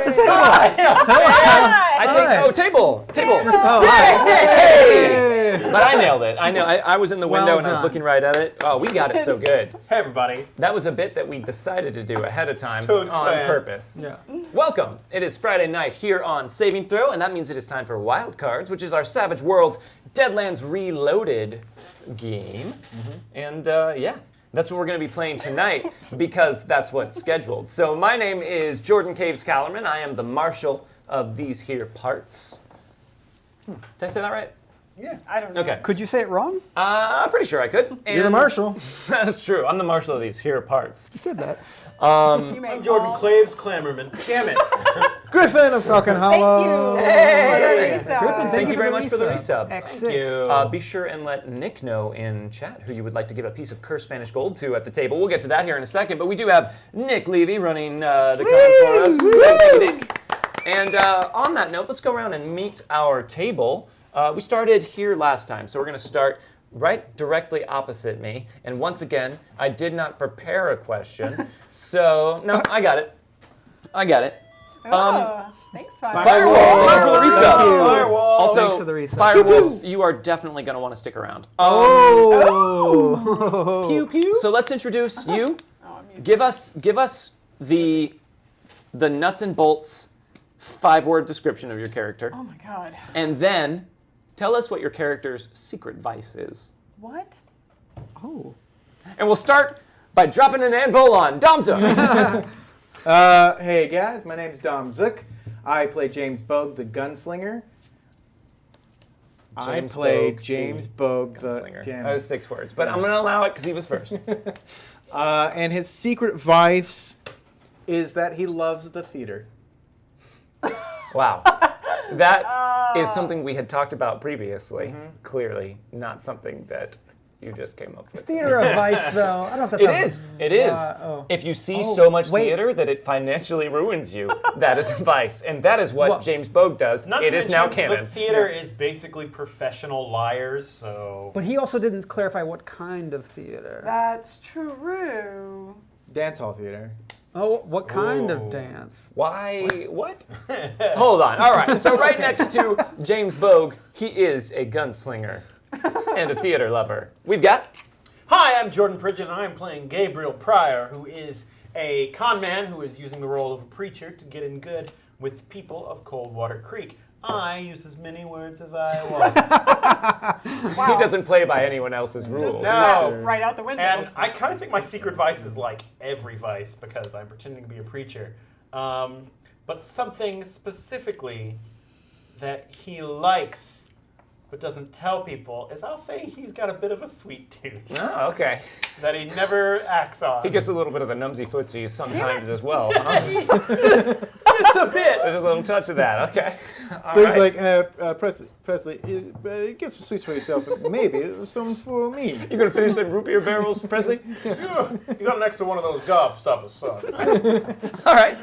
that's the table. I think. Oh, table. Oh, Hey! But I nailed it. I was in the window Well and I was done. looking right at it. Oh, we got it so good. Hey, everybody. That was a bit that we decided to do ahead of time Toad's on plan. purpose. Yeah. Welcome. It is Friday night here on Saving Throw, and that means it is time for Wildcards, which is our Savage Worlds Deadlands Reloaded game. And yeah, that's what we're going to be playing tonight because that's what's scheduled. So my name is Jordan Caves-callarman. I am the marshal of these here parts. Did I say that right? Yeah. I don't know. Okay. Could you say it wrong? I'm pretty sure I could. You're the And- marshal. That's true. I'm the marshal of these here parts. You said that. You may I'm Jordan call- Caves-callarman. Damn it. Griffin of Falcon Hollow. Thank you. Hey! For the resub. Griffin, Thank you very much for the resub. X6. Be sure and let Nick know in chat who you would like to give a piece of cursed Spanish gold to at the table. We'll get to that here in a second, but we do have Nick Levy running the con for us. Thank you, Nick. And on that note, let's go around and meet our table. We started here last time, so we're going to start right directly opposite me. And once again, I did not prepare a question, so no, I got it. Oh, thanks, Fire. Firewall, thank you for the resub. Firewall. Thanks Also, for the resub. Firewolf, you are definitely going to want to stick around. Oh. Pew pew. So let's introduce you. Oh, I'm using Give us the nuts and bolts 5-word description of your character, Oh my god. and then tell us what your character's secret vice is. What? Oh. And we'll start by dropping an anvil on Domzo. Hey guys, my name's Dom Zook. I play James Bogue, the gunslinger. James I play Bogue, James the Bogue, the Gunslinger. damn That was 6 words, but I'm going to allow it because he was first. And his secret vice is that he loves the theater. Wow. That is something we had talked about previously. Clearly, not something that you just came up with. Theater of Vice, though. I don't know if It that's is. It is. oh. If you see Oh, so much wait. theater that it financially ruins you, that is a vice. And that is what Well, James Bogue does. Not It to is now mention, canon. The theater is basically professional liars, so... But he also didn't clarify what kind of theater. That's true. Dance hall theater. Oh, what kind Ooh. of dance? Why? What? Hold on. All right. So right next to James Bogue, he is a gunslinger and a theater lover. We've got... Hi, I'm Jordan Pridgeon, and I'm playing Gabriel Pryor, who is a con man who is using the role of a preacher to get in good with people of Coldwater Creek. I use as many words as I want. Wow. He doesn't play by anyone else's rules. Just No. right out the window. And I kind of think my secret vice is like every vice because I'm pretending to be a preacher. But something specifically that he likes but doesn't tell people is I'll say he's got a bit of a sweet tooth Oh, okay. that he never acts on. He gets a little bit of the numsy footsies sometimes as well. Huh? just a bit. There's just a little touch of that. Okay. All So he's right. like, Presley, get some sweets for yourself, and maybe some for me. You gonna finish them root beer barrels, Presley? You got an extra one of those gobstoppers, son. All right.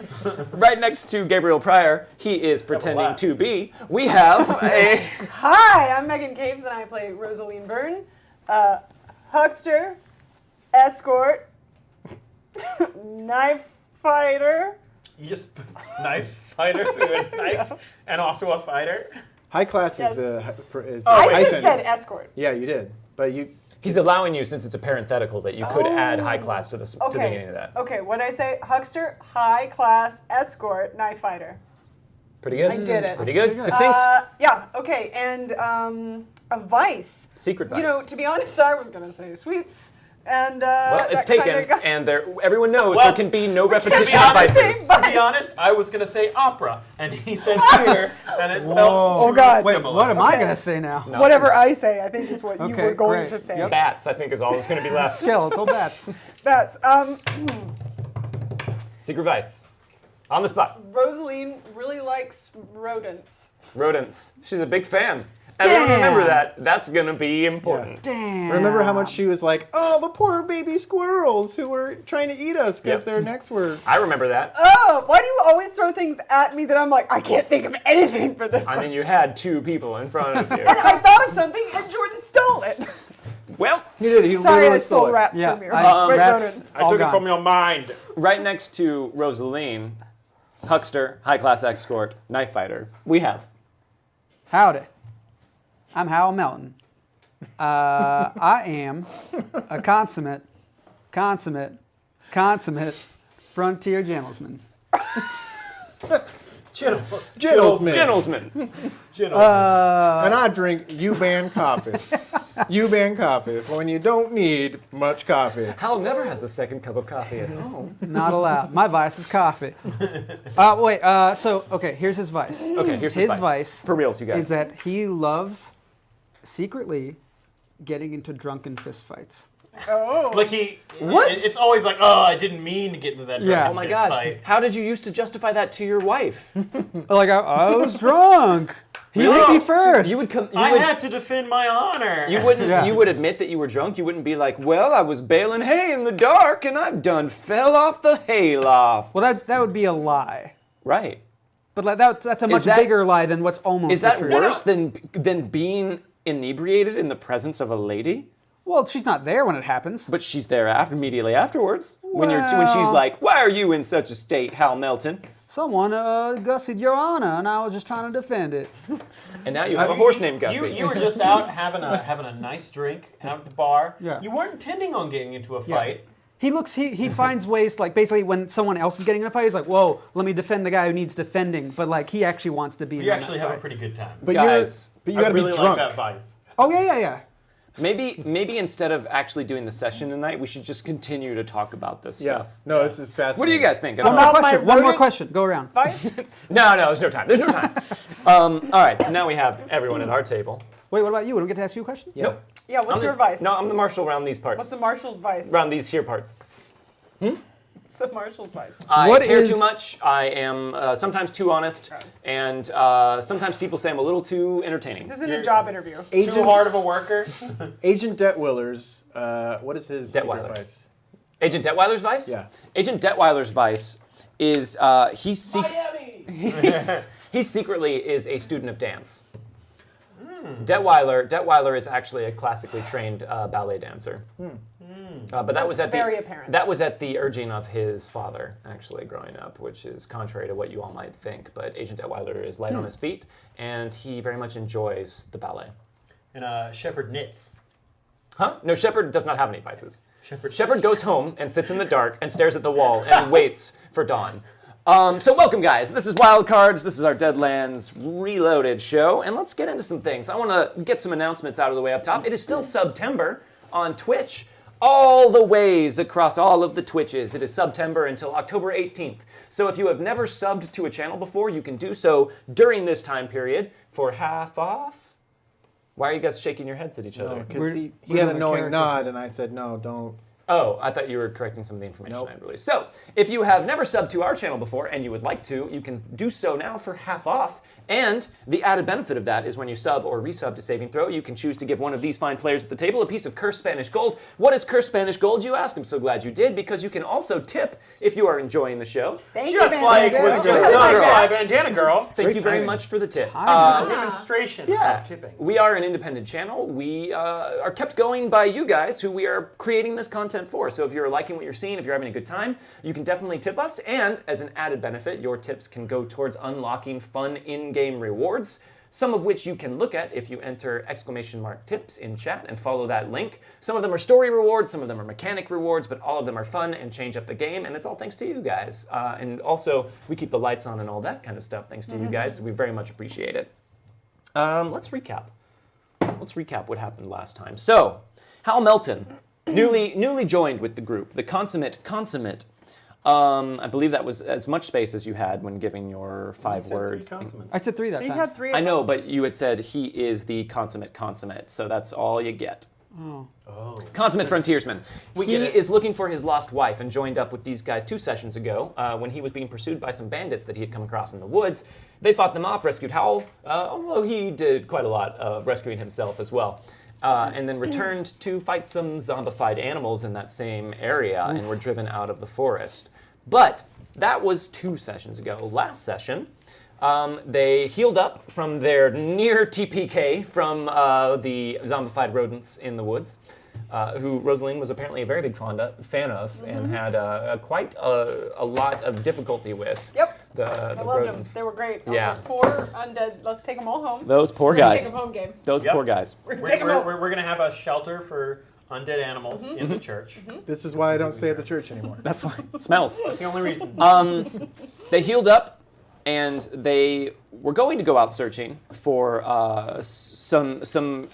Right next to Gabriel Pryor, he is pretending laugh. to be. We have a... Hi, I'm Meghan Caves, and I play Rosaline Byrne, huckster, escort, knife fighter. You just knife fighter, so you're a knife and also a fighter. High class Yes. is I hyphen. just said escort. Yeah, you did. But you... He's allowing you, since it's a parenthetical, that you could add high class to the beginning of that. Okay, what did I say? Huckster, high class, escort, knife fighter. Pretty good. I did it. Pretty good. Succinct. Yeah, okay, and a vice. Secret vice. You know, to be honest, I was going to say sweets. And well, it's that kinda taken, got- and everyone knows Well, there can be no To be repetition of honest, vices. to be honest, I was gonna say opera, and he said theater, and it felt Oh, too God. Wait, similar. what am I Okay. going to say now? No. Whatever I say, I think is what you Okay, were going great. to say. Yep. Bats, I think, is all that's going to be left. Skeletal bat. That's Secret vice. On the spot. Rosaline really likes rodents. Rodents. She's a big fan. Everyone Damn. remember that. That's going to be important. Damn. Remember how much she was like, oh, the poor baby squirrels who were trying to eat us because Yep. their necks were... I remember that. Oh, why do you always throw things at me that I'm like, I can't think of anything for this I one? mean, you had 2 people in front of you. And I thought of something and Jordan stole it. Well, He did. He Sorry, I literally stole it. rats Yeah, from you. rats. rodents. I took gone. it from your mind. right next to Rosaline, huckster, high-class escort, knife fighter, we have. Howdy. I'm Hal Melton. I am a consummate frontier gentleman. Gentleman. Gentleman. And I drink U-Ban coffee. U-Ban coffee for when you don't need much coffee. Hal never has a second cup of coffee at home. Not allowed. My vice is coffee. Okay, here's his vice. Okay, here's His vice For reals, you guys. is that he loves secretly getting into drunken fistfights. Oh. Like What? It's always like, oh, I didn't mean to get into that. Yeah. drunken Oh my fist gosh, fight. how did you used to justify that to your wife? Like, I was drunk. He hit No. me first. You would come. I had to defend my honor. You wouldn't. Yeah. You would admit that you were drunk. You wouldn't be like, "Well, I was baling hay in the dark, and I done fell off the hayloft." Well, that would be a lie. Right. But like that's a much that- bigger lie than what's almost Is that the truth. worse than being inebriated in the presence of a lady? Well, she's not there when it happens. But she's there immediately afterwards. When she's Well- like, "Why are you in such a state, Hal Melton?" Someone gussied your honor, and I was just trying to defend it. And now you have a horse named Gussie. You were just out having a nice drink out at the bar. Yeah. You weren't intending on getting into a Yeah. fight. He finds ways, like, basically when someone else is getting in a fight, he's like, whoa, let me defend the guy who needs defending. But like, he actually wants to be in You that actually have a fight. pretty good time. But Guys, you I gotta really be like drunk. that vice. Oh, yeah. Maybe instead of actually doing the session tonight, we should just continue to talk about this Yeah. stuff. No, this is fascinating. What do you guys think? One more About my question. One more rodent- question. Go around. Vice? No, there's no time. There's no time. All right, so now we have everyone at our table. Wait, what about you? We don't get to ask you a question? Yeah. Yeah, what's I'm your the- vice? No, I'm the marshal around these parts. What's the marshal's vice? Around these here parts. What's the marshal's vice? I What care is- too much. I am sometimes too honest, and sometimes people say I'm a little too entertaining. This isn't a job interview. Agent, Too hard of a worker. Agent Detwiller's, what is his secret Detweiler. vice? Agent Detweiler's vice? Yeah. Agent Detweiler's vice is he secretly is a student of dance. Detweiler is actually a classically trained ballet dancer. But that was at very apparent. That was at the urging of his father, actually, growing up, which is contrary to what you all might think. But Agent Detweiler is light on his feet, and he very much enjoys the ballet. And Shepard knits. Huh? No, Shepard does not have any vices. Shepard. Shepard goes home and sits in the dark and stares at the wall and waits for dawn. So welcome, guys. This is Wildcards. This is our Deadlands Reloaded show, and let's get into some things. I want to get some announcements out of the way up top. It is still September on Twitch. All the ways across all of the Twitches. It is September until October 18th. So if you have never subbed to a channel before, you can do so during this time period for half off. Why are you guys shaking your heads at each other? Because We're- he we're had a doing a knowing character nod, thing. and I said, no, don't. Oh, I thought you were correcting some of the information Nope. I released. So, if you have never subbed to our channel before and you would like to, you can do so now for half off. And the added benefit of that is when you sub or resub to Saving Throw, you can choose to give one of these fine players at the table a piece of cursed Spanish gold. What is cursed Spanish gold, you ask? I'm so glad you did, because you can also tip if you are enjoying the show. Thank you, Just like Bandana. was Just just like done that. by Bandana Girl. Thank Great you very timing. much for the tip. A demonstration Yeah, of tipping. we are an independent channel. We are kept going by you guys who we are creating this content for. So if you're liking what you're seeing, if you're having a good time, you can definitely tip us. And as an added benefit, your tips can go towards unlocking fun in-game rewards, some of which you can look at if you enter !tips in chat and follow that link. Some of them are story rewards, some of them are mechanic rewards, but all of them are fun and change up the game, and it's all thanks to you guys. And also, we keep the lights on and all that kind of stuff thanks to you guys, so we very much appreciate it. Let's recap. Let's recap what happened last time. So, Hal Melton, newly joined with the group, the consummate. I believe that was as much space as you had when giving your Said 5-word. three consonants. I said 3 that You time. had 3 of I them. know, but you had said he is the consummate, so that's all you get. Oh. Oh. Consummate frontiersman. We He get it. is looking for his lost wife and joined up with these guys 2 sessions ago when he was being pursued by some bandits that he had come across in the woods. They fought them off, rescued Howell, although he did quite a lot of rescuing himself as well. And then returned to fight some zombified animals in that same area and were driven out of the forest. But that was 2 sessions ago. Last session, they healed up from their near TPK from the zombified rodents in the woods, who Rosaline was apparently a very big fan of and had quite a lot of difficulty with. Yep. The I loved them. rodents. They were great. I Yeah. was like, poor undead. Let's take them all home. Those poor We're gonna guys. Take them home, game. Those Yep. poor guys. We're gonna take them home. We're going to have a shelter for undead animals in the church. This is why I don't stay at the church anymore. That's fine. It smells. That's the only reason. They healed up, and they were going to go out searching for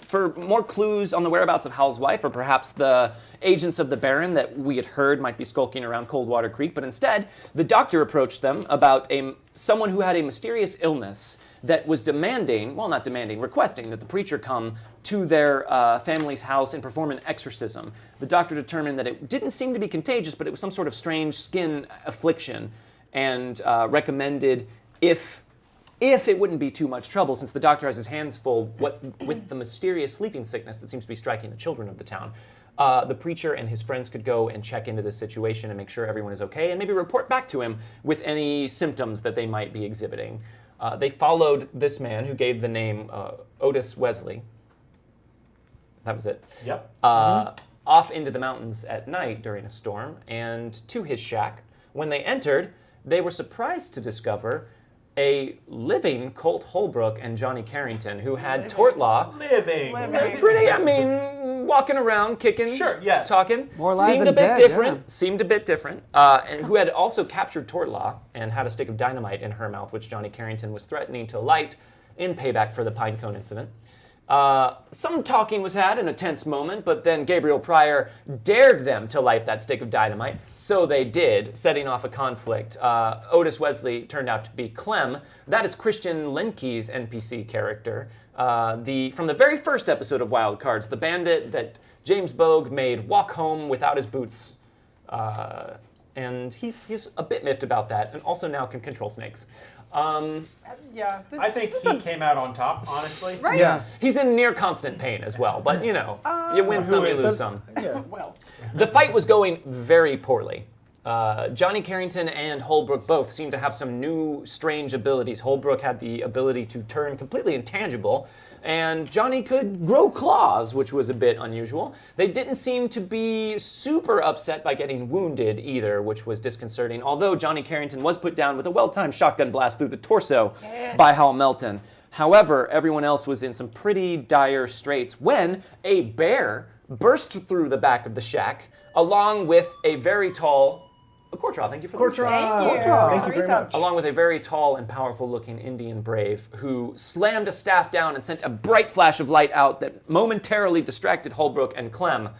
for more clues on the whereabouts of Hal's wife, or perhaps the agents of the Baron that we had heard might be skulking around Coldwater Creek. But instead, the doctor approached them about someone who had a mysterious illness that was requesting that the preacher come to their family's house and perform an exorcism. The doctor determined that it didn't seem to be contagious, but it was some sort of strange skin affliction, and recommended if it wouldn't be too much trouble, since the doctor has his hands full with the mysterious sleeping sickness that seems to be striking the children of the town, the preacher and his friends could go and check into this situation and make sure everyone is okay, and maybe report back to him with any symptoms that they might be exhibiting. They followed this man who gave the name Otis Wesley. That was it. Yep. Off into the mountains at night during a storm, and to his shack. When they entered, they were surprised to discover a living Colt Holbrook and Johnny Carrington, who had Tortlaw. Living. Walking around, kicking, Sure, yes. talking. More alive Seemed than a bit dead, different. yeah. Seemed a bit different. And who had also captured Tortlaw and had a stick of dynamite in her mouth, which Johnny Carrington was threatening to light in payback for the Pinecone incident. Some talking was had in a tense moment, but then Gabriel Pryor dared them to light that stick of dynamite, so they did, setting off a conflict. Otis Wesley turned out to be Clem. That is Christian Lenke's NPC character. From the very first episode of Wildcards, the bandit that James Bogue made walk home without his boots. And he's a bit miffed about that, and also now can control snakes. Yeah. I think he came out on top, honestly. Right? Yeah. He's in near constant pain as well, but you know, you win some, you lose some. Yeah. Well. The fight was going very poorly. Johnny Carrington and Holbrook both seemed to have some new, strange abilities. Holbrook had the ability to turn completely intangible, and Johnny could grow claws, which was a bit unusual. They didn't seem to be super upset by getting wounded either, which was disconcerting, although Johnny Carrington was put down with a well-timed shotgun blast through the torso by Hal Melton. However, everyone else was in some pretty dire straits when a bear burst through the back of the shack, along with a very tall... Courtraw, thank you for the Courtraw. Thank you. Thank you very much. along with a very tall and powerful-looking Indian brave who slammed a staff down and sent a bright flash of light out that momentarily distracted Holbrook and Clem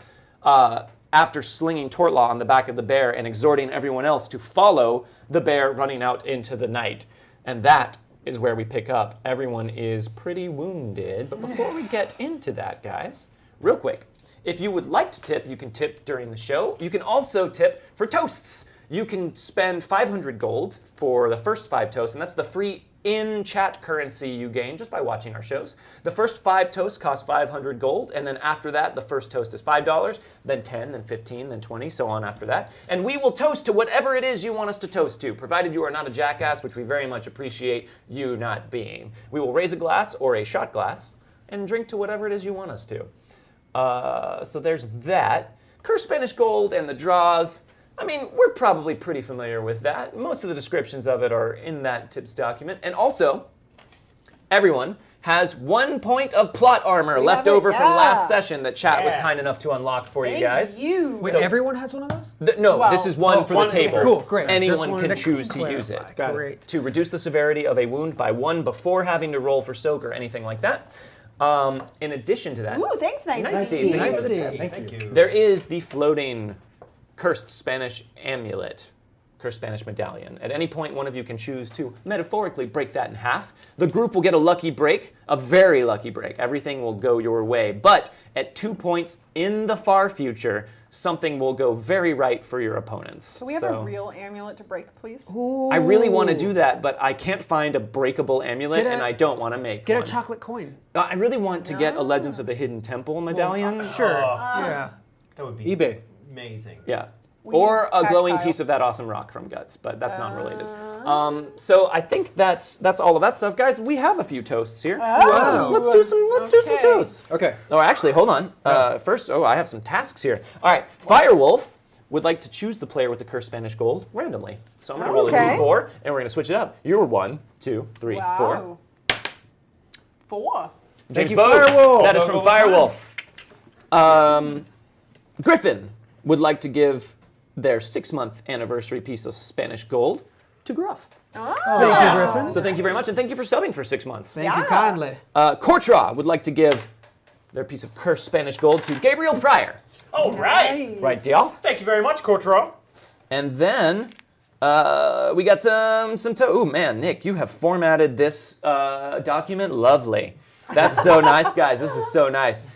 after slinging Tortlaw on the back of the bear and exhorting everyone else to follow the bear running out into the night. And that is where we pick up. Everyone is pretty wounded. But before we get into that, guys, real quick, if you would like to tip, you can tip during the show. You can also tip for toasts. You can spend 500 gold for the first 5 toasts, and that's the free in-chat currency you gain just by watching our shows. The first 5 toasts cost 500 gold, and then after that, the first toast is $5, then 10, then 15, then 20, so on after that. And we will toast to whatever it is you want us to toast to, provided you are not a jackass, which we very much appreciate you not being. We will raise a glass or a shot glass and drink to whatever it is you want us to. So there's that. Curse Spanish Gold and the draws. I mean, we're probably pretty familiar with that. Most of the descriptions of it are in that tips document. And also, everyone has 1 point of plot armor left over from last session that chat was kind enough to unlock for you guys. Wait, everyone has one of those? No, Well, this is one for the table. Cool, great. Just Anyone wanted can to choose to use it. clarify. Got it. Great. To reduce the severity of a wound by 1 before having to roll for soak or anything like that. In addition to that, Ooh, thanks, Night Night Steve. Steve. Night Thank you. Steve. Thank you. There is the floating cursed Spanish amulet, cursed Spanish medallion. At any point, one of you can choose to metaphorically break that in half. The group will get a lucky break, a very lucky break. Everything will go your way. But at 2 points in the far future, something will go very right for your opponents. Can we have a real amulet to break, please? I really want to do that, but I can't find a breakable amulet, Get a- and I don't want to make Get one. a chocolate coin. I really want to get a Legends of the Hidden Temple medallion. Sure. Oh. Yeah. That would be eBay. amazing. Yeah. We Or a glowing tactile. piece of that awesome rock from Guts, but that's not related. So I think that's all of that stuff, guys. We have a few toasts here. Wow. Let's do some Okay. toasts. Okay. Oh, actually, hold on. First, I have some tasks here. All right, Firewolf would like to choose the player with the cursed Spanish gold randomly. So I'm going to roll a Okay. d4, and we're going to switch it up. You're 1, 2, 3, 4. Wow. 4. James you, Bogue. Firewolf. That is from Firewolf. Griffin would like to give their 6-month anniversary piece of Spanish gold to Gruff. Oh. Thank you, Griffin. So thank you very much, and thank you for subbing for 6 months. Thank you Yeah. kindly. Courtois would like to give their piece of cursed Spanish gold to Gabriel Pryor. All right. Right, deal? Thank you very much, Courtois. And then we got some Ooh, man, Nick, you have formatted this document lovely. That's so nice, guys. This is so nice.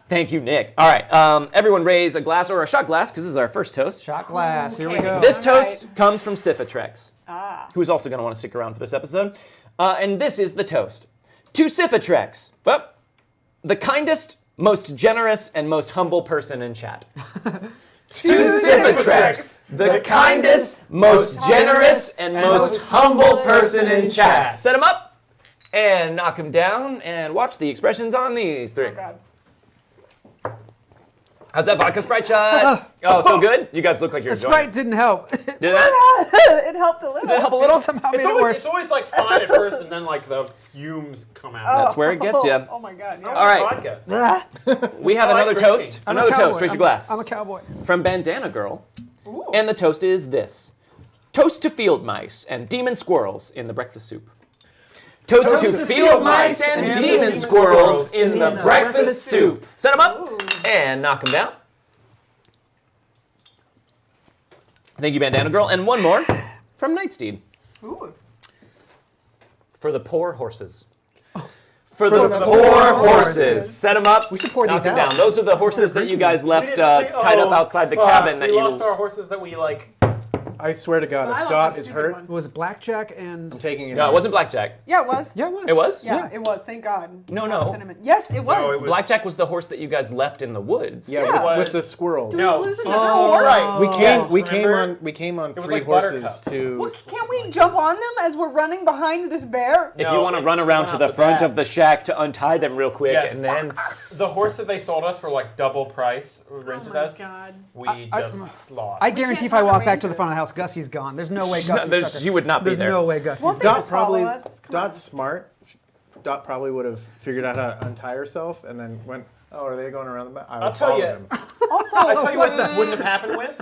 Thank you, Nick. All right, everyone raise a glass or a shot glass, because this is our first toast. Shot glass. Here we Okay. go. This All toast right. comes from Siffatrex, Ah. who's also going to want to stick around for this episode. And this is the toast. To Siffatrex, well, the kindest, most generous, and most humble person in chat. To Siffatrex, the kindest, most generous, and most humble person in chat. Set him up, and knock him down, and watch the expressions on these three. Oh, God. How's that vodka Sprite shot? Oh, so good? You guys look like you're The enjoying Sprite didn't help. it. Did that? It helped a little. Did it help a little? Somehow It's made it always, worse. it's always like fine at first, and then like the fumes come out. That's where it gets ya. Oh my God. Yeah. All right. Vodka. We have I like another drinking. toast. I'm a Another cowboy. toast. Raise your glass. I'm a cowboy. From Bandana Girl. Ooh. And the toast is this. Toast to field mice and demon squirrels in the breakfast soup. Toast to field mice and demon squirrels in the breakfast soup. Set them up and knock them down. Thank you, Bandana Girl. And one more from Nightsteed. Ooh. For the poor horses. For the poor horses. Set them up. We should pour knock these them out. down. Those are the horses that you guys left tied up Oh, outside the fuck. cabin that we you. lost our horses that we like. I swear to God, I if lost Dot the is stupid hurt, one. It was blackjack and I'm taking it. No, it out. wasn't blackjack. Yeah, it was. yeah, it was. It was? Yeah, it was. Thank God. No, Not no. cinnamon. Yes, it was. No, it was- Blackjack was the horse that you guys left in the woods. Yeah, Yeah. with, Was- with the squirrels. No. Losing Oh, his horse? right. We came. Yes, we came remember? on. We came on was 3 like horses Buttercup. to. Well, can't we jump on them as we're running behind this bear? If No, you want to it run around went to out the the front back. of the shack to untie them real quick, Yes. and then The horse that they sold us for like double price, rented my us. God. We just lost. I guarantee if can't I talk walk back to to the front of the house, Gussie's gone. There's no way No, Gussie's there's- stuck she would not be There's there. no way Gussie's Won't they done. just follow us? Come on. Dot's smart. Dot probably would have figured out how to untie herself, and then went. Oh, are they going around the back? I I'll would tell follow you. them. Also, I tell you what, this wouldn't have happened with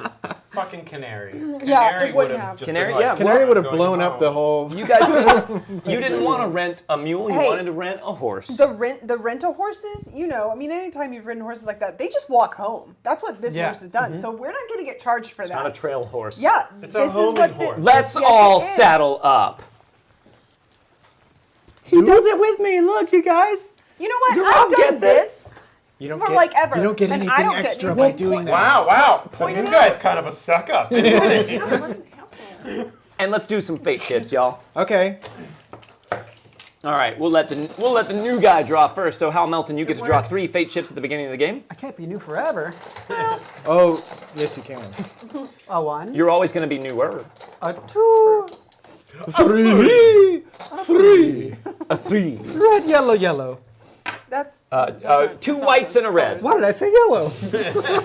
fucking Canary. Canary it would wouldn't have have. just Canary- been like, yeah, Canary would have going blown up home. the whole. you guys you didn't want to rent a mule. You Hey. wanted to rent a horse. the rental horses, you know, I mean, anytime you've ridden horses like that, they just walk home. That's what this Yeah. horse has done. So we're not going to get charged for It's that. not a trail horse. Yeah, It's a this is homing what horse. Let's yes, all it is. saddle up. He does it with me. Look, you guys. You know what? Your I've mom done gets it. this. You don't For get. like ever, You don't get and I anything don't get extra anything. by doing that. Wow. The Point new it guy's out. kind of a suck up. And let's do some fate chips, y'all. Okay. All right, we'll let the new guy draw first. So Hal Melton, you get to draw works. 3 fate chips at the beginning of the game. I can't be new forever. Oh, yes, you can. A 1, You're always going to be newer. a 2, 3. 3. A 3. red, yellow, yellow. That's 2 whites and a red. Why did I say yellow?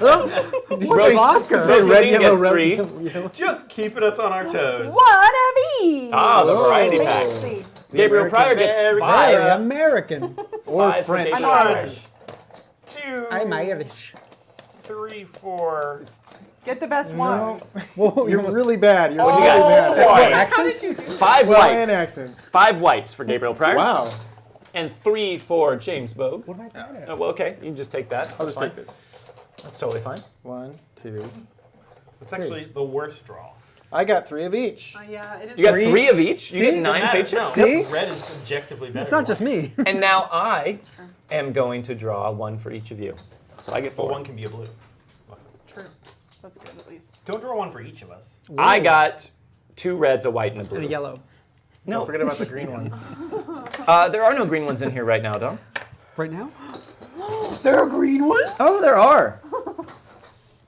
Rose- vodka. Rose- Say red, Rosaline yellow, gets red, 3. yellow. Just keeping us on our toes. one of each. Ah, the variety Whoa. pack. Fancy. Gabriel American Pryor gets Very 5. Very American. Or 5 for French. Gabriel I'm Pryor. Irish. 2, I'm Irish. 3, 4. Get the best ones. Whoa, You're really bad. You're What'd really you got? bad. White. How did you do? 5 Well, and whites. accents. 5 whites for Gabriel Pryor. Wow. And 3 for James Bogue. What am I bad at? Oh, well, okay, you can just take that. I'll just Fine. take this. That's totally fine. 1, 2. It's actually the worst draw. I got 3 of each. Yeah, it is. You got Three. 3 of each. You See? get 9 fate No, chips. See? red is subjectively better. It's not than just white. me. And now I am going to draw 1 for each of you. So I get But 4. one can be a blue. True. That's good at least. Don't draw one for each of us. I got 2 reds, a white, and a blue. And a yellow. No, Don't forget about the green ones. there are no green ones in here right now, though. Right now? There are green ones? Oh, there are.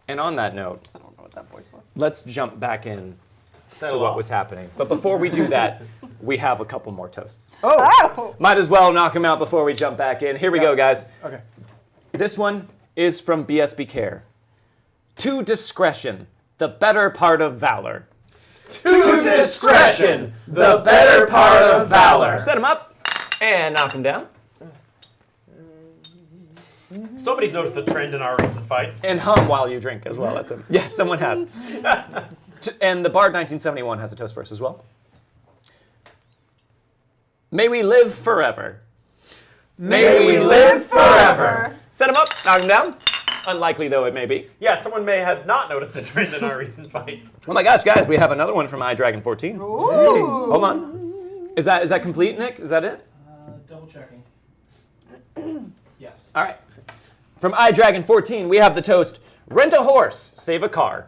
And on that note, I don't know what that voice was. Let's jump back in to Settle what off. was happening. But before we do that, we have a couple more toasts. Oh. Oh! Might as well knock them out before we jump back in. Here we go, guys. Okay. This one is from BSB Care. To discretion, the better part of valor. To Discretion, the better part of valor. Set him up and knock him down. Somebody's noticed a trend in our recent fights. And hum while you drink as well. That's a, yes, someone has. And the Bard 1971 has a toast for us as well. May we live forever. May we live forever. Set him up, knock him down. Unlikely though it may be. Yeah, someone has not noticed a trend in our recent fights. Oh my gosh, guys, we have another one from iDragon 14. Ooh. Hold on. Is that complete, Nick? Is that it? Double checking. Yes. All right. From iDragon 14, we have the toast, rent a horse, save a car.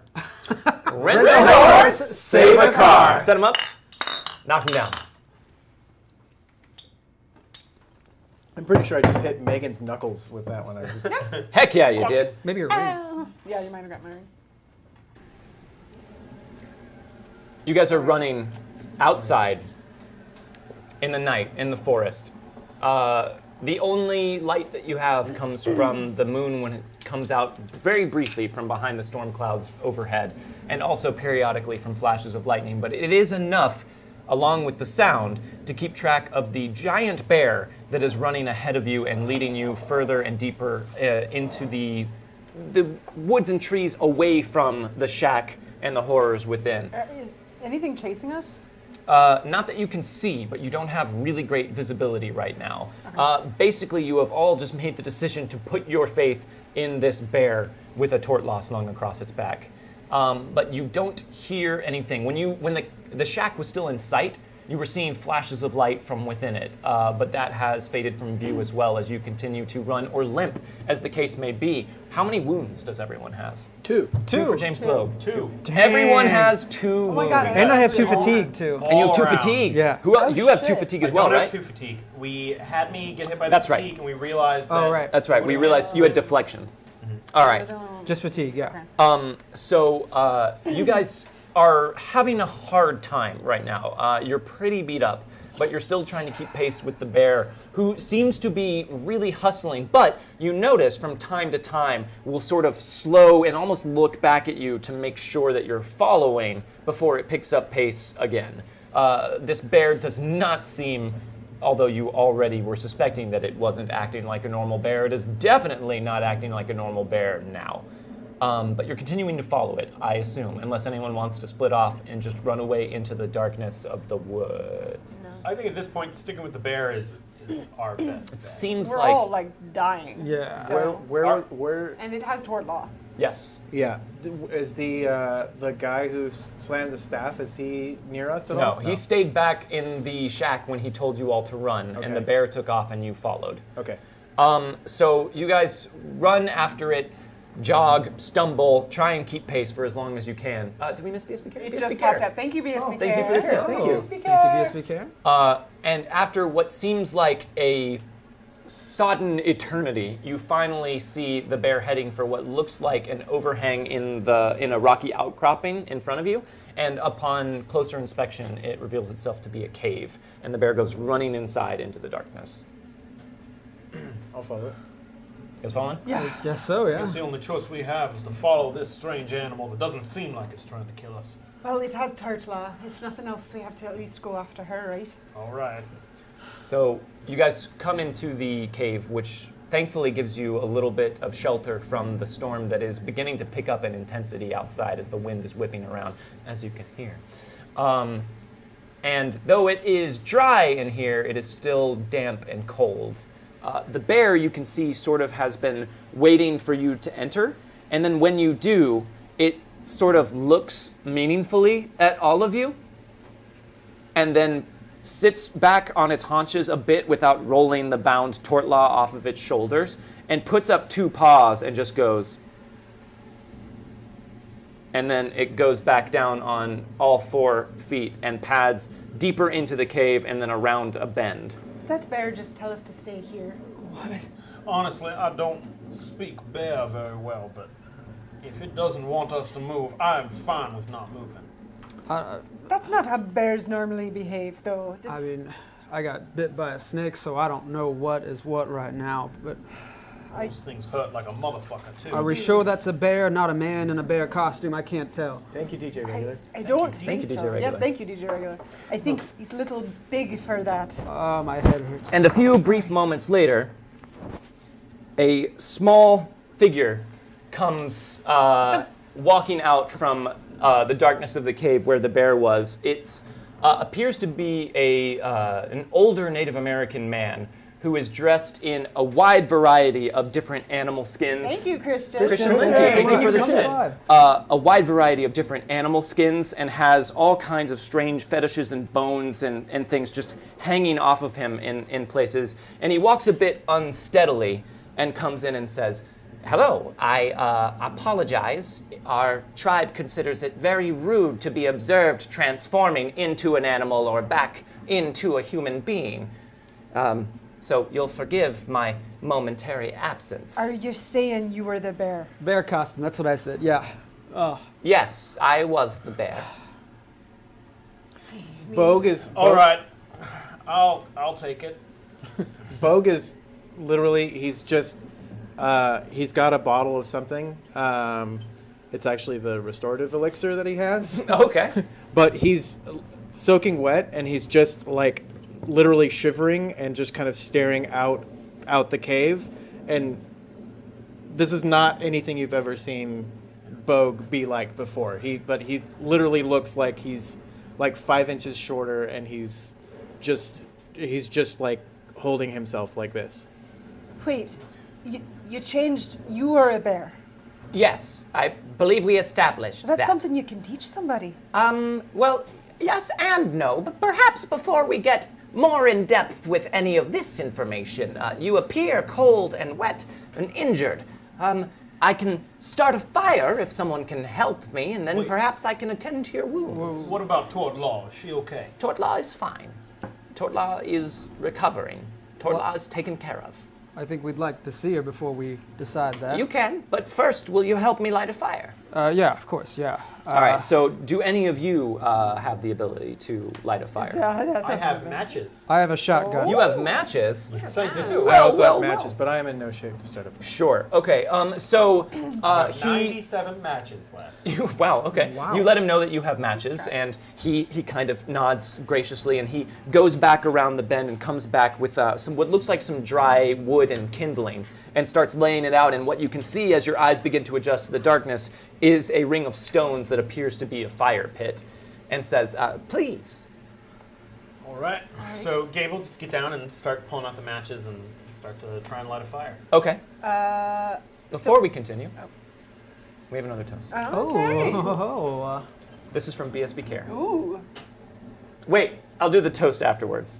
Rent a horse, save a car. Set him up, knock him down. I'm pretty sure I just hit Megan's knuckles with that one. I was just, Heck yeah, you did. Maybe you're right. Yeah, you might have got married. You guys are running outside in the night, in the forest. The only light that you have comes from the moon when it comes out very briefly from behind the storm clouds overhead, and also periodically from flashes of lightning. But it is enough, along with the sound, to keep track of the giant bear that is running ahead of you and leading you further and deeper into the woods and trees away from the shack and the horrors within. Is anything chasing us? Not that you can see, but you don't have really great visibility right now. Basically, you have all just made the decision to put your faith in this bear with a tortlaw slung across its back. But you don't hear anything. When the shack was still in sight, you were seeing flashes of light from within it, but that has faded from view as well as you continue to run or limp, as the case may be. How many wounds does everyone have? two. Two for James Blow. Two. Everyone has two Oh my wounds. God, And I have 2 All fatigue too. And you have all two around. fatigue. Yeah. Who else? Oh, You have two shit. fatigue as I well, don't right? have two fatigue. We had me get hit by the That's right. fatigue, and we realized that. Oh, right. That's right. We realized you had deflection. All right. Just fatigue, yeah. So you guys are having a hard time right now. You're pretty beat up, but you're still trying to keep pace with the bear, who seems to be really hustling. But you notice from time to time will sort of slow and almost look back at you to make sure that you're following before it picks up pace again. This bear does not seem, although you already were suspecting that it wasn't acting like a normal bear, it is definitely not acting like a normal bear now. But you're continuing to follow it, I assume, unless anyone wants to split off and just run away into the darkness of the woods. I think at this point, sticking with the bear is our best. It seems We're like, all like dying. Yeah. So, Where? and it has tort law. yes. Yeah. Is the guy who slammed the staff? Is he near us at No, all? he stayed back in the shack when he told you all to run, and the Okay. bear took off and you followed. Okay. So you guys run after it, jog, stumble, try and keep pace for as long as you can. Did we miss BSB Care? It BSB just Care. popped up. Thank you, BSB thank you for the tip. Thank you. Thank you, BSB Care. And after what seems like a sodden eternity, you finally see the bear heading for what looks like an overhang in a rocky outcropping in front of you. And upon closer inspection, it reveals itself to be a cave, and the bear goes running inside into the darkness. I'll follow it. You guys following? Yeah. Guess so, I yeah. guess the only choice we have is to follow this strange animal that doesn't seem like it's trying to kill us. Well, it has tort law. If nothing else, we have to at least go after her, right? All right. So you guys come into the cave, which thankfully gives you a little bit of shelter from the storm that is beginning to pick up in intensity outside as the wind is whipping around, as you can hear. And though it is dry in here, it is still damp and cold. The bear, you can see, sort of has been waiting for you to enter, and then when you do, it sort of looks meaningfully at all of you, and then sits back on its haunches a bit without rolling the bound tortlaw off of its shoulders, and puts up 2 paws and just goes. And then it goes back down on all 4 feet and pads deeper into the cave and then around a bend. That bear just tell us to stay here. Honestly, I don't speak bear very well, but if it doesn't want us to move, I'm fine with not moving. That's not how bears normally behave, though. I mean, I got bit by a snake, so I don't know what is what right now, but Those things hurt like a motherfucker, too. Are we sure that's a bear, not a man in a bear costume? I can't tell. Thank you, DJ Regular. I don't Thank think you, DJ so. Regular. Yes, thank you, DJ Regular. I think he's a little big for that. Oh, my head hurts. And a few brief moments later, a small figure comes walking out from the darkness of the cave where the bear was. It appears to be an older Native American man who is dressed in a wide variety of different animal skins. Thank you, Christian. Christian, Hey, thank you for the number tip. 5. A wide variety of different animal skins and has all kinds of strange fetishes and bones and things just hanging off of him in places. And he walks a bit unsteadily and comes in and says, "Hello, I apologize. Our tribe considers it very rude to be observed transforming into an animal or back into a human being. So you'll forgive my momentary absence." Are you saying you were the bear? Bear costume, that's what I said, yeah. Oh, Yes, I was the bear. Bogue is All right. I'll take it. Bogue is literally he's just he's got a bottle of something. It's actually the restorative elixir that he has, Okay. but he's soaking wet and he's just like literally shivering and just kind of staring out the cave. And this is not anything you've ever seen Bogue be like before. But he's literally looks like he's like 5 inches shorter, and he's just like holding himself like this. Wait, you changed. You are a bear. Yes, I believe we established That's that. something you can teach somebody. Well, yes and no, but perhaps before we get more in depth with any of this information, you appear cold and wet and injured. I can start a fire if someone can help me, and then Wait. perhaps I can attend to your wounds. What about Tortlaw? Is she okay? Tortlaw is fine. Tortlaw is recovering. Tortlaw is taken care of. I think we'd like to see her before we decide that. You can, but first, will you help me light a fire? Yeah, of course, yeah. All right, so do any of you have the ability to light a fire? I have matches. I have a shotgun. You have matches? Yes, I do. I also well, have matches, but I am in no shape to start a fire. Sure. Okay. So he. 97 matches left. Wow. Okay. Wow. You let him know that you have matches, and he kind of nods graciously, and he goes back around the bend and comes back with some what looks like some dry wood and kindling, and starts laying it out. And what you can see as your eyes begin to adjust to the darkness is a ring of stones that appears to be a fire pit, and says, "Please." All right. So Gable, just get down and start pulling out the matches and start to try and light a fire. Okay. Uh, Before we continue, we have another toast. okay. Oh, This is from BSB Care. Ooh. Wait, I'll do the toast afterwards.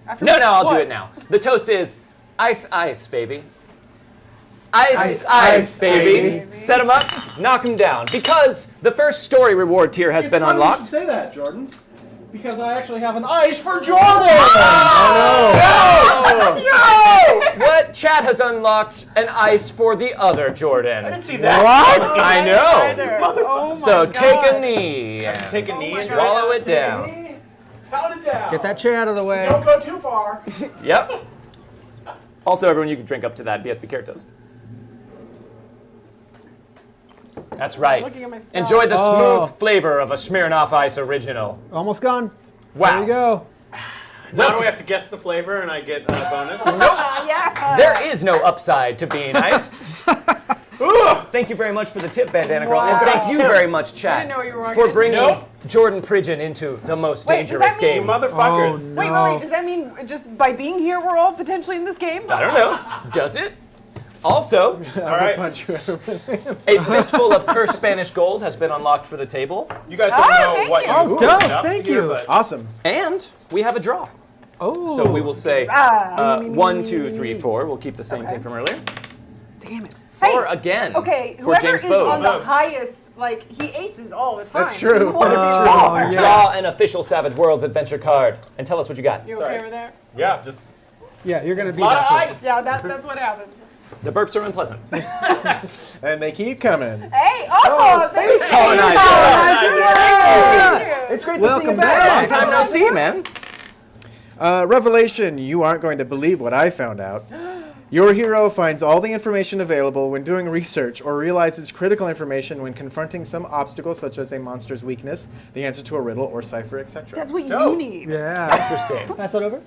After No, I'll do what? it now. The toast is ice, ice, baby. Ice, Ice, ice, ice, baby. baby. Set them up, knock them down. Because the first story reward tier has been It's funny you unlocked. should say that, Jordan, because I actually have an ice for Jordan. No! What? Chat has unlocked an ice for the other Jordan. I didn't see that. What? I know. Either. Oh my So take a God. knee. and Take a knee and Swallow it down. Pound it down. get that chair out of the way. Don't go too far. Yep. Also, everyone, you can drink up to that BSB Care toast. That's right. Looking at myself. Enjoy the Oh. smooth flavor of a Smirnoff Ice Original. Almost gone. Wow. There you go. Now do we have to guess the flavor and I get a bonus? Yeah. There is no upside to being iced. Thank you very much for the tip, Bandana Girl, and Wow. thank you very much, Chad, I didn't know you were for walking bringing Nope. Jordan Pridgeon into the most Wait, does dangerous that mean- game. Motherfuckers. Oh, no. Wait. Does that mean just by being here, we're all potentially in this game? I don't know. Does it? Also, All right. Punch you out. a fistful of cursed Spanish gold has been unlocked for the table, You guys don't know thank what you. you Oh, dope. picked up Thank here, you. but Awesome. and we have a draw. Oh. So we will say Ah. 1, 2, 3, 4. We'll keep the same thing from earlier. Damn it. Hey, 4 again. Okay, for whoever James is Bode. on the Oh. highest, like, he aces all the time. That's true. So who wants That's to true. roll? yeah. Draw an official Savage Worlds adventure card and tell us what you got. You Sorry. okay with that? yeah, just Yeah, you're going to a be lot of that. ice. Yeah, that's what happens. The burps are unpleasant. And they keep coming. Hey, oh, thank space you. colonizer. Thank you. It's great to Welcome see you back. back. Long time no see, man. Revelation, you aren't going to believe what I found out. Your hero finds all the information available when doing research or realizes critical information when confronting some obstacle such as a monster's weakness, the answer to a riddle or cipher, etc. That's what No. you need. Yeah. Interesting. Pass that over.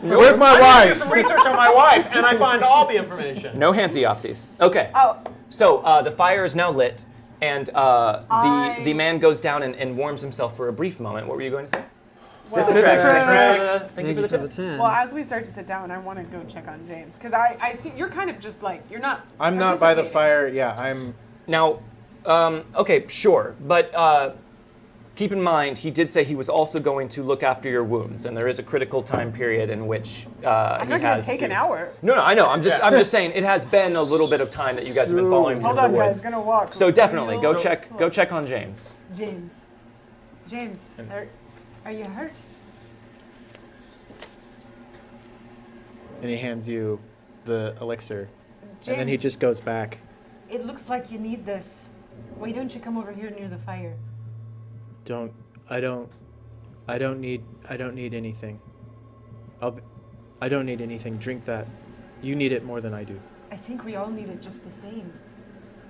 Where's my I do wife? some research on my wife, and I find all the information. No handsy-offsies. Okay. Oh, So the fire is now lit, and the man goes down and warms himself for a brief moment. What were you going to say? well, Thank you for the tip. 10. well, as we start to sit down, I want to go check on James because I see you're kind of just like you're not. I'm not by the participating. fire. Yeah, I'm. Now, okay, sure, but keep in mind, he did say he was also going to look after your wounds, and there is a critical time period in which I'm he not going has to take to. an hour. No, I know. I'm just saying it has been a little bit of time that you guys have been following him Hold in on, the guys. woods. Gonna walk. So definitely go real slow. check on James. James, are you hurt? And he hands you the elixir, James, and then he just goes back. It looks like you need this. Why don't you come over here near the fire? I don't need anything. I don't need anything. Drink that. You need it more than I do. I think we all need it just the same.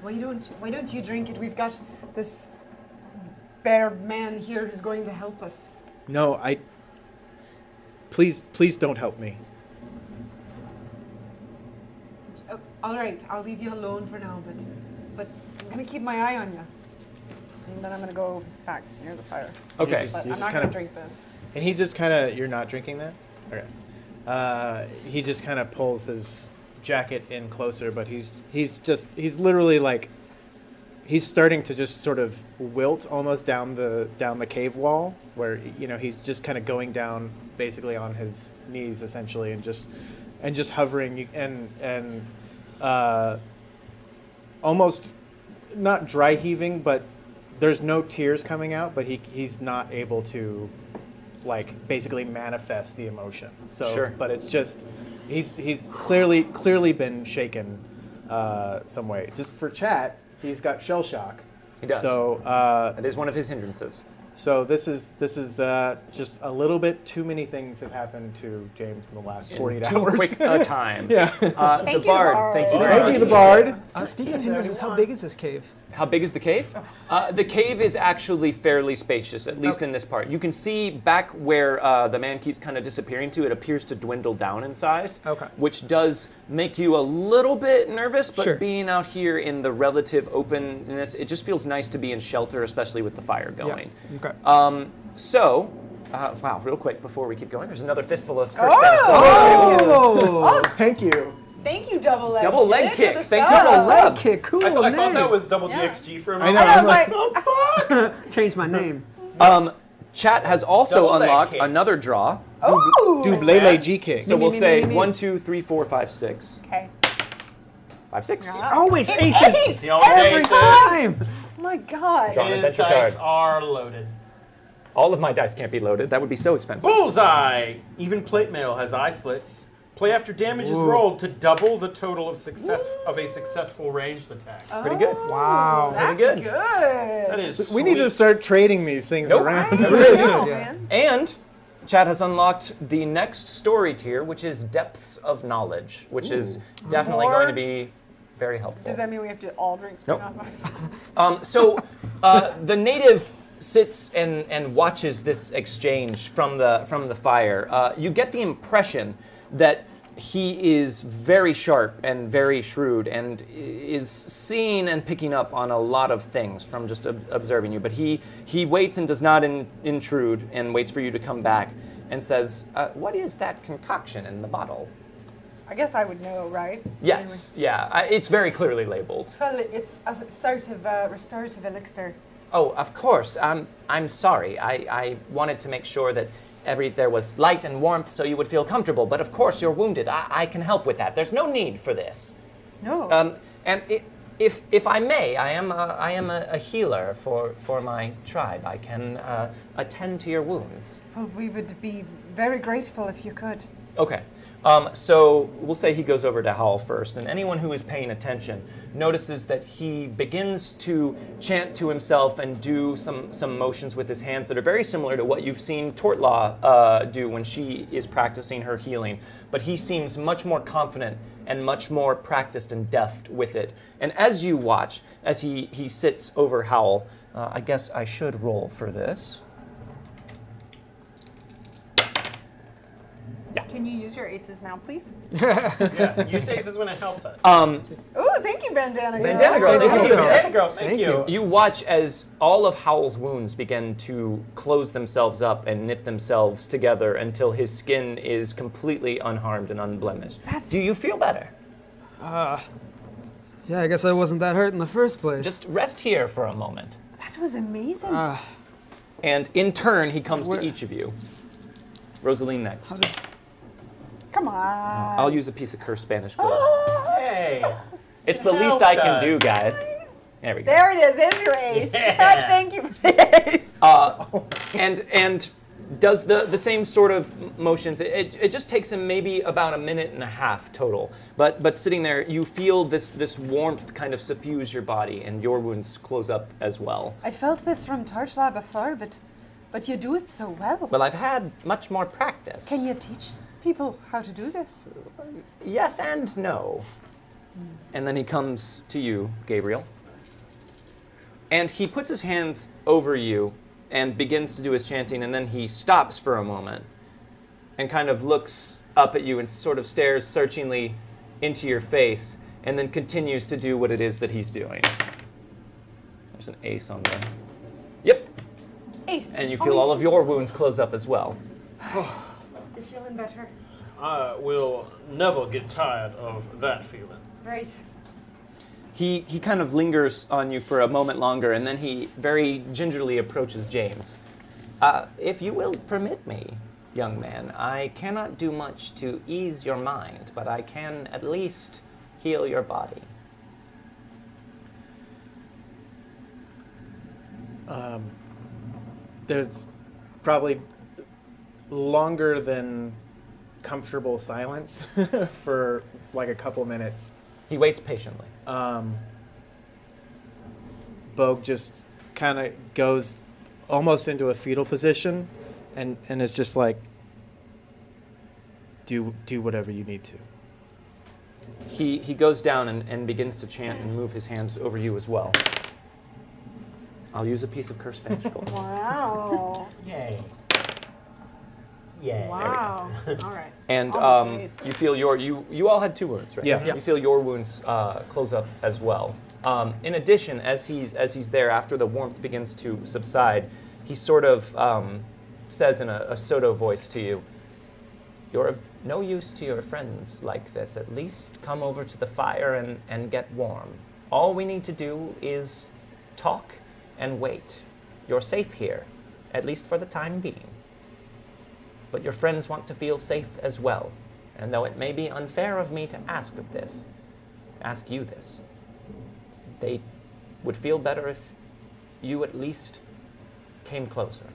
Why don't you drink it? We've got this bear man here who's going to help us. No, Please don't help me. Oh, all right, I'll leave you alone for now, but I'm gonna keep my eye on you. And then I'm gonna go back near the fire. Okay. But You I'm just not kinda- gonna drink this. And he just kind of, you're not drinking that? Okay. He just kind of pulls his jacket in closer, but he's literally like, he's starting to just sort of wilt almost down the cave wall, where, you know, he's just kind of going down basically on his knees essentially, and just hovering and almost not dry heaving, but there's no tears coming out, but he's not able to like basically manifest the emotion. So, Sure. but it's just he's clearly been shaken some way. Just for chat, he's got shell shock. He does. So That is one of his hindrances. so this is just a little bit too many things have happened to James in the last 48 Too hours. quick a time. Yeah. The you, Bard. Bard. Thank you very Thank much. you, the Bard. Speaking of hindrances, how big is this cave? How big is the cave? The cave is actually fairly spacious, at least in this part. You can see back where the man keeps kind of disappearing to, it appears to dwindle down in size. Okay. Which does make you a little bit nervous, but Sure. being out here in the relative openness, it just feels nice to be in shelter, especially with the fire going. Okay. Wow, real quick before we keep going, there's another fistful of cursed Spanish gold. Oh! Thank you. Thank you, double leg. Double leg kick. for the Thank you sub. for the sub. Leg kick, cool. I thought name. that was double Yeah. GXG for a I moment. know. And I was I'm like, Change my name. Chat has also Double leg unlocked kick. another draw. ooh. Double G kick. So Me, we'll me, say me, me. 1, 2, 3, 4, 5, 6. Okay. 5, 6. Always It's aces. ace! The old Every aces. time! Time. Oh my god. Draw. an His adventure dice card. are loaded. All of my dice can't be loaded. That would be so expensive. Bullseye! Even plate mail has eye slits. Play after damage is rolled to double the total of a successful ranged attack. Pretty good. Wow. That's Pretty good. That is We need to sweet. start trading these things Nope. around. That's it. Oh, Yeah. man. And Chat has unlocked the next story tier, which is Depths of Knowledge, which is definitely More? going to be very helpful. Does that mean we have to all drink Nope. Smirnoff Ice? So the native sits and watches this exchange from the fire. You get the impression that he is very sharp and very shrewd and is seeing and picking up on a lot of things from just observing you. But he waits and does not intrude and waits for you to come back and says, "What is that concoction in the bottle?" I guess I would know, right? Yes, yeah, it's very clearly labeled. Well, it's a sort of restorative elixir. Oh, of course. I'm sorry. I wanted to make sure that there was light and warmth so you would feel comfortable. But of course, you're wounded. I can help with that. There's no need for this. No. And if I may, I am a healer for my tribe. I can attend to your wounds. Well, we would be very grateful if you could. Okay. So we'll say he goes over to Howl first, and anyone who is paying attention notices that he begins to chant to himself and do some motions with his hands that are very similar to what you've seen Tortlaw do when she is practicing her healing. But he seems much more confident and much more practiced and deft with it. And as you watch, as he sits over Howl, I guess I should roll for this. Can you use your aces now, please? Yeah, use aces when it helps us. Oh, thank you, Bandana Girl. Bandana Girl, thank you. Bandana Girl, thank you. You watch as all of Howl's wounds begin to close themselves up and knit themselves together until his skin is completely unharmed and unblemished. Do you feel better? Yeah, I guess I wasn't that hurt in the first place. Just rest here for a moment. That was amazing. And in turn, he comes to each of you. Rosaline next. Come on. I'll use a piece of cursed Spanish gold. Hey. It's the least I can do, guys. There we go. There it is. There's your ace. Yeah. Thank you for the ace. And does the same sort of motions. It just takes him maybe about a minute and a half total. But sitting there, you feel this warmth kind of suffuse your body, and your wounds close up as well. I felt this from Tartla before, but you do it so well. Well, I've had much more practice. Can you teach people how to do this? Yes and no. And then he comes to you, Gabriel. And he puts his hands over you and begins to do his chanting, and then he stops for a moment and kind of looks up at you and sort of stares searchingly into your face, and then continues to do what it is that he's doing. There's an ace on there. Yep. Ace. And you feel all of your wounds close up as well. You're feeling better. I will never get tired of that feeling. Right. He kind of lingers on you for a moment longer, and then he very gingerly approaches James. If you will permit me, young man, I cannot do much to ease your mind, but I can at least heal your body. There's probably longer than comfortable silence for like a couple minutes. He waits patiently. Bogue just kind of goes almost into a fetal position and is just like, do whatever you need to. He goes down and begins to chant and move his hands over you as well. I'll use a piece of cursed Spanish gold. Wow. Yay. Yay. Wow. All right. And Almost an ace. you feel you all had 2 wounds, right? Yeah. You feel your wounds close up as well. In addition, as he's there, after the warmth begins to subside, he sort of says in a Soto voice to you, "You're of no use to your friends like this. At least come over to the fire and get warm. All we need to do is talk and wait. You're safe here, at least for the time being. But your friends want to feel safe as well. And though it may be unfair of me to ask you this, they would feel better if you at least came closer."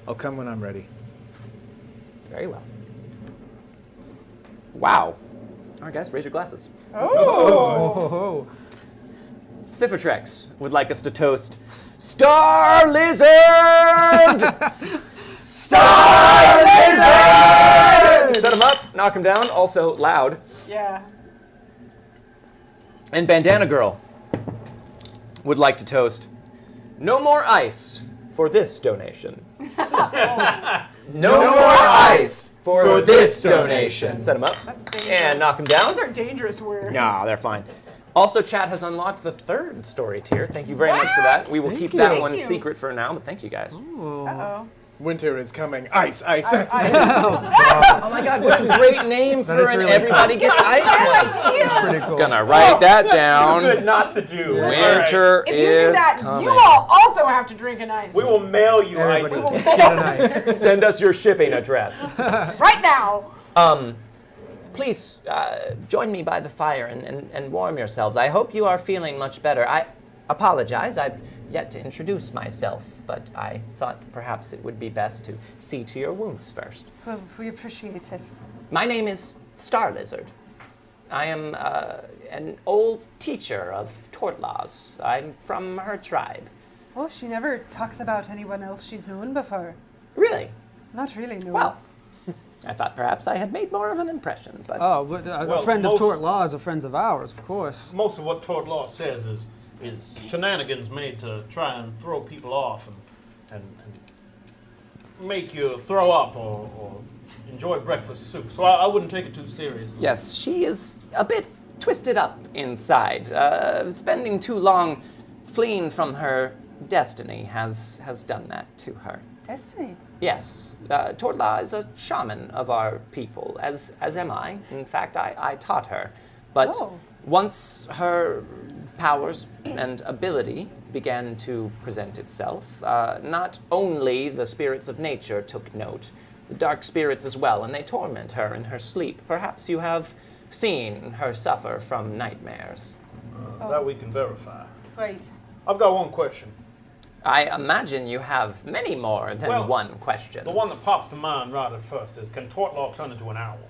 I'll come when I'm ready. Very well. Wow. All right, guys, raise your glasses. Oh. Cifratrex would like us to toast Star Lizard! Star Lizard! Set him up, knock him down, also loud. Yeah. And Bandana Girl would like to toast no more ice for this donation. No more ice for this donation. Set him up. That's dangerous. And knock him down. Those are dangerous words. No, they're fine. Also, chat has unlocked the 3rd story tier. Thank you very much for that. We will keep that one Thank you. secret for now, but thank you guys. Uh-oh. Winter is coming. Ice, ice, ice. Oh my god, what a great name for is an really Everybody Gets Ice one. That's pretty cool. Gonna write that down. Good not to do. Winter If you is do that, coming. you all also have to drink an ice. We will mail you ice. Everybody get an ice. Send us your shipping address. Right now. Please join me by the fire and warm yourselves. I hope you are feeling much better. I apologize. I've yet to introduce myself. but I thought perhaps it would be best to see to your wounds first. Well, we appreciate it. My name is Star Lizard. I am an old teacher of Tortlaws. I'm from her tribe. Oh, she never talks about anyone else she's known before. Really? Not really, no. Well, I thought perhaps I had made more of an impression, but Oh, but a Well, friend of most- Tort Laws are friends of ours, of course. Most of what tort law says is shenanigans made to try and throw people off and make you throw up or enjoy breakfast soup. So I wouldn't take it too seriously. yes, she is a bit twisted up inside. Spending too long fleeing from her destiny has done that to her. Destiny. Yes, Tortla is a shaman of our people, as am I. In fact, I taught her. But Oh. once her powers and ability began to present itself, not only the spirits of nature took note, the dark spirits as well, and they torment her in her sleep. Perhaps you have seen her suffer from nightmares. That we can verify. Right. I've got one question. I imagine you have many more than Well, one question. The one that pops to mind right at first is, can Tortlaw turn into an owl?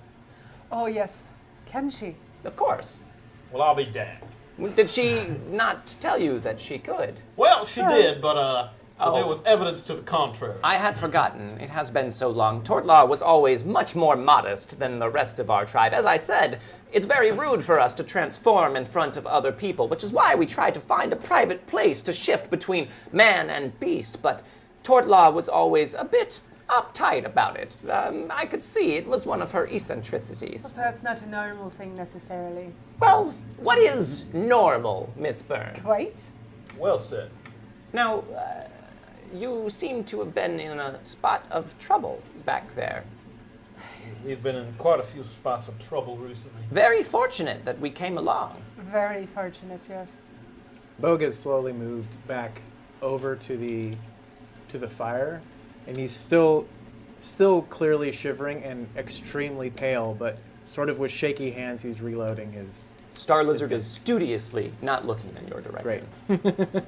Oh, yes. Can she? Of course. Well, I'll be damned. Did she not tell you that she could? Well, she Well- did, but Oh. there was evidence to the contrary. I had forgotten. It has been so long. Tortlaw was always much more modest than the rest of our tribe. As I said, it's very rude for us to transform in front of other people, which is why we try to find a private place to shift between man and beast. But Tortlaw was always a bit uptight about it. I could see it was one of her eccentricities. So that's not a normal thing necessarily. Well, what is normal, Miss Byrne? Quite. Well said. Now, you seem to have been in a spot of trouble back there. We've been in quite a few spots of trouble recently. Very fortunate that we came along. Very fortunate, yes. Boga's slowly moved back over to the fire, and he's still clearly shivering and extremely pale, but sort of with shaky hands he's reloading his. Star Lizard is studiously not looking in your direction. Great.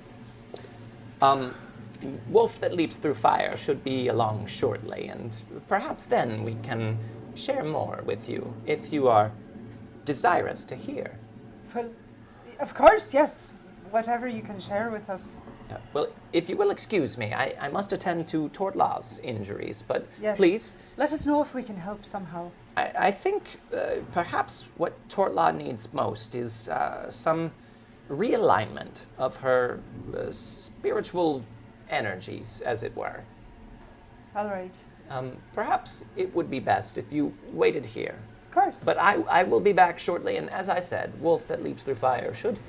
Wolf that leaps through fire should be along shortly, and perhaps then we can share more with you if you are desirous to hear. Well, of course, yes. Whatever you can share with us. Well, if you will excuse me, I must attend to Tortlaw's injuries, but Yes. please, Let us know if we can help somehow. I think perhaps what Tortlaw needs most is some realignment of her spiritual energies, as it were. All right. Perhaps it would be best if you waited here. Of course. But I will be back shortly, and as I said, Wolf that leaps through fire should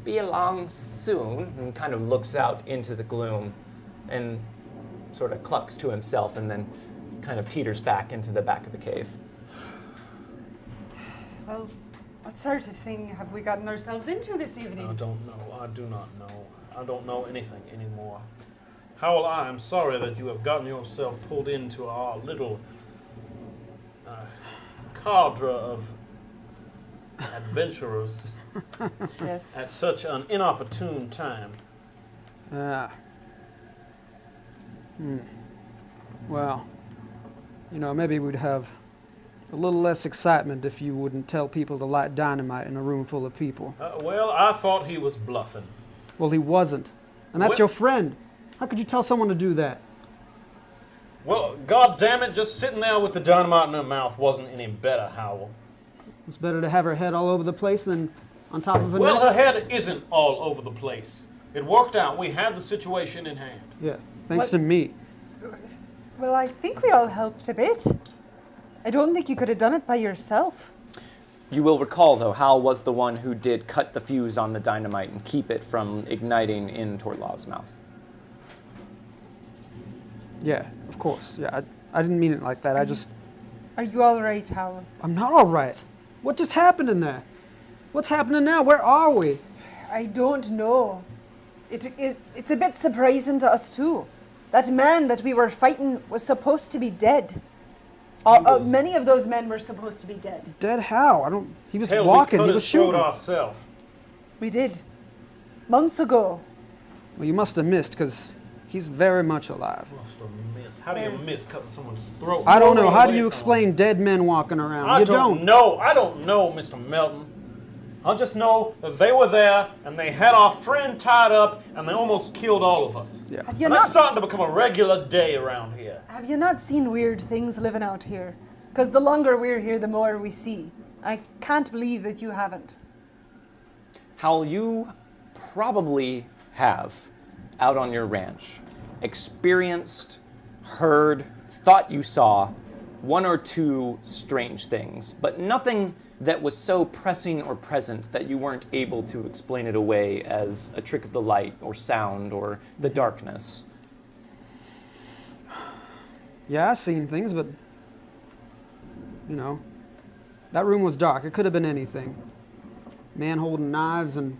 be along soon, and kind of looks out into the gloom and sort of clucks to himself and then kind of teeters back into the back of the cave. Well, what sort of thing have we gotten ourselves into this evening? I don't know. I do not know. I don't know anything anymore. Howl, I am sorry that you have gotten yourself pulled into our little cadre of adventurers Yes. at such an inopportune time. Well, maybe we'd have a little less excitement if you wouldn't tell people to light dynamite in a room full of people. Well, I thought he was bluffing. Well, he wasn't. And that's What? your friend. How could you tell someone to do that? Well, God damn it, just sitting there with the dynamite in her mouth wasn't any better, Howl. It's better to have her head all over the place than on top of a Well, her net. head isn't all over the place. It worked out. We had the situation in hand. Yeah, thanks What? to me. Well, I think we all helped a bit. I don't think you could have done it by yourself. You will recall, though, Hal was the one who did cut the fuse on the dynamite and keep it from igniting in Tortlaw's mouth. Yeah, of course. Yeah, I didn't mean it like that. Are you all right, Howell? I'm not all right. What just happened in there? What's happening now? Where are we? I don't know. It's a bit surprising to us, too. That man that we were fighting was supposed to be dead. Many of those men were supposed to be dead. Dead how? He was Hell, walking. we He could was have showed shooting. ourselves. We did. Months ago. Well, you must have missed because He's very much alive. Must have missed. How do you miss cutting someone's throat? I don't know. Rolling How do away you from explain dead men walking around? I You don't know. I don't know, Mr. Melton. I just know that they were there and they had our friend tied up and they almost killed all of us. Yeah. Have you And that's not starting to become a regular day around here. have you not seen weird things living out here? Because the longer we're here, the more we see. I can't believe that you haven't. Hal, you probably have, out on your ranch, experienced, heard, thought you saw one or two strange things, but nothing that was so pressing or present that you weren't able to explain it away as a trick of the light or sound or the darkness. Yeah, I've seen things, but, you know, that room was dark. It could have been anything. Man holding knives and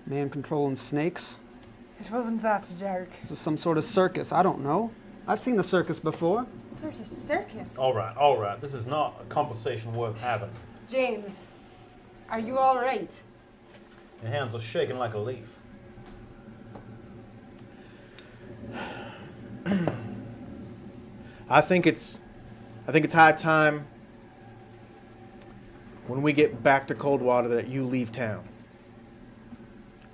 man controlling snakes. It wasn't that dark. This is some sort of circus. I don't know. I've seen the circus before. Some sort of circus. All right. This is not a conversation worth having. James, are you all right? Your hands are shaking like a leaf. I think it's high time when we get back to Coldwater that you leave town.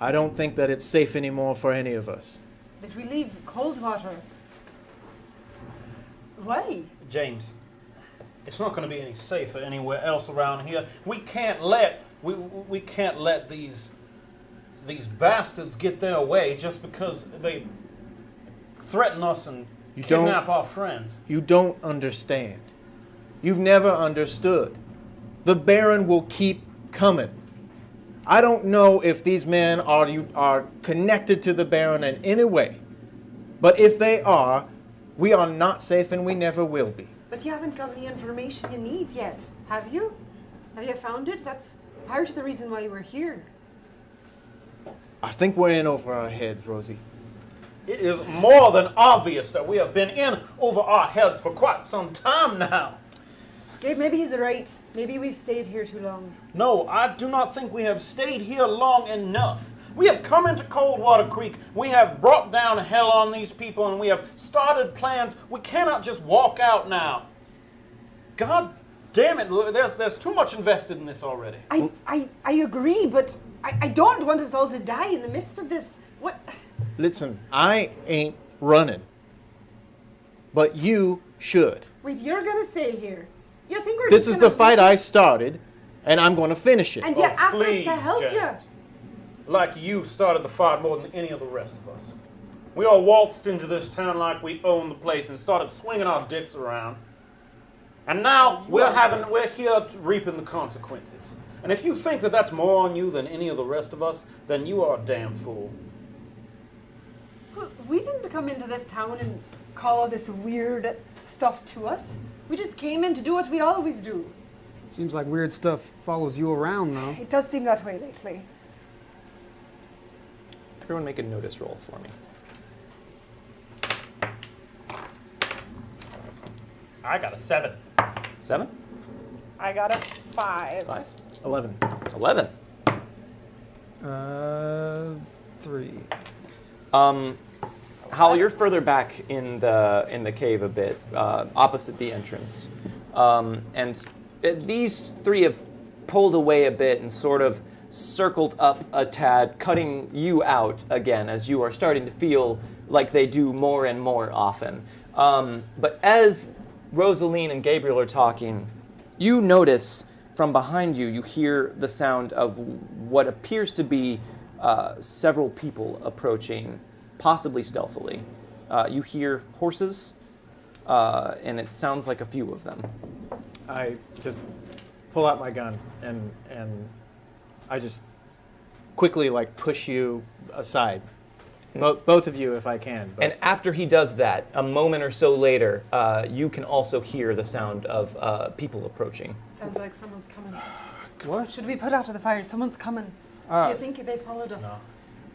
I don't think that it's safe anymore for any of us. That we leave Coldwater. Why? James, it's not going to be any safer anywhere else around here. We can't let these bastards get their way just because they threaten us and kidnap our friends. You don't understand. You've never understood. The Baron will keep coming. I don't know if these men are connected to the Baron in any way, but if they are, we are not safe and we never will be. But you haven't got the information you need yet, have you? Have you found it? That's part of the reason why we're here. I think we're in over our heads, Rosie. It is more than obvious that we have been in over our heads for quite some time now. Gabe, maybe he's right. Maybe we've stayed here too long. No, I do not think we have stayed here long enough. We have come into Coldwater Creek, we have brought down hell on these people, and we have started plans. We cannot just walk out now. God damn it, there's too much invested in this already. I agree, but I don't want us all to die in the midst of this. What? Listen, I ain't running, but you should. Wait, you're gonna stay here? You think we're This just is the gonna fight I started, and I'm going to finish it. And you asked us Please, to help James. you. Like you started the fight more than any of the rest of us. We all waltzed into this town like we owned the place and started swinging our dicks around. And now we're here reaping the consequences. And if you think that that's more on you than any of the rest of us, then you are a damn fool. We didn't come into this town and call all this weird stuff to us. We just came in to do what we always do. Seems like weird stuff follows you around, though. It does seem that way lately. Everyone make a notice roll for me. I got a 7. 7? I got a 5. 5? 11. 11. 3. Hal, you're further back in the cave a bit, opposite the entrance, and these three have pulled away a bit and sort of circled up a tad, cutting you out again as you are starting to feel like they do more and more often. But as Rosaline and Gabriel are talking, you notice from behind you, you hear the sound of what appears to be several people approaching, possibly stealthily. You hear horses, and it sounds like a few of them. I just pull out my gun and I just quickly push you aside. Both of you if I can. But. And after he does that, a moment or so later, you can also hear the sound of people approaching. Sounds like someone's coming. What? Should we put out the fire? Someone's coming. Do you think they followed us? No.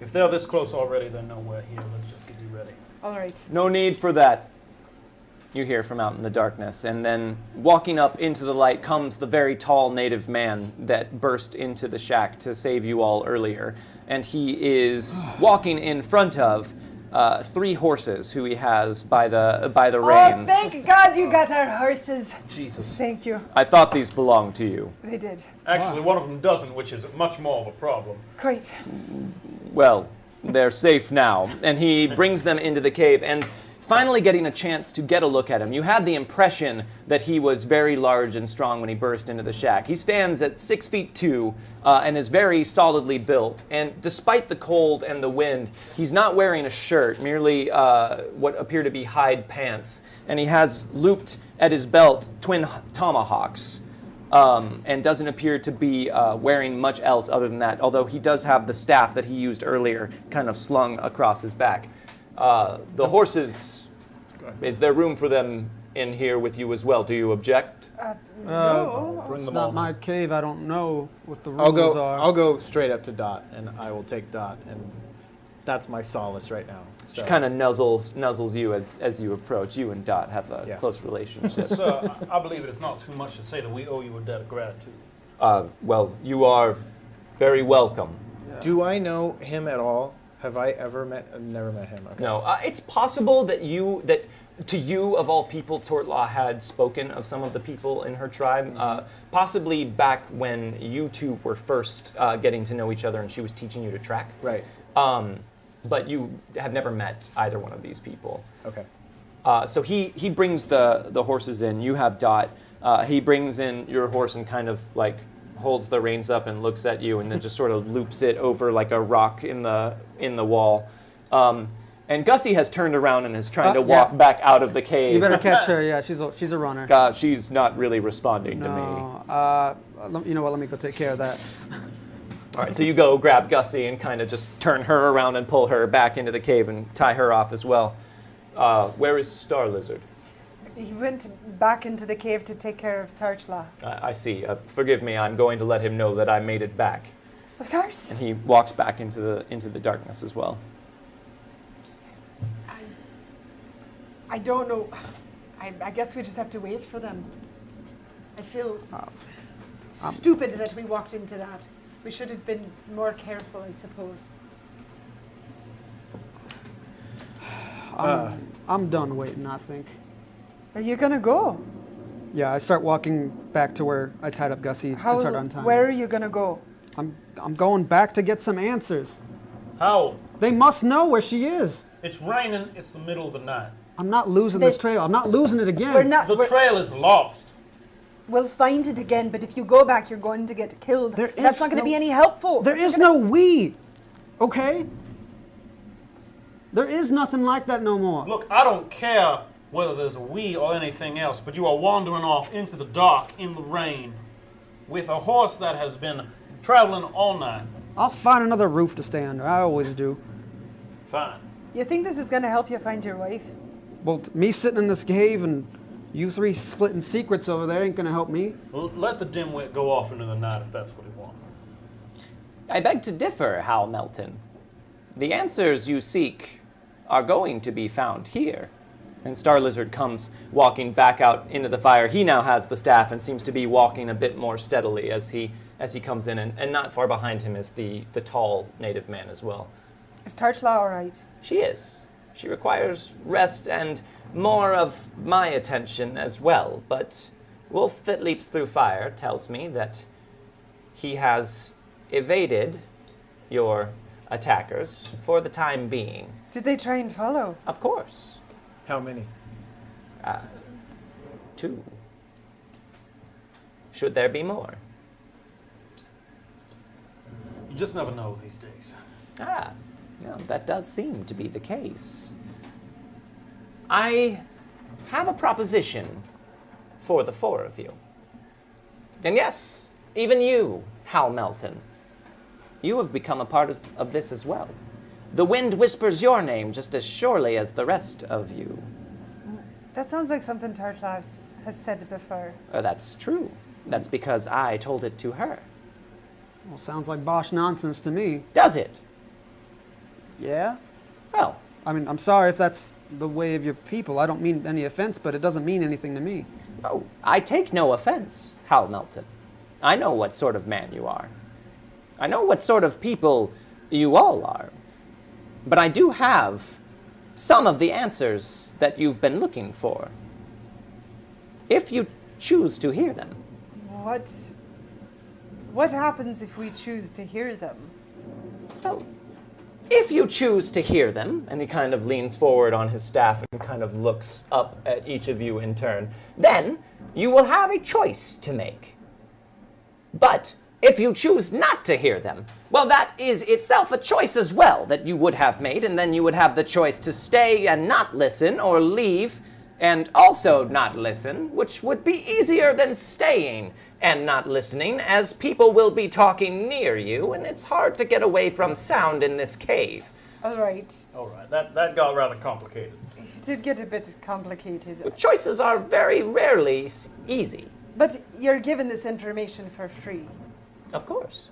If they're this close already, then no, we're here. Let's just get you ready. All right. No need for that. you hear from out in the darkness. And then walking up into the light comes the very tall native man that burst into the shack to save you all earlier. And he is walking in front of 3 horses who he has by the Oh, reins. thank God you got our horses. Jesus. Thank you. I thought these belonged to you. They did. Actually, one of them doesn't, which is much more of a problem. Great. Well, they're safe now. And he brings them into the cave, and finally getting a chance to get a look at him. You had the impression that he was very large and strong when he burst into the shack. He stands at 6'2" and is very solidly built. And despite the cold and the wind, he's not wearing a shirt, merely what appear to be hide pants. And he has looped at his belt twin tomahawks. And doesn't appear to be wearing much else other than that, although he does have the staff that he used earlier kind of slung across his back. The horses, is there room for them in here with you as well? Do you object? No. Bring It's them not on. my cave. I don't know what the rules are. I'll go straight up to Dot, and I will take Dot, and that's my solace right now. She So, kind of nuzzles you as you approach. You and Dot have a Yeah. close relationship. Sir, I believe it is not too much to say that we owe you a debt of gratitude. Well, you are very welcome. do I know him at all? Have I ever met? I've never met him. Okay. No, it's possible that to you of all people, Tortlaw had spoken of some of the people in her tribe, possibly back when you two were first getting to know each other and she was teaching you to track. Right. But you have never met either one of these people. Okay. So he brings the horses in. You have Dot. He brings in your horse and kind of like holds the reins up and looks at you and then just sort of loops it over like a rock in the wall. And Gussie has turned around and is trying to walk yeah. back out of the cave. You better catch her. Yeah, she's a runner. She's not really responding to me. No. You know what? Let me go take care of that. All right, so you go grab Gussie and kind of just turn her around and pull her back into the cave and tie her off as well. Where is Star Lizard? He went back into the cave to take care of Tarchla. I see. Forgive me. I'm going to let him know that I made it back. Of course. And he walks back into the darkness as well. I don't know. I guess we just have to wait for them. I feel stupid that we walked into that. We should have been more careful, I suppose. I'm done waiting, I think. Are you gonna go? Yeah, I start walking back to where I tied up Gussie and start untying. Where are you gonna go? I'm going back to get some answers. How? They must know where she is. It's raining. It's the middle of the night. I'm not losing this trail. I'm not losing it again. We're not. The trail is lost. We'll find it again, but if you go back, you're going to get killed. There That's is not going to no- be any helpful. There is no we, okay? There is nothing like that no more. Look, I don't care whether there's a we or anything else, but you are wandering off into the dark in the rain with a horse that has been traveling all night. I'll find another roof to stay under. I always do. Fine. You think this is going to help you find your wife? Well, me sitting in this cave and you three splitting secrets over there ain't gonna help me. Let the dimwit go off into the night if that's what he wants. I beg to differ, Hal Melton. The answers you seek are going to be found here. And Star Lizard comes walking back out into the fire. He now has the staff and seems to be walking a bit more steadily as he comes in. And not far behind him is the tall native man as well. Is Tarchla all right? She is. She requires rest and more of my attention as well. But Wolf that leaps through fire tells me that he has evaded your attackers for the time being. Did they try and follow? Of course. How many? 2. Should there be more? You just never know these days. No, that does seem to be the case. I have a proposition for the 4 of you. And yes, even you, Hal Melton. You have become a part of this as well. The wind whispers your name just as surely as the rest of you. That sounds like something Tarchla has said before. That's true. That's because I told it to her. Well, sounds like Bosch nonsense to me. Does it? Yeah? Well, I mean, I'm sorry if that's the way of your people. I don't mean any offense, but it doesn't mean anything to me. Oh, I take no offense, Hal Melton. I know what sort of man you are. I know what sort of people you all are. But I do have some of the answers that you've been looking for. If you choose to hear them. What happens if we choose to hear them? Well, if you choose to hear them, and he kind of leans forward on his staff and kind of looks up at each of you in turn, then you will have a choice to make. But if you choose not to hear them, well, that is itself a choice as well that you would have made, and then you would have the choice to stay and not listen, or leave and also not listen, which would be easier than staying and not listening, as people will be talking near you, and it's hard to get away from sound in this cave. All right. All right, that got rather complicated. It did get a bit complicated. Choices are very rarely easy. But you're given this information for free. Of course.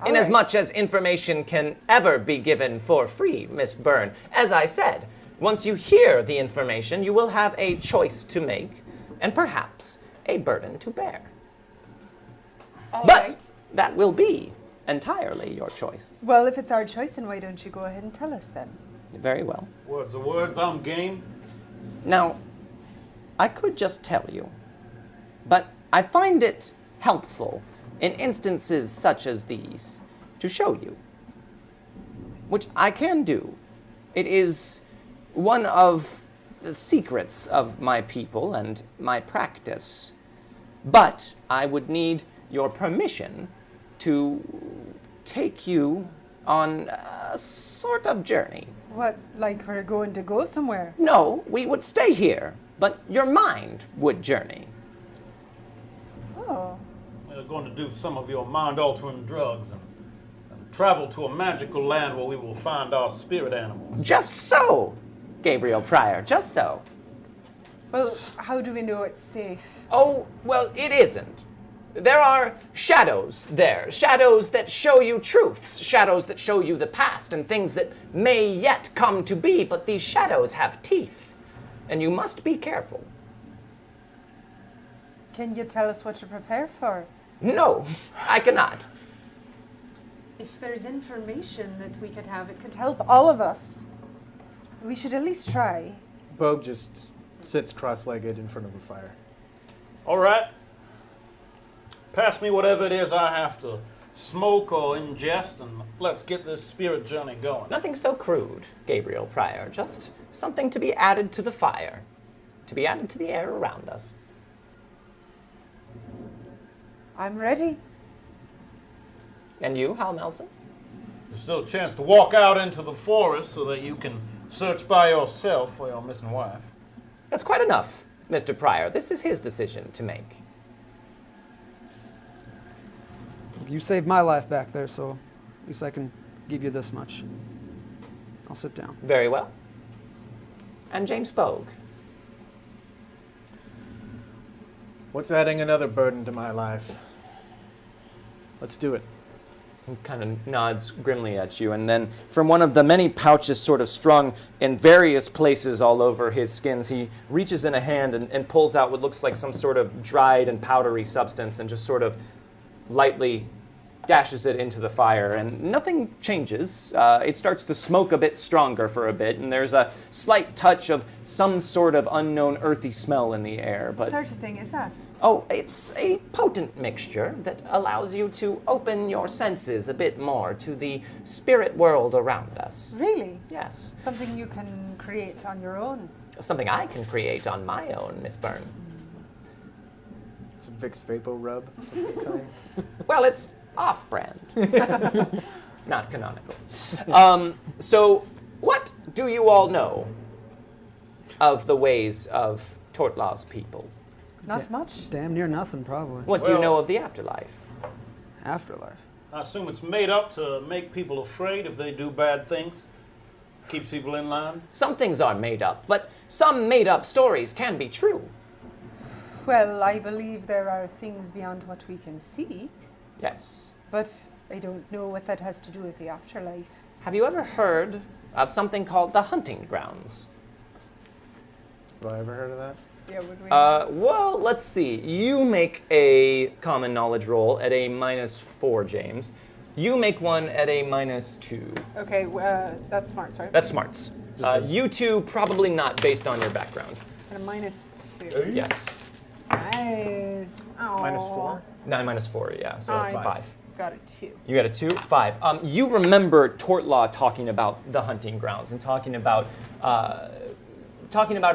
All In as right. much as information can ever be given for free, Miss Byrne. As I said, once you hear the information, you will have a choice to make, and perhaps a burden to bear. All But right. that will be entirely your choice. Well, if it's our choice, then why don't you go ahead and tell us then? Very well. Words are words, I'm game. Now, I could just tell you, but I find it helpful in instances such as these to show you, which I can do. It is one of the secrets of my people and my practice, but I would need your permission to take you on a sort of journey. What, like we're going to go somewhere? No, we would stay here, but your mind would journey. Oh. We're going to do some of your mind-altering drugs and travel to a magical land where we will find our spirit animals. Just so, Gabriel Pryor, just so. Well, how do we know it's safe? Oh, well, it isn't. There are shadows there, shadows that show you truths, shadows that show you the past and things that may yet come to be, but these shadows have teeth, and you must be careful. Can you tell us what to prepare for? No, I cannot. If there's information that we could have, it could help all of us. We should at least try. Bogue just sits cross-legged in front of a fire. All right. Pass me whatever it is I have to smoke or ingest, and let's get this spirit journey going. Nothing so crude, Gabriel Pryor, just something to be added to the fire, to be added to the air around us. I'm ready. And you, Hal Melton? There's still a chance to walk out into the forest so that you can search by yourself for your missing wife. That's quite enough, Mr. Pryor. This is his decision to make. You saved my life back there, so at least I can give you this much. I'll sit down. Very well. And James Bogue. What's adding another burden to my life? Let's do it. He kind of nods grimly at you, and then from one of the many pouches sort of strung in various places all over his skins, he reaches in a hand and pulls out what looks like some sort of dried and powdery substance and just sort of lightly dashes it into the fire, and nothing changes. It starts to smoke a bit stronger for a bit, and there's a slight touch of some sort of unknown earthy smell in the air. What But sort of thing is that? oh, it's a potent mixture that allows you to open your senses a bit more to the spirit world around us. Really? Yes, Something you can create on your own? something I can create on my own, Miss Byrne. It's a Vicks Vapo Rub of some kind. Well, it's off-brand, not canonical. So, what do you all know of the ways of Tortlaw's people? Not much. Damn near nothing, probably. What do you Well- know of the afterlife? Afterlife. I assume it's made up to make people afraid if they do bad things. Keeps people in line. Some things are made up, but some made-up stories can be true. Well, I believe there are things beyond what we can see, Yes. but I don't know what that has to do with the afterlife. have you ever heard of something called the hunting grounds? Have I ever heard of that? Yeah, would we? Well, let's see. You make a common knowledge roll at a -4, James. You make one at a -2. Okay, that's smart, right? That's smarts. You two, probably not based on your background. And a -2. Yes. Nice. Aw. -4? No, -4, yeah. So Nice. 5. Got a 2. You got a 2? 5. You remember Tortlaw talking about the hunting grounds and talking about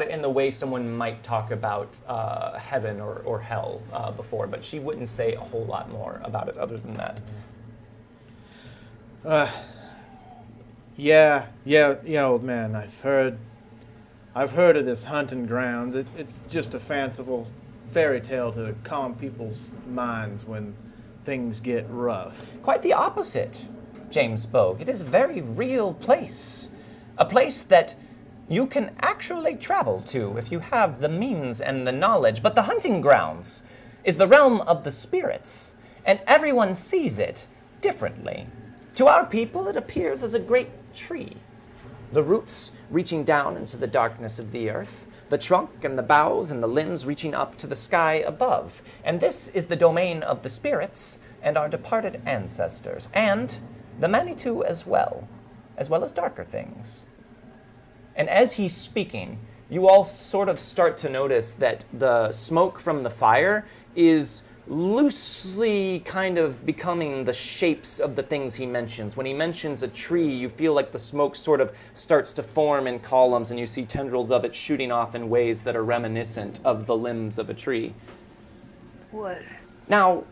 it in the way someone might talk about heaven or hell before, but she wouldn't say a whole lot more about it other than that. Yeah, old man. I've heard of this hunting grounds. It's just a fanciful fairy tale to calm people's minds when things get rough. Quite the opposite, James Bogue. It is a very real place. A place that you can actually travel to if you have the means and the knowledge. But the hunting grounds is the realm of the spirits, and everyone sees it differently. To our people, it appears as a great tree, the roots reaching down into the darkness of the earth, the trunk and the boughs and the limbs reaching up to the sky above. And this is the domain of the spirits and our departed ancestors, and the Manitou as well as darker things. And as he's speaking, you all sort of start to notice that the smoke from the fire is loosely kind of becoming the shapes of the things he mentions. When he mentions a tree, you feel like the smoke sort of starts to form in columns, and you see tendrils of it shooting off in ways that are reminiscent of the limbs of a tree. What? Now,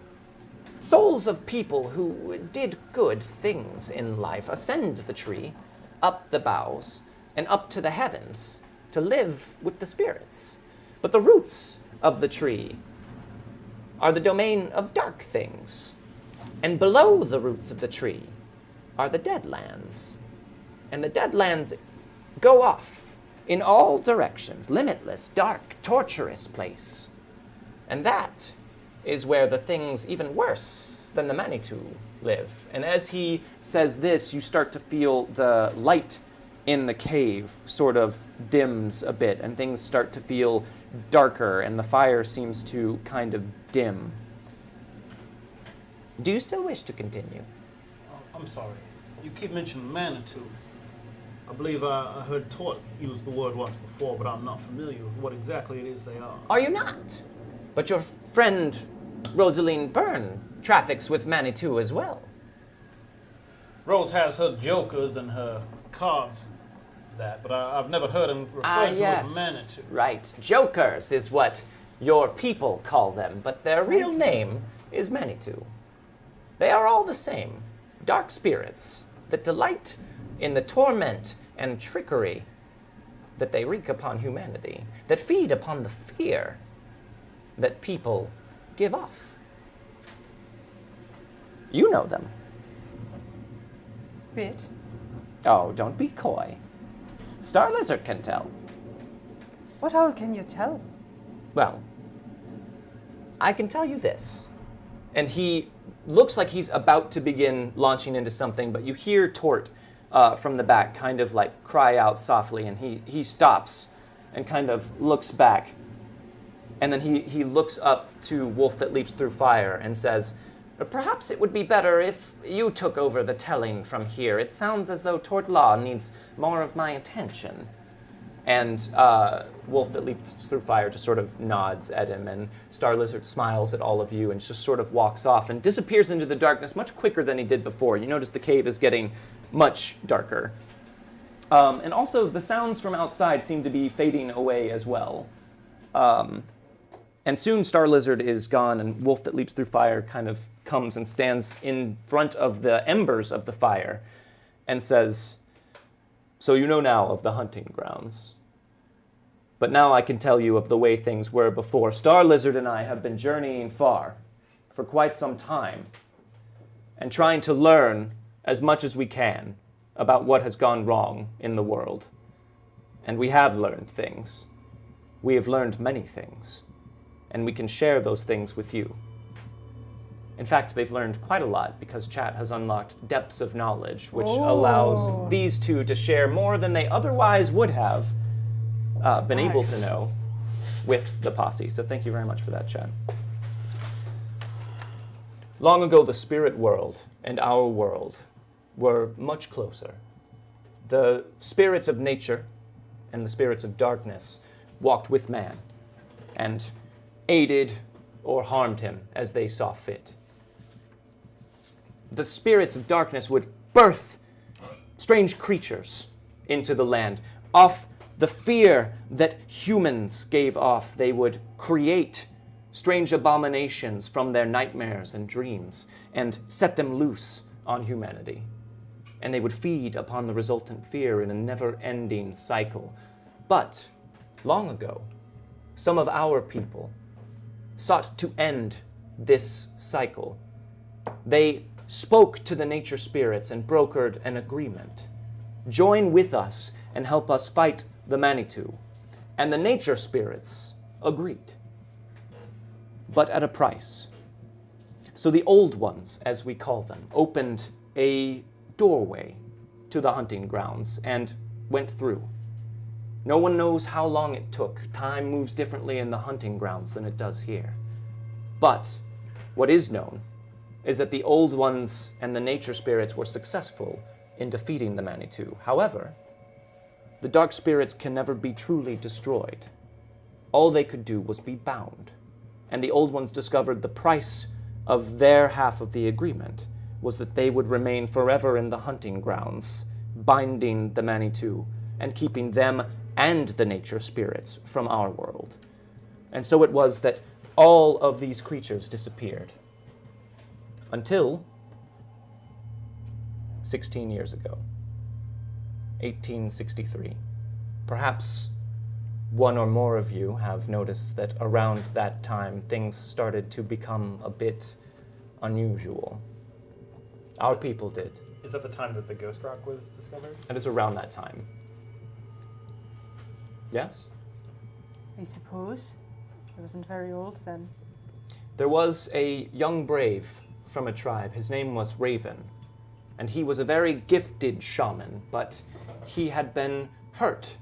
souls of people who did good things in life ascend the tree, up the boughs, and up to the heavens to live with the spirits. But the roots of the tree are the domain of dark things. And below the roots of the tree are the Deadlands. And the Deadlands go off in all directions, limitless, dark, torturous place. And that is where the things even worse than the Manitou live. And as he says this, you start to feel the light in the cave sort of dims a bit, and things start to feel darker, and the fire seems to kind of dim. Do you still wish to continue? I'm sorry. You keep mentioning Manitou. I believe I heard Tort use the word once before, but I'm not familiar with what exactly it is they are. Are you not? But your friend Rosaline Byrne traffics with Manitou as well. Rose has her jokers and her cards, but I've never heard him referred to as Manitou. Right. Jokers is what your people call them, but their real name is Manitou. They are all the same, dark spirits that delight in the torment and trickery that they wreak upon humanity, that feed upon the fear that people give off. You know them. Bit. Oh, don't be coy. Star Lizard can tell. What all can you tell? Well, I can tell you this. And he looks like he's about to begin launching into something, but you hear Tort from the back kind of like cry out softly, and he stops and kind of looks back. And then he looks up to Wolf that Leaps Through Fire and says, "Perhaps it would be better if you took over the telling from here. It sounds as though Tort Law needs more of my attention." And Wolf that Leaps Through Fire just sort of nods at him, and Star Lizard smiles at all of you and just sort of walks off and disappears into the darkness much quicker than he did before. You notice the cave is getting much darker. And also the sounds from outside seem to be fading away as well. And soon Star Lizard is gone, and Wolf that Leaps Through Fire kind of comes and stands in front of the embers of the fire and says, "So you know now of the hunting grounds. But now I can tell you of the way things were before. Star Lizard and I have been journeying far for quite some time and trying to learn as much as we can about what has gone wrong in the world. And we have learned things. We have learned many things. And we can share those things with you. In fact, they've learned quite a lot because Chat has unlocked depths of knowledge, which allows these two to share more than they otherwise would have been able to know with the posse. So thank you very much for that, Chat. Long ago, the spirit world and our world were much closer. The spirits of nature and the spirits of darkness walked with man and aided or harmed him as they saw fit. The spirits of darkness would birth strange creatures into the land. Off the fear that humans gave off, they would create strange abominations from their nightmares and dreams and set them loose on humanity. And they would feed upon the resultant fear in a never-ending cycle. But long ago, some of our people sought to end this cycle. They spoke to the nature spirits and brokered an agreement. Join with us and help us fight the Manitou. And the nature spirits agreed, but at a price. So the old ones, as we call them, opened a doorway to the hunting grounds and went through. No one knows how long it took. Time moves differently in the hunting grounds than it does here. But what is known is that the old ones and the nature spirits were successful in defeating the Manitou. However, the dark spirits can never be truly destroyed. All they could do was be bound. And the old ones discovered the price of their half of the agreement was that they would remain forever in the hunting grounds, binding the Manitou and keeping them and the nature spirits from our world. And so it was that all of these creatures disappeared. Until 16 years ago, 1863. Perhaps one or more of you have noticed that around that time things started to become a bit unusual. Our people did. Is that the time that the ghost rock was discovered? It is around that time. Yes? I suppose. I wasn't very old then. There was a young brave from a tribe. His name was Raven, and he was a very gifted shaman, but he had been hurt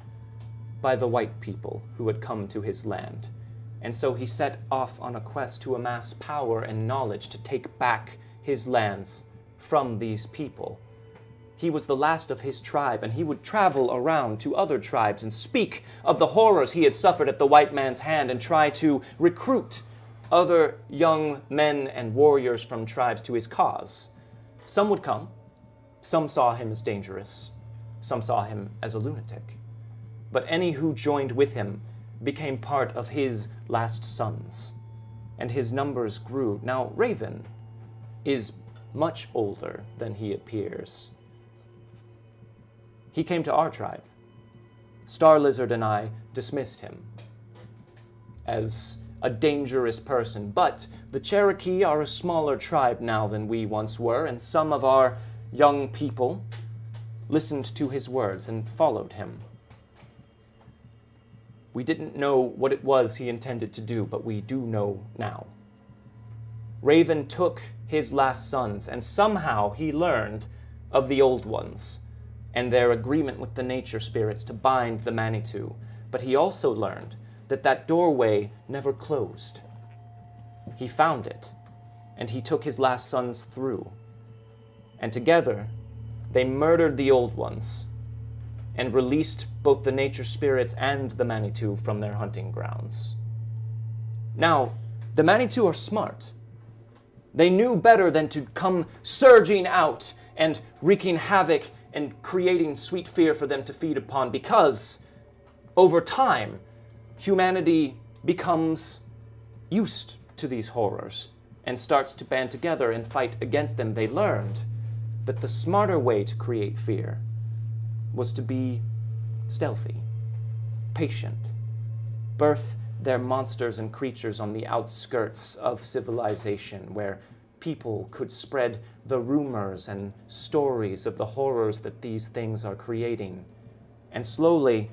by the white people who had come to his land. And so he set off on a quest to amass power and knowledge to take back his lands from these people. He was the last of his tribe, and he would travel around to other tribes and speak of the horrors he had suffered at the white man's hand and try to recruit other young men and warriors from tribes to his cause. Some would come. Some saw him as dangerous. Some saw him as a lunatic. But any who joined with him became part of his last sons, and his numbers grew. Now, Raven is much older than he appears. He came to our tribe. Star Lizard and I dismissed him as a dangerous person, but the Cherokee are a smaller tribe now than we once were, and some of our young people listened to his words and followed him. We didn't know what it was he intended to do, but we do know now. Raven took his last sons, and somehow he learned of the old ones and their agreement with the nature spirits to bind the Manitou. But he also learned that that doorway never closed. He found it, and he took his last sons through. And together, they murdered the old ones and released both the nature spirits and the Manitou from their hunting grounds. Now, the Manitou are smart. They knew better than to come surging out and wreaking havoc and creating sweet fear for them to feed upon, because over time, humanity becomes used to these horrors and starts to band together and fight against them. They learned that the smarter way to create fear was to be stealthy, patient, birth their monsters and creatures on the outskirts of civilization, where people could spread the rumors and stories of the horrors that these things are creating, and slowly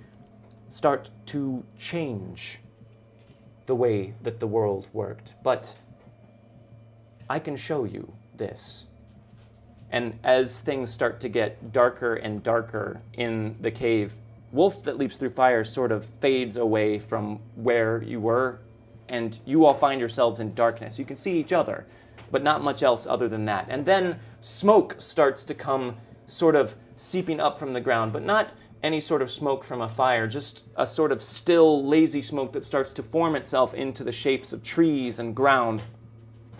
start to change the way that the world worked. But I can show you this. And as things start to get darker and darker in the cave, Wolf that leaps through fire sort of fades away from where you were, and you all find yourselves in darkness. You can see each other, but not much else other than that. And then smoke starts to come sort of seeping up from the ground, but not any sort of smoke from a fire, just a sort of still, lazy smoke that starts to form itself into the shapes of trees and ground.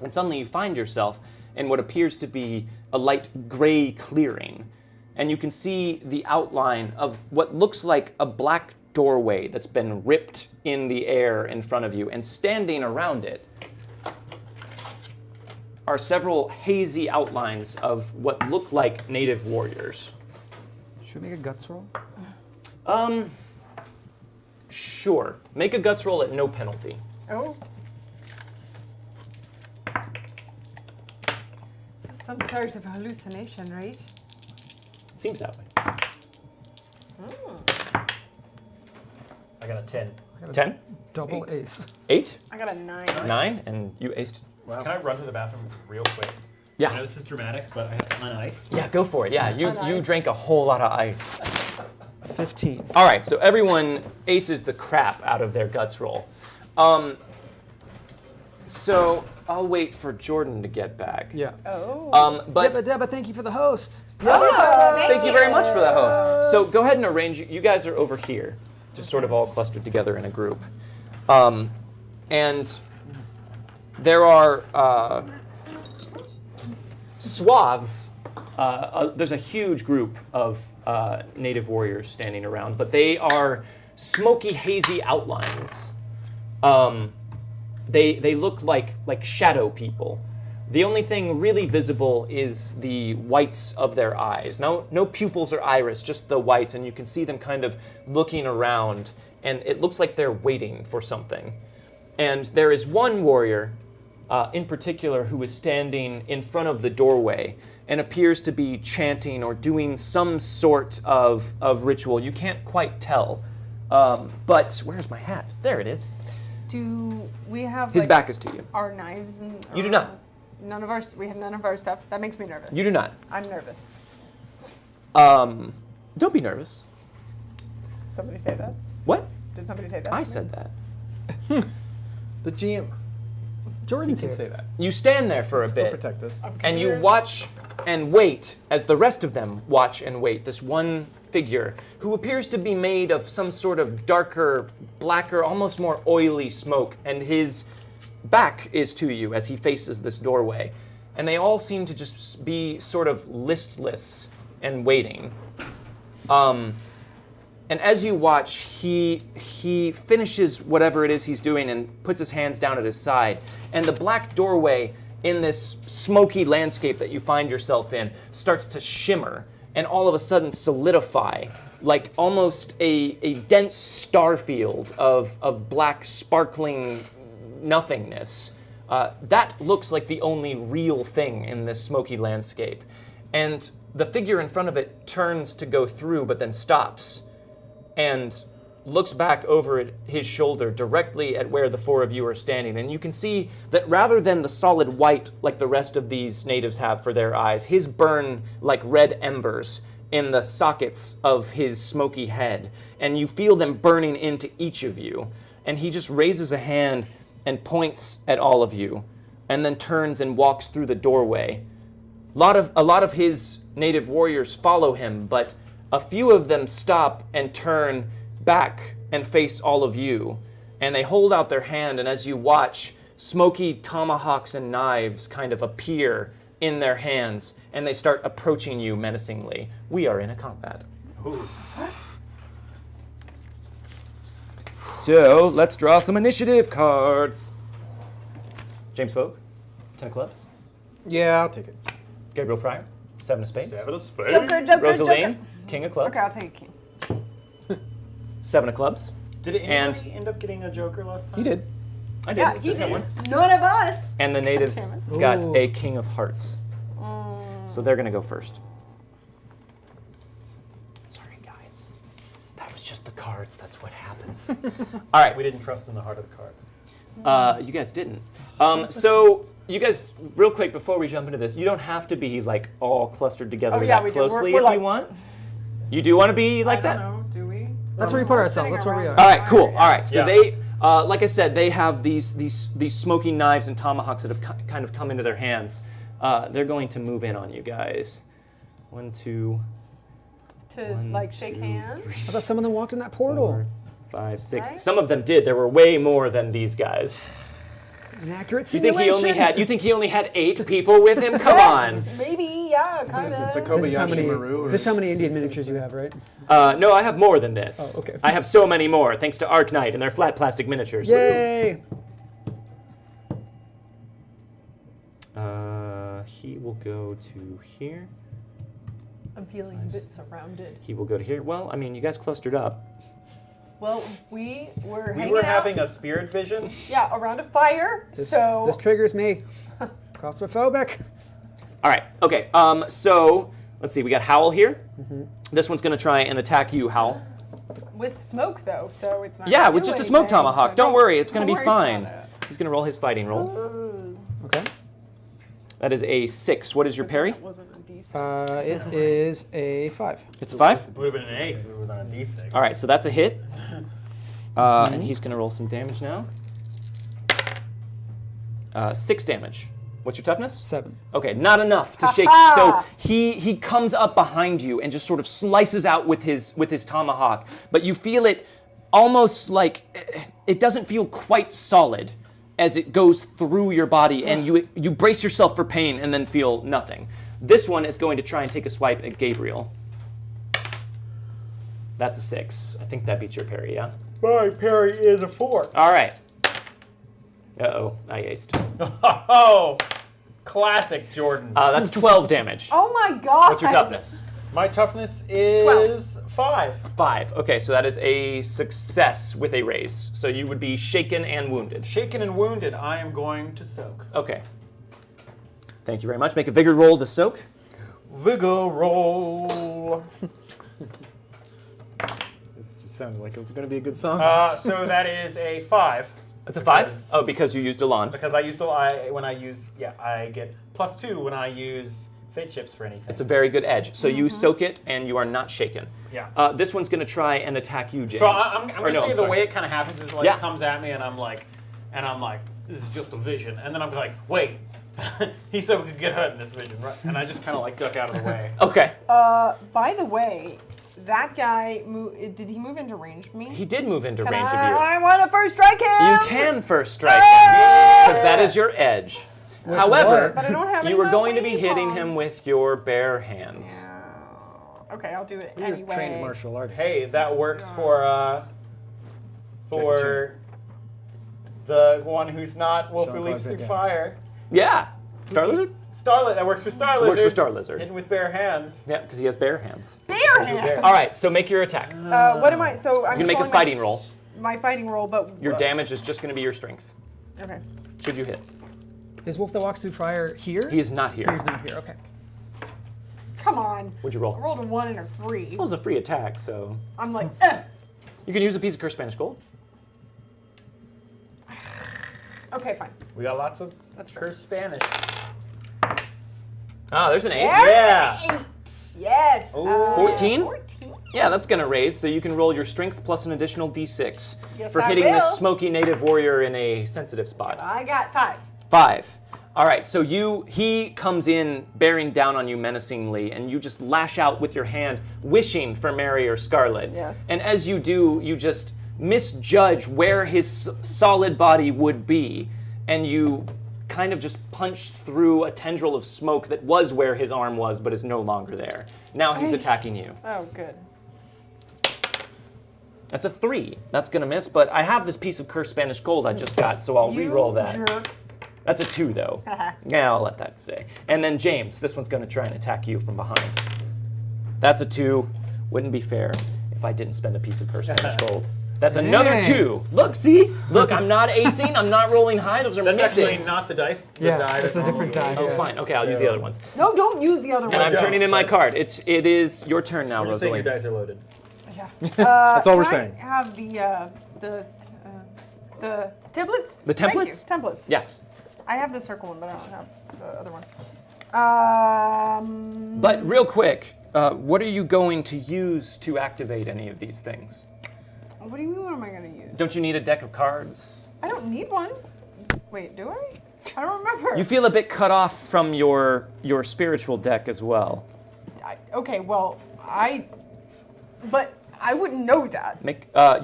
And suddenly you find yourself in what appears to be a light gray clearing. And you can see the outline of what looks like a black doorway that's been ripped in the air in front of you. And standing around it are several hazy outlines of what look like native warriors. Should we make a guts roll? Sure. Make a guts roll at no penalty. Oh. This is some sort of hallucination, right? Seems that way. I got a 10. 10? Double ace. 8? I got a 9. 9? And you aced. Can I run to the bathroom real quick? Yeah. I know this is dramatic, but I have on ice. Yeah, go for it. Yeah, you ice. drank a whole lot of ice. 15. All right, so everyone aces the crap out of their guts roll. So I'll wait for Jordan to get back. Yeah. Oh. But Debba, thank you for the host. thank you very much for that host. So go ahead and arrange. You guys are over here, just sort of all clustered together in a group. And there are swaths. There's a huge group of native warriors standing around, but they are smoky, hazy outlines. They look like shadow people. The only thing really visible is the whites of their eyes. No pupils or iris, just the whites, and you can see them kind of looking around, and it looks like they're waiting for something. And there is one warrior in particular who is standing in front of the doorway and appears to be chanting or doing some sort of ritual. You can't quite tell. But where's my hat? There it is. Do we have His back is to you. our knives and? You do not. None of our. We have none of our stuff. That makes me nervous. You do not. I'm nervous. Don't be nervous. Somebody say that? What? Did somebody say that? I to me? said that. The GM Jordan's can here. say that. You stand there for a He'll bit, protect us. and you watch and wait as the rest of them watch and wait. This one figure who appears to be made of some sort of darker, blacker, almost more oily smoke, and his back is to you as he faces this doorway. And they all seem to just be sort of listless and waiting. And as you watch, he finishes whatever it is he's doing and puts his hands down at his side. And the black doorway in this smoky landscape that you find yourself in starts to shimmer and all of a sudden solidify, like almost a dense star field of black sparkling nothingness. That looks like the only real thing in this smoky landscape. And the figure in front of it turns to go through, but then stops and looks back over his shoulder directly at where the four of you are standing. And you can see that rather than the solid white like the rest of these natives have for their eyes, his burn like red embers in the sockets of his smoky head. And you feel them burning into each of you. And he just raises a hand and points at all of you, and then turns and walks through the doorway. A lot of his native warriors follow him, but a few of them stop and turn back and face all of you. And they hold out their hand, and as you watch, smoky tomahawks and knives kind of appear in their hands, and they start approaching you menacingly. We are in a combat. So, let's draw some initiative cards. James Pogue, 10 of clubs. Yeah, I'll take it. Gabriel Pryor, 7 of spades. 7 of spades. Joker. Rosaline, Joker. King of clubs. Okay, I'll take a king. 7 of clubs. Did anybody end up getting a joker last time? He did. I did. Yeah, he just that did. one. None of us. And the natives Damn got Ooh. a King of Hearts. So they're going to go first. Sorry, guys. That was just the cards. That's what happens. All right. We didn't trust in the heart of the cards. You guys didn't. So you guys, real quick before we jump into this, you don't have to be like all clustered together Oh, yeah, that we do. closely We're if like- you want. You do want to be like I that? don't know, do we? That's where we put ourselves. That's where we are. All right, cool. All right, so Yeah. they, like I said, they have these smoking knives and tomahawks that have kind of come into their hands. They're going to move in on you guys. 1, 2, To One, like shake two, hands. I thought some of them walked in that portal. 4, 5, 6. Right? Some of them did. There were way more than these guys. Inaccurate You think simulation. he only had 8 people with him? Come Yes, maybe, yeah, kind This is the of. This is how Kobayashi many, Maru. this is how many Indian miniatures you have, right? on. No, I have more than this. Oh, okay. I have so many more, thanks to Arc Knight and their flat plastic miniatures. Yay! He will go to here. I'm feeling a bit surrounded. He will go to here. Well, I mean, you guys clustered up. Well, we were We hanging were out, having a spirit vision. yeah, around a fire. So This triggers me. Claustrophobic. All right. Okay. So let's see. We got Howl here. Mm-hmm. This one's going to try and attack you, Howl. with smoke though, so it's not. Yeah, gonna with do just a smoke anything, tomahawk. so Don't worry. It's going to don't be worry fine. about it. He's going to roll his fighting roll. Okay. That is a 6. What is your parry? That wasn't a decent. It is a 5. It's a 5. It would have been an ace if it was on a d6. All right. So that's a hit. And he's going to roll some damage now. 6 damage. What's your toughness? 7. Okay, not enough to shake. So he comes up behind you and just sort of slices out with his tomahawk, but you feel it almost like it doesn't feel quite solid as it goes through your body, and you brace yourself for pain and then feel nothing. This one is going to try and take a swipe at Gabriel. That's a 6. I think that beats your parry, yeah? My parry is a 4. All right. Uh-oh, I aced. Oh, classic Jordan. That's 12 damage. Oh my god! What's your toughness? My toughness is 5. 5. Okay, so that is a success with a raise. So you would be shaken and wounded. Shaken and wounded, I am going to soak. Okay. Thank you very much. Make a vigor roll to soak. Vigor roll. This sounded like it was going to be a good song. So that is a 5. That's a 5? Because- Oh, because you used Elan. Because I get +2 when I use fate chips for anything. It's a very good edge. So you soak it, and you are not shaken. Yeah. This one's going to try and attack you, James. So I'm Or going to no, say I'm the sorry. way it kind of happens is like Yeah. it comes at me and I'm like, this is just a vision. And then I'm like, wait, he's so could get hurt in this vision, right? And I just kind of like duck out of the way. Okay. By the way, that guy did he move into range of me? He did move into Can range of you. I want to first strike him. You can first strike him, because that is your edge. However, But I don't have you any were more going to be hitting him weapons. with your bare hands. Okay, I'll do it You're anyway. a trained martial artist. Hey, that works for the one who's not Wolf Who Jean-Claude Leaps Through Van Damme. Fire. Yeah. Star Lizard? Starlet, that works for Star Lizard. Works for Star Lizard. Hitting with bare hands. Yeah, because he has bare hands. Bare hand. All right, so make your attack. What am I? So I'm You can make a rolling fighting roll. My fighting roll, but Your damage is just going to be your strength. Okay. Should you hit? Is Wolf that walks through fire here? He is not here. He's not here. Okay. Come on. What'd you I roll? rolled a 1 and a 3. It was a free attack, so I'm like, you can use a piece of cursed Spanish gold. okay, fine. We got lots of That's cursed Spanish. Ah, there's an ace. Yes! Yeah. 8. Yes. 14? 14. Yeah, that's going to raise, so you can roll your strength plus an additional d6 Yes, for I hitting this will. smoky native warrior in a sensitive spot. I got 5. 5. All right, so he comes in bearing down on you menacingly, and you just lash out with your hand, wishing for Mary or Scarlet. Yes. And as you do, you just misjudge where his solid body would be, and you kind of just punch through a tendril of smoke that was where his arm was, but is no longer there. Now he's attacking you. Oh, good. That's a 3. That's gonna miss, but I have this piece of cursed Spanish gold I just got, so I'll re-roll that. Jerk. That's a 2, though. Yeah, I'll let that stay. And then James, this one's going to try and attack you from behind. That's a 2. Wouldn't be fair if I didn't spend a piece of cursed Spanish gold. That's another Dang. 2. Look, see? Look, I'm not acing. I'm not rolling high. Those are That's misses. actually not the dice. The Yeah, die it's that a different normally die. is. Oh, fine. Okay, I'll use the other ones. No, don't use the other one. And I'm Yeah. turning in my card. It is your turn now, I'm just saying Rosalie. your dice are loaded. Yeah. That's all we're Can saying. I have the The templates? The templates? Thank you. Templates. Yes. I have the circle one, but I don't have the other one. But real quick, what are you going to use to activate any of these things? What do you mean, what am I going to use? Don't you need a deck of cards? I don't need one. Wait, do I? I don't remember. You feel a bit cut off from your spiritual deck as well. Okay, well, but I wouldn't know that.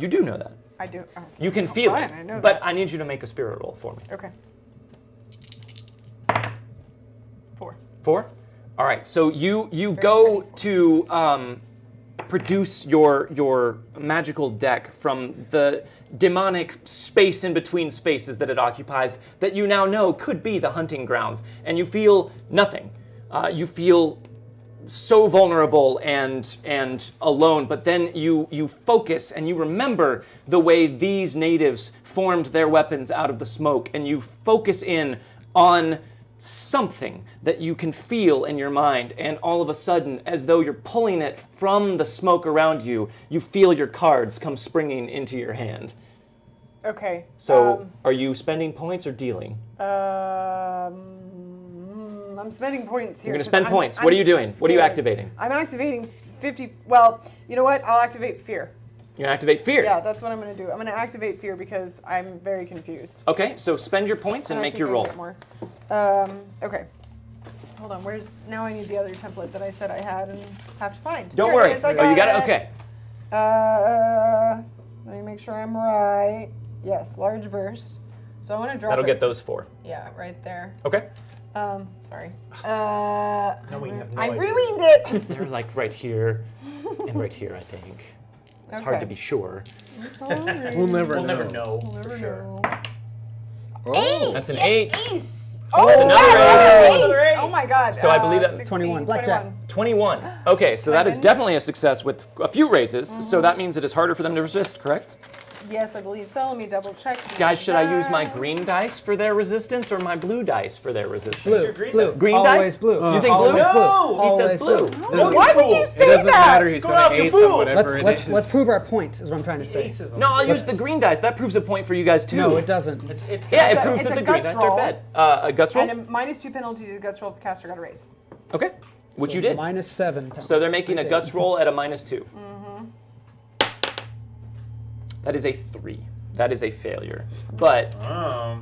You do know that. I do. Oh. You can feel fine, it, I know but that. I need you to make a spirit roll for me. Okay. 4. 4? All right. So you go to produce your magical deck from the demonic space in between spaces that it occupies that you now know could be the hunting grounds, and you feel nothing. You feel so vulnerable and alone, but then you focus and you remember the way these natives formed their weapons out of the smoke, and you focus in on something that you can feel in your mind, and all of a sudden, as though you're pulling it from the smoke around you, you feel your cards come springing into your hand. Okay. So are you spending points or dealing? I'm spending points here. You're going to spend points. What are you doing? What are you activating? I'm activating 50. Well, you know what? I'll activate fear. You're going to activate fear. Yeah, that's what I'm going to do. I'm going to activate fear because I'm very confused. Okay, so spend your points and I make think your I roll. get more. Okay. Hold on. Now I need the other template that I said I had and have to find. Don't Here worry. it is, I You got it? Okay. Let me make sure I'm right. Yes, large burst. So I want to drop That'll it. get those 4. Yeah, right there. Okay. Sorry. No, we have no I idea. ruined it. They're like right here and right here, I think. It's hard to be sure. Sorry. We'll never We'll know. never know We'll for never sure. know. Oh. That's an 8. Ace. Oh, Oh, another ace. Oh my God. So I believe that- 16, 21. Blackjack. 21. Okay, so that is Seven. definitely a success with a few raises, so that means it is harder for them to resist, correct? Yes, I believe so. Let me double check. Guys, should I use my green dice for their resistance or my blue dice for their resistance? Blue. green Blue. dice. Green Always dice? blue. You think blue? Always No! He says Always blue. Doesn't- Why would you It say doesn't that? matter. He's Go going off to your ace food. on whatever Let's it is. let's prove our point. Is what I'm trying to say. Aces on No, the I'll board. use the green dice. That proves a point for you guys too. No, it doesn't. It's Yeah, it It's a- proves it's that a the green guts dice are roll. bad. A guts roll? And a -2 penalty to the guts roll if the caster got a raise. Okay, which So you did. -7. So they're making a guts roll at a -2. That is a 3. That is a failure. But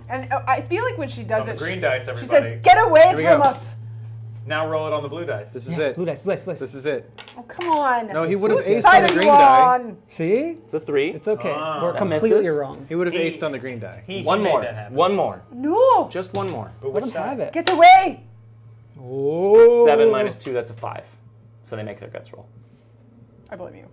And I feel like when she does on the it, green dice, she everybody. says, "Get away we from go. us!" Now roll it on the blue dice. This is it. Blue dice. Bliss. This is it. Oh, come on. No, he would have Whose aced side on the are green you die. on? See? it's a 3. It's okay. We're That completely misses. wrong. He would have He- aced on the green die. He One made more. that happen. One more. No. Just one more. But Let which him have die? it. Get away. Oh. 7 minus 2, that's a 5. So they make their guts roll. I blame you.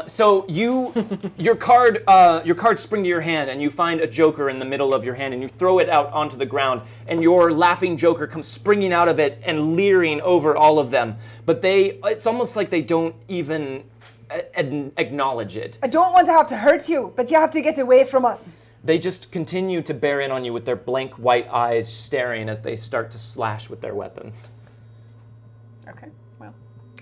So your cards spring to your hand, and you find a joker in the middle of your hand, and you throw it out onto the ground, and your laughing joker comes springing out of it and leering over all of them. But it's almost like they don't even acknowledge it. I don't want to have to hurt you, but you have to get away from us. They just continue to bear in on you with their blank white eyes staring as they start to slash with their weapons. Okay. Well.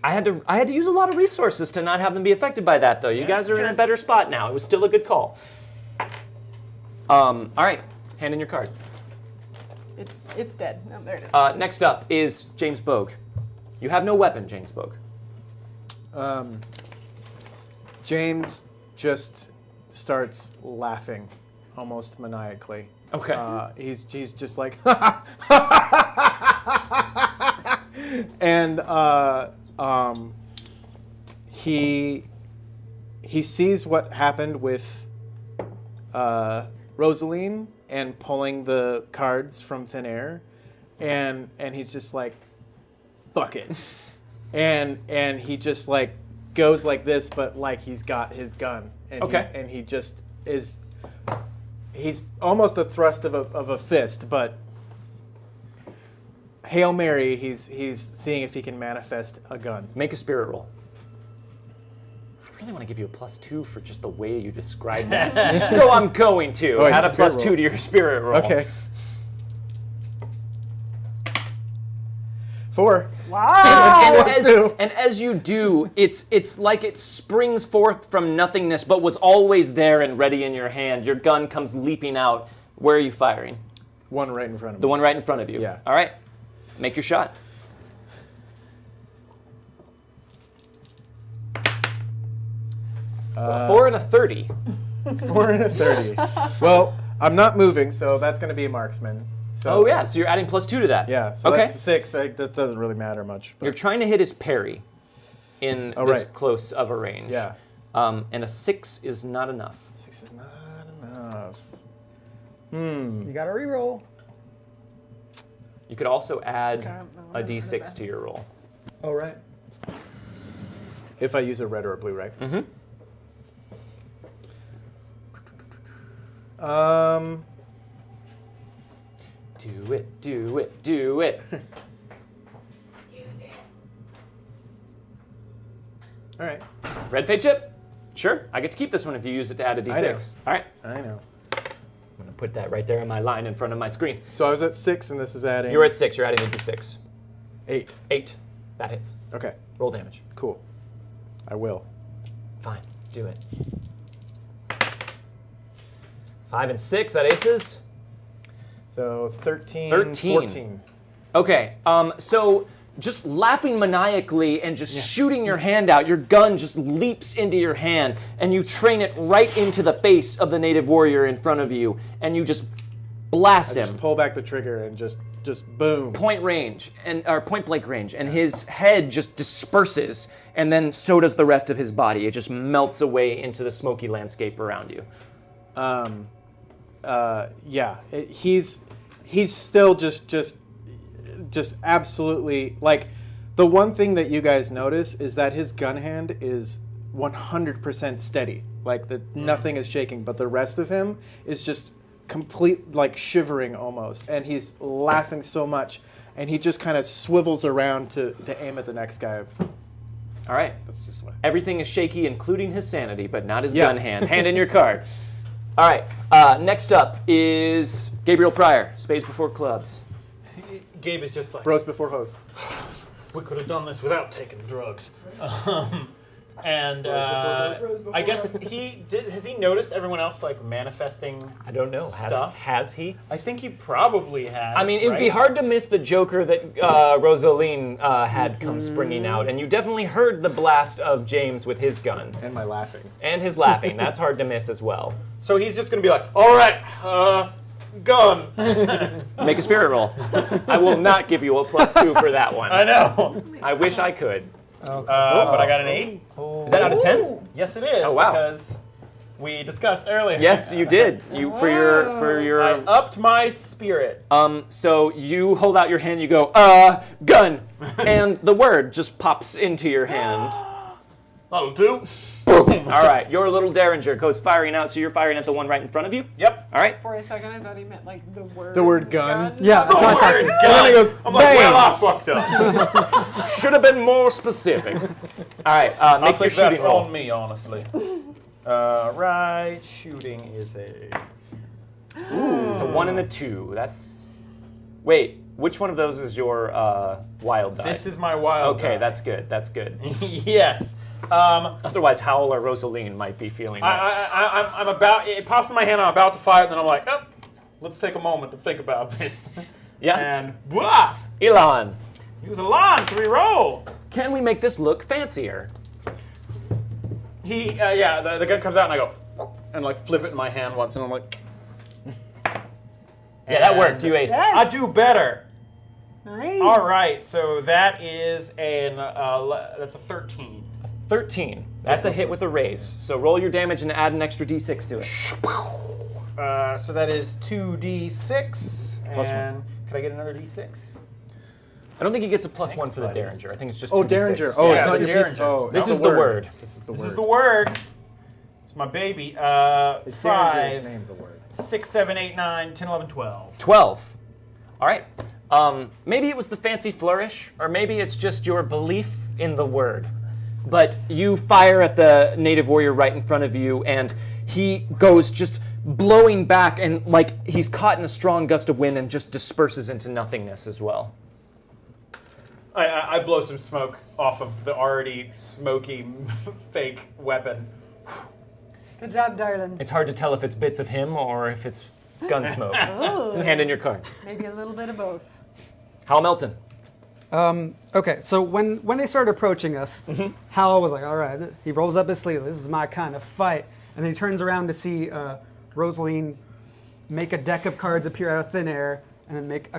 I had to use a lot of resources to not have them be affected by that, though. You guys are in a better spot now. It was still a good call. All right, hand in your card. It's dead. No, there it is. Next up is James Bogue. You have no weapon, James Bogue. James just starts laughing, almost maniacally. Okay. He's just like, and he sees what happened with Rosaline and pulling the cards from thin air, and he's just like, fuck it, and he just like goes like this, but like he's got his gun, and Okay. he just is. He's almost a thrust of a fist, but Hail Mary, he's seeing if he can manifest a gun. Make a spirit roll. I really want to give you a +2 for just the way you described that. So I'm going to. Oh, Add a spirit +2 roll. to your spirit roll. Okay. 4. Wow. And as you do, it's like it springs forth from nothingness, but was always there and ready in your hand. Your gun comes leaping out. Where are you firing? One right in front of me. The one right in front of you. Yeah. All right. Make your shot. A 4 and a 30. 4 and a 30. Well, I'm not moving, so that's going to be a marksman. So Oh yeah, so you're adding +2 to that. Yeah, so okay. that's 6. That doesn't really matter much. You're trying to hit his parry in this right. close of a range. Yeah. And a 6 is not enough. 6 is not enough. You got to re-roll. You could also add Okay, a d6 to your roll. Oh, right. If I use a red or a blue, right? Mm-hmm. Do it, do it, do it. All right. Red fade chip? Sure, I get to keep this one if you use it to add a d6. I know. All right, I know. I'm gonna put that right there in my line in front of my screen. So I was at 6, and this is adding. You're at 6, you're adding a d6. 8. 8, that hits. Okay. Roll damage. Cool. I will. Fine, do it. 5 and 6, that aces. So 13, 13. 14. Okay, so just laughing maniacally and just shooting your hand out, your gun just leaps into your hand, and you train it right into the face of the native warrior in front of you, and you just blast him. Just pull back the trigger and just boom. Point range, or point blank range, and his head just disperses, and then so does the rest of his body. It just melts away into the smoky landscape around you. Yeah, he's still just absolutely, like, the one thing that you guys notice is that his gun hand is 100% steady, like nothing is shaking, but the rest of him is just complete, like, shivering almost, and he's laughing so much, and he just kind of swivels around to aim at the next guy. All right. That's just what. Everything is shaky, including his sanity, but not his Yeah. gun hand. Hand in your card. All right. Next up is Gabriel Pryor, Spades Before Clubs. Gabe is just like, Bros before hoes. we could have done this without taking drugs. I guess has he noticed everyone else like manifesting? I don't know. Stuff? Has he? I think he probably has. I mean, it would be right? hard to miss the Joker that Rosaline had come springing out, and you definitely heard the blast of James with his gun. And my laughing. And his laughing. That's hard to miss as well. So he's just gonna be like, all right, gun. Make a spirit roll. I will not give you a +2 for that one. I know. I wish I could. But I got an 8. Is that out of 10? Yes, it is. Oh, wow. Because we discussed earlier. Yes, you did. You for your I upped my spirit. So you hold out your hand, you go, gun, and the word just pops into your hand. That'll do. Boom. All right, your little derringer goes firing out, so you're firing at the one right in front of you. Yep. All right. For a second, I thought he meant like the word. The word gun? Yeah, that's what I thought. Word, And then he goes, I'm like, bang! well, I fucked up. Should have been more specific. All right, I make your think that's shooting roll. on me, honestly. Right, shooting is a... It's a 1 and a 2. That's. Wait, which one of those is your wild die? This is my wild Okay, die. that's good. That's good. Yes. Otherwise, Howl or Rosaline might be feeling that. I'm about, it pops in my hand, I'm about to fire it, and then I'm like, oh, let's take a moment to think about this. Yeah. And, blah! Elon, Use a line to re-roll. can we make this look fancier? The gun comes out, and I go, and like flip it in my hand once, and I'm like... Yeah, that worked. You aced. Yes. I do better. Nice. All right, so that is that's a 13. 13. That's a hit with a raise. So roll your damage and add an extra d6 to it. So that is 2d6. Plus And could I get another d6? I don't think he gets a +1 for the Derringer. I think it's just Oh, 2d6. Derringer. Oh, Yeah, it's not it's your Derringer. Oh, This it's is the word. This is the This word. is the word. It's my baby. Is Derringer's 5, name the word? 6, 7, 8, 9, 10, 11, 12. 12. All right. Maybe it was the fancy flourish, or maybe it's just your belief in the word. But you fire at the native warrior right in front of you, and he goes just blowing back, and like he's caught in a strong gust of wind and just disperses into nothingness as well. I blow some smoke off of the already smoky fake weapon. Good job, darling. It's hard to tell if it's bits of him or if it's gun smoke. Oh, Hand in your card. maybe a little bit of both. Hal Melton. Okay, so when they started approaching us, Hal was like, all right, he rolls up his sleeve, this is my kind of fight. And then he turns around to see Rosaline make a deck of cards appear out of thin air and then make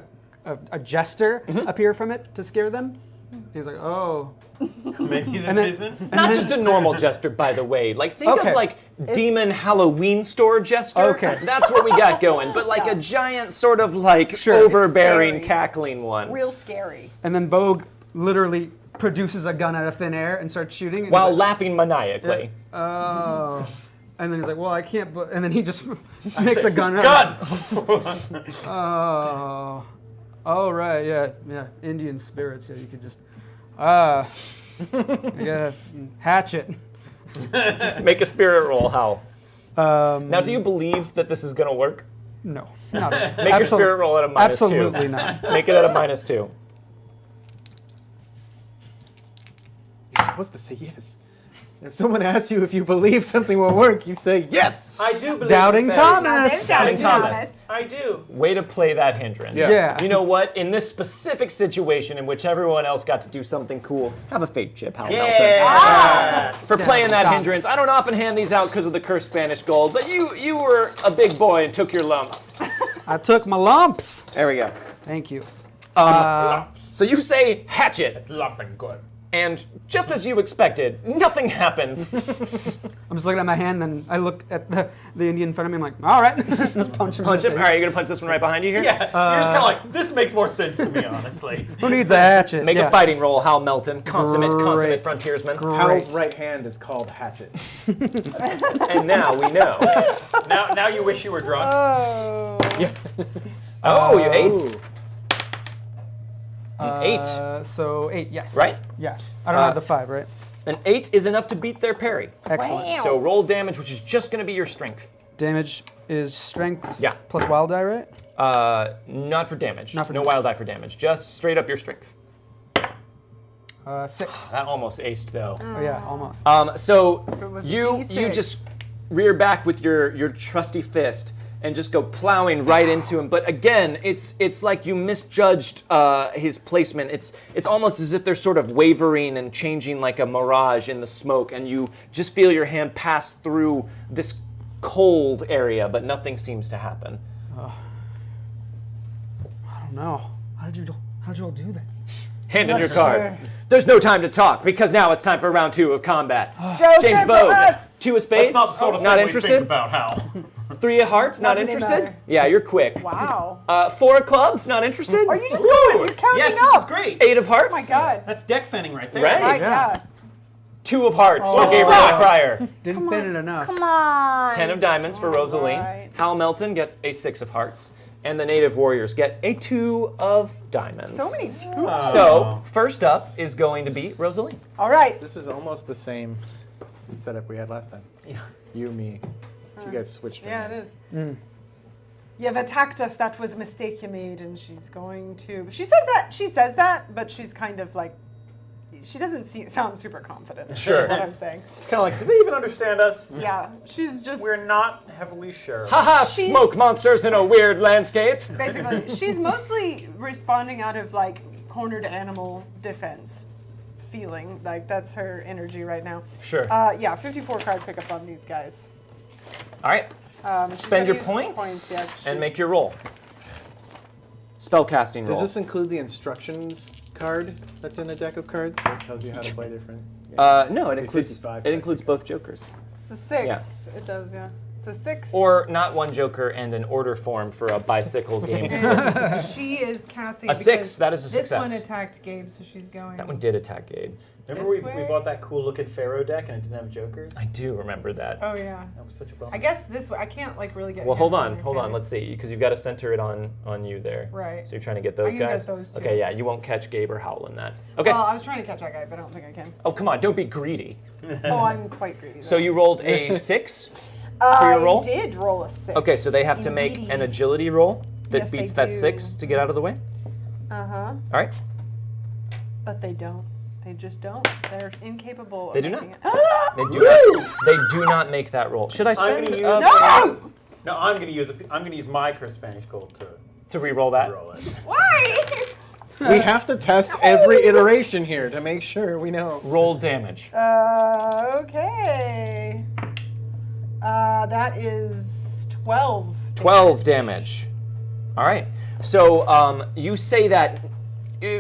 a jester appear from it to scare them. He's like, oh. Maybe this And then- isn't. Not just a normal jester, by the way. Like, think Okay. of like demon Halloween store jester. Okay. That's what we got going. But like a giant sort of like Sure. overbearing, Scary. cackling one. Real scary. And then Bogue literally produces a gun out of thin air and starts shooting. And While he's like, laughing maniacally. oh. And then he's like, well, I can't, and then he just makes a gun out. Gun! Oh. Oh, right, yeah. Indian spirits, yeah, you could just, yeah, hatchet. Make a spirit roll, Hal. Now, Do you believe that this is going to work? No, not really. Make your spirit roll at a -2. Absolutely not. Make it at a -2. You're supposed to say yes. If someone asks you if you believe something will work, you say yes. I do believe Doubting in fairies. Thomas. Doubting Thomas. I do. Way to play that hindrance. Yeah. You know what? In this specific situation in which everyone else got to do something cool, have a fate chip, Hal Melton. Yeah! For playing that Thomas. hindrance. I don't often hand these out because of the cursed Spanish gold, but you were a big boy and took your lumps. I took my lumps. There we go. Thank you. So you say hatchet, Lumping good. and just as you expected, nothing happens. I'm just looking at my hand, and I look at the Indian in front of me. I'm like, all right, just punch him. Punch in him. the All face. right, you're gonna punch this one right behind you here. Yeah, you're just kind of like, this makes more sense to me, honestly. Who needs a hatchet? Make Yeah. a fighting roll, Hal Melton, consummate Great. frontiersman. Hal's right hand is called hatchet. And now we know. Now you wish you were drunk. Oh. Yeah. Oh, you aced. Ooh. An 8. So 8, yes. Right? Yeah. I don't have the 5, right? An 8 is enough to beat their parry. Excellent. So roll damage, which is just going to be your strength. Damage is strength Yeah. plus wild die, right? Not for damage. Not for no damage. wild die for damage. Just straight up your strength. 6. That almost aced though. Oh, yeah, almost. So it was a you D6. just rear back with your trusty fist and just go plowing right into him. But again, it's like you misjudged his placement. It's almost as if they're sort of wavering and changing like a mirage in the smoke, and you just feel your hand pass through this cold area, but nothing seems to happen. I don't know. How did you all do that? Hand in Not your card. sure. There's no time to talk because now it's time for round 2 of combat. Joker James for Bogue, us. 2 of spades. That's not the sort of not thing we interested. think about, Hal. 3 of hearts, not Doesn't it interested. matter? Yeah, you're quick. Wow. 4 of clubs, not interested. Are you just going? You're counting Yes, up. this is great. 8 of hearts. Oh my God. That's deck fanning right there. Right? My Yeah. God. 2 of hearts for Oh, Gabriel fuck. Crier. Didn't fit it enough. Come on. 10 of diamonds for Rosaline. right. Hal Melton gets a 6 of hearts. And the native warriors get a 2 of diamonds. So many twos. So, first up is going to be Rosaline. All right. This is almost the same setup we had last time. Yeah. You, me. You guys switched. Yeah, around. it is. You've attacked us. That was a mistake you made, and she's going to. She says that, but she's kind of like. She doesn't sound super confident. Sure. Is what I'm saying. It's kind of like, do they even understand us? Yeah, she's just. We're not heavily sure. Haha, She's- smoke monsters in a weird landscape. Basically, she's mostly responding out of like cornered animal defense feeling. Like that's her energy right now. Sure. Yeah, 54 card pickup on these guys. All right. She's Spend gonna your use points, yeah, and she's- make your roll. Spellcasting roll. Does this include the instructions card that's in a deck of cards that tells you how to play different? No, it Maybe includes 55 it includes both jokers. It's a 6. Yeah. It does, yeah. It's a 6. Or not one joker and an order form for a bicycle game. And she is casting. A 6, because that is a This one success. attacked Gabe, so she's going. That one did attack Gabe. Remember we This way? bought that cool looking Pharaoh deck and it didn't have jokers? I do remember that. Oh yeah. That was such a bummer. I guess this way. I can't like really get. Well, a hold handle on, hold on. your Let's see, because you've got to center it on you there. Right. So you're trying to get those can get guys. those two. Okay, yeah, you won't catch Gabe or Howl in that. Okay. Well, I was trying to catch that guy, but I don't think I can. Oh, come on, don't be greedy. Oh, I'm quite greedy. So though. you rolled a 6 for your roll. I did roll a 6. Okay, so they have to make an agility roll that Yes, they beats that do. 6 to get out of the way. Uh huh. All right. But they don't. They just don't. They're incapable of They do not. making it. They do not make that roll. Should I I'm spend gonna use No! No, I'm gonna use my Curse Spanish Gold to re-roll that? roll it. Why? We have to test every iteration here to make sure we know. Roll damage. Okay. That is 12. 12 damage. All right. So you say that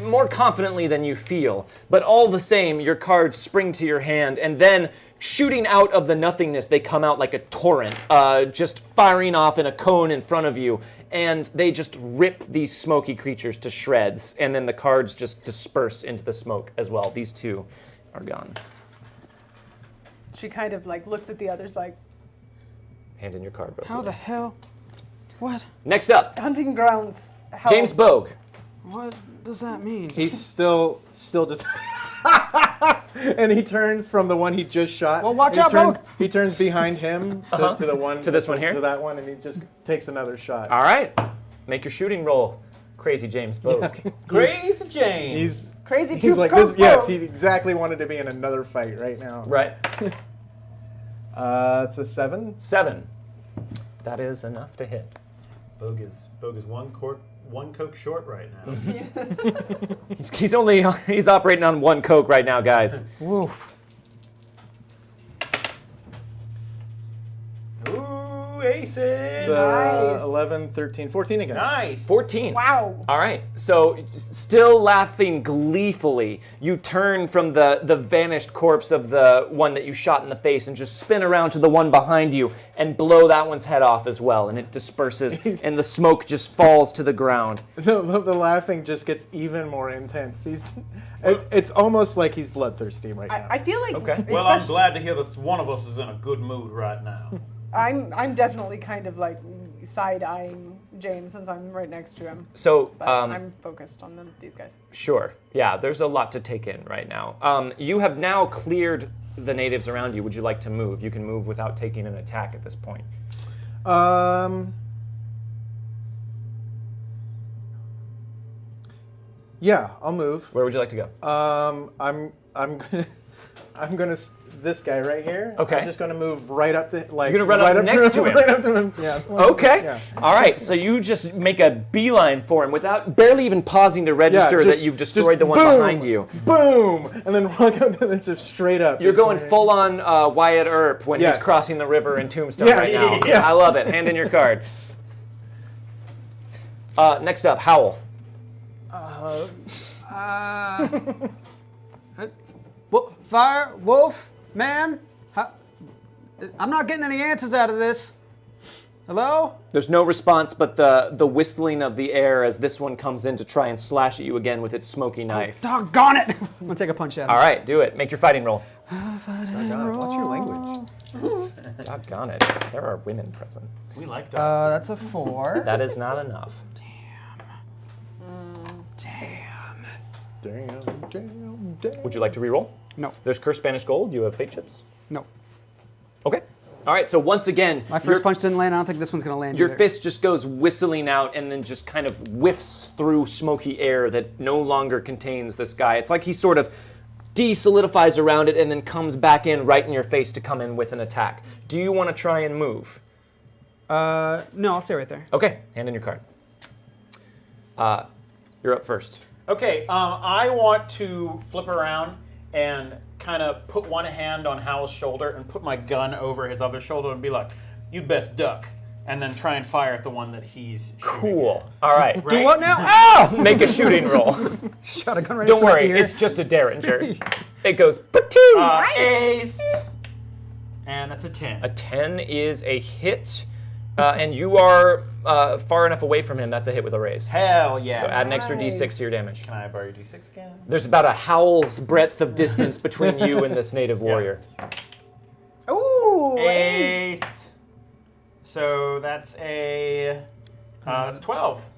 more confidently than you feel, but all the same, your cards spring to your hand, and then shooting out of the nothingness, they come out like a torrent, just firing off in a cone in front of you, and they just rip these smoky creatures to shreds, and then the cards just disperse into the smoke as well. These two are gone. She kind of like looks at the others like, Hand in your card, Rosalie. How the hell? What? Next up, hunting grounds. How- James Bogue. What does that mean? He's still just. And he turns from the one he just shot. Well, watch and out, turns, Bogue. He turns behind him to the one. To this one here? To that one, and he just takes another shot. All right. Make your shooting roll. Crazy James Bogue. Crazy James. He's Crazy he's like Coke this. Yes, Coke. he exactly wanted to be in another fight right now. Right. It's a 7. 7. That is enough to hit. Bogue is one Coke short right now. He's operating on 1 Coke right now, guys. Woof. Ooh, aces. It's Nice. 11, 13, 14 again. Nice. 14. Wow. All right. So, still laughing gleefully, you turn from the vanished corpse of the one that you shot in the face and just spin around to the one behind you and blow that one's head off as well. And it disperses, and the smoke just falls to the ground. The laughing just gets even more intense. It's almost like he's bloodthirsty right now. I feel like. Okay. Well, I'm especially- glad to hear that one of us is in a good mood right now. I'm definitely kind of like side-eyeing James since I'm right next to him. So, But I'm focused on these guys. sure. Yeah, there's a lot to take in right now. You have now cleared the natives around you. Would you like to move? You can move without taking an attack at this point. Yeah, I'll move. Where would you like to go? I'm gonna this guy right here. Okay. I'm just gonna move right up to like. You're gonna run right up next to him. Right up to him. Yeah. Okay. Yeah. All right. So you just make a beeline for him without barely even pausing to register just- that you've destroyed just the one boom, behind you. Boom! And then walk up and just straight up. You're Just going right- full on Wyatt Earp when Yes. he's crossing the river in Tombstone Yes. right now. Yes. I love it. Hand in your card. Next up, Howl. Fire, wolf, man. I'm not getting any answers out of this. Hello? There's no response but the whistling of the air as this one comes in to try and slash at you again with its smoky knife. Doggone it! I'm gonna take a punch at him. All right, do it. Make your fighting roll. What's your language? Doggone it. There are women present. We like that. That's a 4. That is not enough. Damn. Would you like to reroll? No. There's Curse Spanish Gold. You have fate chips. No. Okay. All right, so once again, My first punch didn't land. I don't think this one's gonna land your either. fist just goes whistling out and then just kind of whiffs through smoky air that no longer contains this guy. It's like he sort of de-solidifies around it and then comes back in right in your face to come in with an attack. Do you want to try and move? No, I'll stay right there. Okay, hand in your card. You're up first. Okay, I want to flip around and kind of put one hand on Howl's shoulder and put my gun over his other shoulder and be like, "You'd best duck," and then try and fire at the one that he's shooting Cool. All right. at. Do Right? what now? Oh! Make a shooting roll. Shot a gun right Don't inside worry, here. it's just a derringer. It goes patoo! Ace. And that's a 10. A 10 is a hit, and you are far enough away from him. That's a hit with a raise. Hell yeah. So add an extra Nice. d6 to your damage. Can I borrow your d6 again? There's about a howl's breadth of distance between you and this native warrior. Ooh. Aced. So that's that's 12.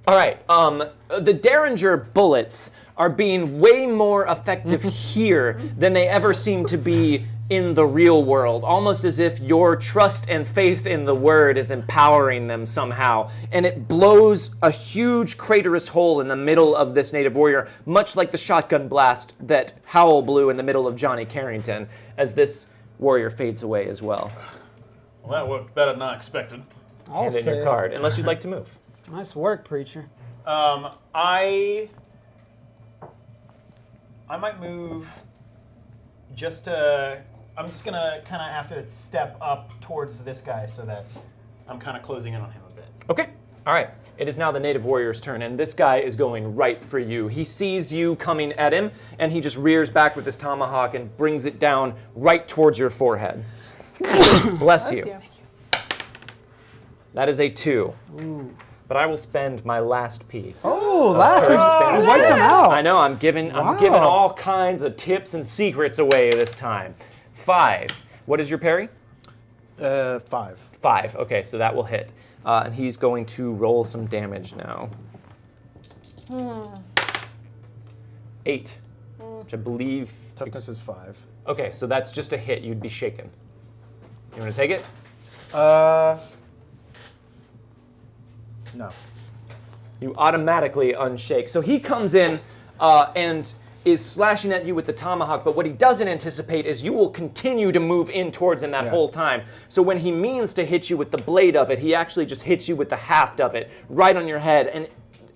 All right. The Derringer bullets are being way more effective here than they ever seem to be in the real world, almost as if your trust and faith in the word is empowering them somehow. And it blows a huge craterous hole in the middle of this native warrior, much like the shotgun blast that Howl blew in the middle of Johnny Carrington, as this warrior fades away as well. Well, that worked better than I expected. I'll Hand in your say, card, unless you'd like to move. Nice work, preacher. I might move just to. I'm just gonna kind of have to step up towards this guy so that I'm kind of closing in on him a bit. Okay. All right. It is now the native warrior's turn, and this guy is going right for you. He sees you coming at him, and he just rears back with his tomahawk and brings it down right towards your forehead. Bless you. That is a 2. Ooh. But I will spend my last piece. Oh, last week Spanish you wiped gold. him out. I know. I'm giving Wow. all kinds of tips and secrets away this time. 5. What is your parry? 5. 5. Okay, so that will hit. And he's going to roll some damage now. 8, which I believe... Toughness is 5. Okay, so that's just a hit. You'd be shaken. You want to take it? No. You automatically unshake. So he comes in and is slashing at you with the tomahawk, but what he doesn't anticipate is you will continue to move in towards him that whole time. So when he means to hit you with the blade of it, he actually just hits you with the haft of it right on your head, and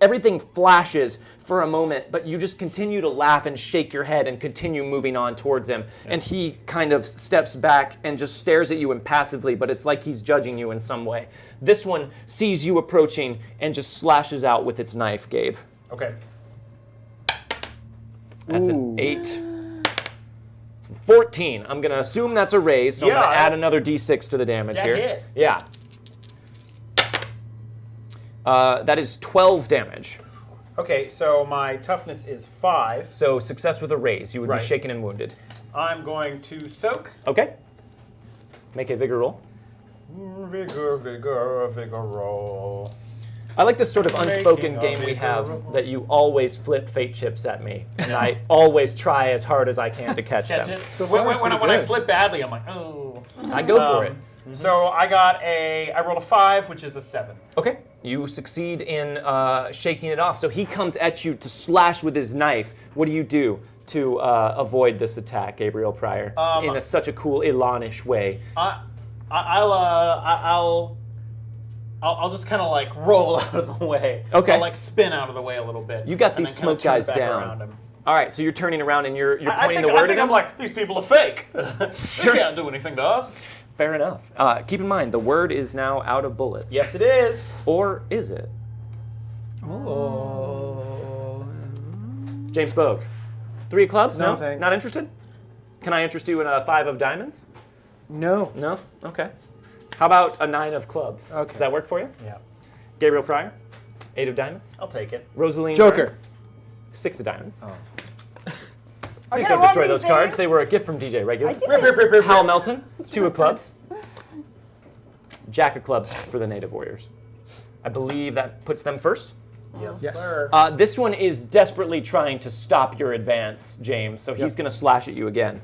everything flashes for a moment, but you just continue to laugh and shake your head and continue moving on towards him. And he kind of steps back and just stares at you impassively, but it's like he's judging you in some way. This one sees you approaching and just slashes out with its knife, Gabe. Okay. That's an 8. It's 14. I'm going to assume that's a raise, so I'm going to add another d6 to the damage That here. hit. Yeah. That is 12 damage. Okay, so my toughness is 5. So success with a raise. You would Right. be shaken and wounded. I'm going to soak. Okay. Make a vigor roll. Vigor roll. I like this sort of unspoken Making a game we vigor have roll. that you always flip fate chips at me, and I always try as hard as I can to catch Catch them. it. So when far, when pretty I good. flip badly, I'm like, oh. I go for it. So I rolled a 5, which is a 7. Okay, you succeed in shaking it off. So he comes at you to slash with his knife. What do you do to avoid this attack, Gabriel Pryor, in such a cool Elanish way? I'll just kind of like roll out of the way. Okay. I'll like spin out of the way a little bit. You got and these then kinda smoke turn guys back down. around him. All right, so you're turning around and you're I pointing think, the word I think at him? I'm like, these people are fake. They can't do anything to us. Fair enough. Keep in mind, the word is now out of bullets. Yes, it is. Or is it? Oh. James Bogue. 3 of clubs? No, thanks. Not interested? Can I interest you in a 5 of diamonds? No. No? Okay. How about a 9 of clubs? Okay. Does that work for you? Yeah, Gabriel Pryor? 8 of diamonds? I'll take it. Rosaline? Joker. Byrne? 6 of diamonds. Oh. Please gonna don't roll destroy these those cards. things. They were a gift from DJ Regular. I did. Hal Melton, 2 of clubs. Jack of clubs for the Native Warriors. I believe that puts them first. Yes, Yes. sir. This one is desperately trying to stop your advance, James, so he's going to slash at you again.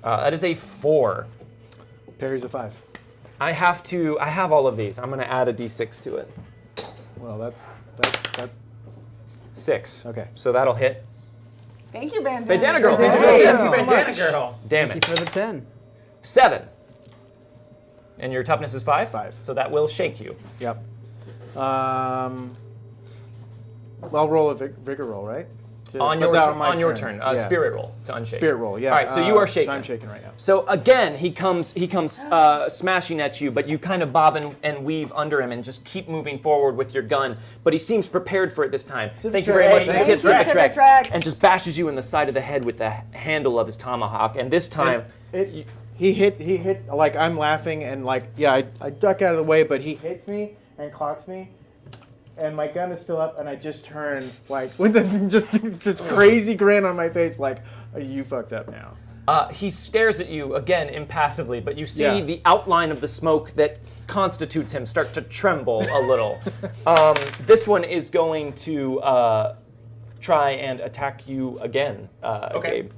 That is a 4. Parry's a 5. I have all of these. I'm going to add a d6 to it. Well, that's 6. Okay. So that'll hit. Thank you, Bandana. Bandana Girl. Thank Thank you. you. Thank you so Bandana much. girl. Damage. For the 10. 7. And your toughness is 5? 5. So that will shake you. Yep. I'll roll a vigor roll, right? On your turn. Yeah. Spirit roll to unshake. Spirit roll, yeah. All right, so you are shaking. So I'm shaking right now. So again, he comes smashing at you, but you kind of bob and weave under him and just keep moving forward with your gun. But he seems prepared for it this time. Thank you very much for the tip, Civitrix. Civitrix. And just bashes you in the side of the head with the handle of his tomahawk. And this time, He hits, like I'm laughing and like, yeah, I duck out of the way, but he hits me and clocks me. And my gun is still up, and I just turn like with this just crazy grin on my face, like, "Oh, you fucked up now." he stares at you again impassively, but you see the outline of the smoke that constitutes him start to tremble a little. This one is going to try and attack you again. Okay. Gabe.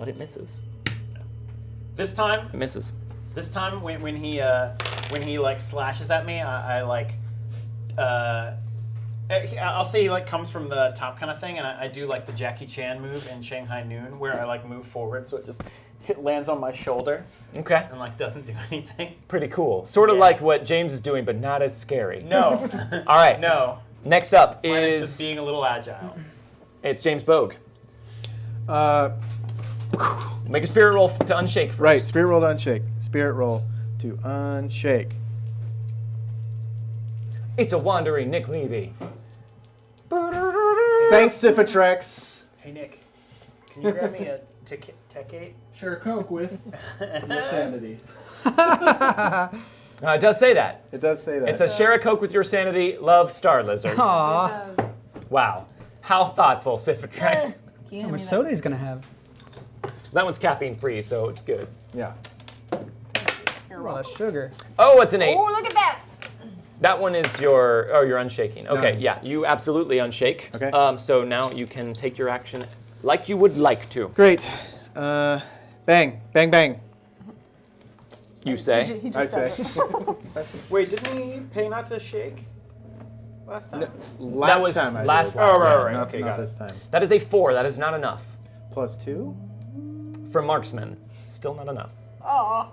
but it misses. This time, It misses. when he like slashes at me, I'll say he like comes from the top kind of thing, and I do like the Jackie Chan move in Shanghai Noon, where I like move forward, so it just lands on my shoulder Okay. and like doesn't do anything. Pretty cool. Sort of Yeah. like what James is doing, but not as scary. No, All right. no. Next up Mine is is just being a little agile. it's James Bogue. Make a spirit roll to unshake first. Right, spirit roll to unshake. Spirit roll to unshake. It's a wandering Nick Levy. Thanks, Sifitrex. Hey Nick, can you grab me a Tech 8? Share a Coke with your sanity. It does say that. It does say that. It says share a Coke with your sanity. Love, Star Lizard. Aw. Wow. How thoughtful, Sifitrex. How much soda he's gonna have? That one's caffeine free, so it's good. Yeah. A lot of sugar. Oh, it's an 8. Oh, look at that. That one is your, you're unshaking. Okay, No. yeah, you absolutely unshake. Okay. So now you can take your action like you would like to. Great. Bang, bang, bang. You say. He I just say. said it. Wait, didn't we pay not to shake last time? Last was time I last did. Oh, right, time. right. Not, Okay, not got this it. time. That is a 4. That is not enough. +2? For marksman, still not enough. Aw.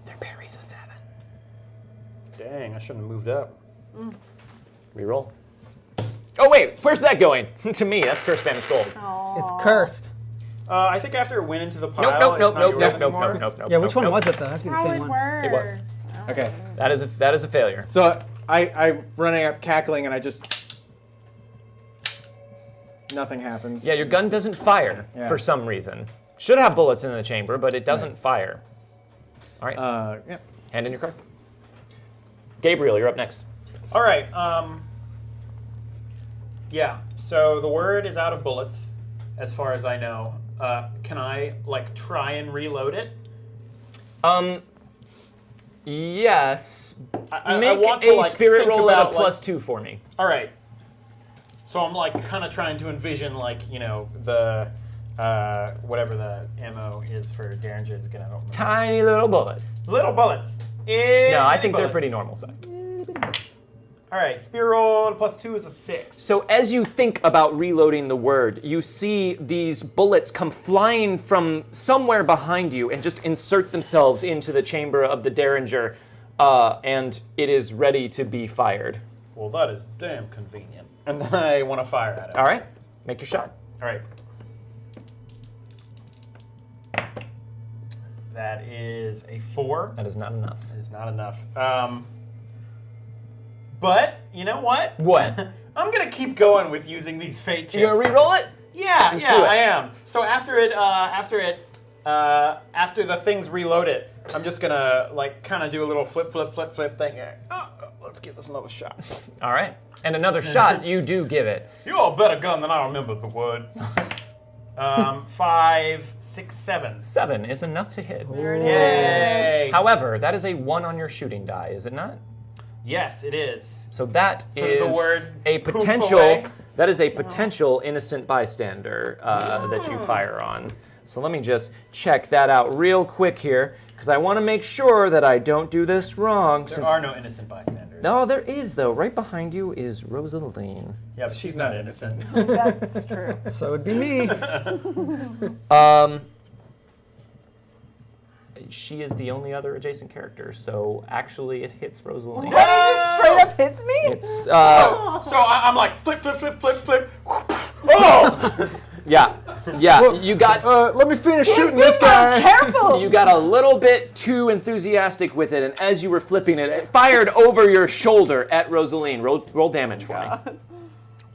Their parry's a 7. Dang, I shouldn't have moved up. Reroll. Oh wait, where's that going? To me, that's cursed Spanish gold. It's cursed. I think after it went into the pile, Nope, it's nope, not nope, yours nope, nope, anymore. nope, nope, nope. Yeah, which nope, one nope. was it though? That's be the same one. It was. Okay. That is a failure. So I'm running up cackling and I just... Nothing happens. Yeah, your gun doesn't fire Yeah. for some reason. Should have bullets in the chamber, but it doesn't fire. All right, Yeah. hand in your card. Gabriel, you're up next. All right. Yeah. So the word is out of bullets, as far as I know. Can I like try and reload it? Yes. I Make want a to, like, spirit think roll at a about, like- +2 for me. All right. So I'm like kind of trying to envision like the whatever the ammo is for Derringer's gonna open. Tiny little bullets. Little bullets. No, I think they're pretty normal sized. All right. Spear roll +2 is a 6. So as you think about reloading the word, you see these bullets come flying from somewhere behind you and just insert themselves into the chamber of the Derringer, and it is ready to be fired. Well, that is damn convenient. And then I want to fire at it. All right, make your shot. All right. That is a 4. That is not enough. That is not enough. But you know what? What? I'm gonna keep going with using these fate chips. You gonna re-roll it? Yeah, Let's yeah, do it. I am. So after the things reload it, I'm just gonna like kind of do a little flip thing. Let's give this another shot. All right, and another shot you do give it. You all better gun than I remember the word. 5, 6, 7. 7 is enough to hit. Yay! However, that is a 1 on your shooting die, is it not? Yes, it is. So that So is the word a poof potential. away? That is a potential innocent bystander that you fire on. So let me just check that out real quick here, because I want to make sure that I don't do this wrong. There are no innocent bystanders. No, there is though. Right behind you is Rosaline. Yeah, but she's not innocent. That's true. So it'd be me. She is the only other adjacent character, so actually it hits Rosaline. What? He just straight up hits me? It's So I'm like flip. Oh! yeah. You got let me finish shooting this guy. Careful! you got a little bit too enthusiastic with it, and as you were flipping it, it fired over your shoulder at Rosaline. Roll damage for me.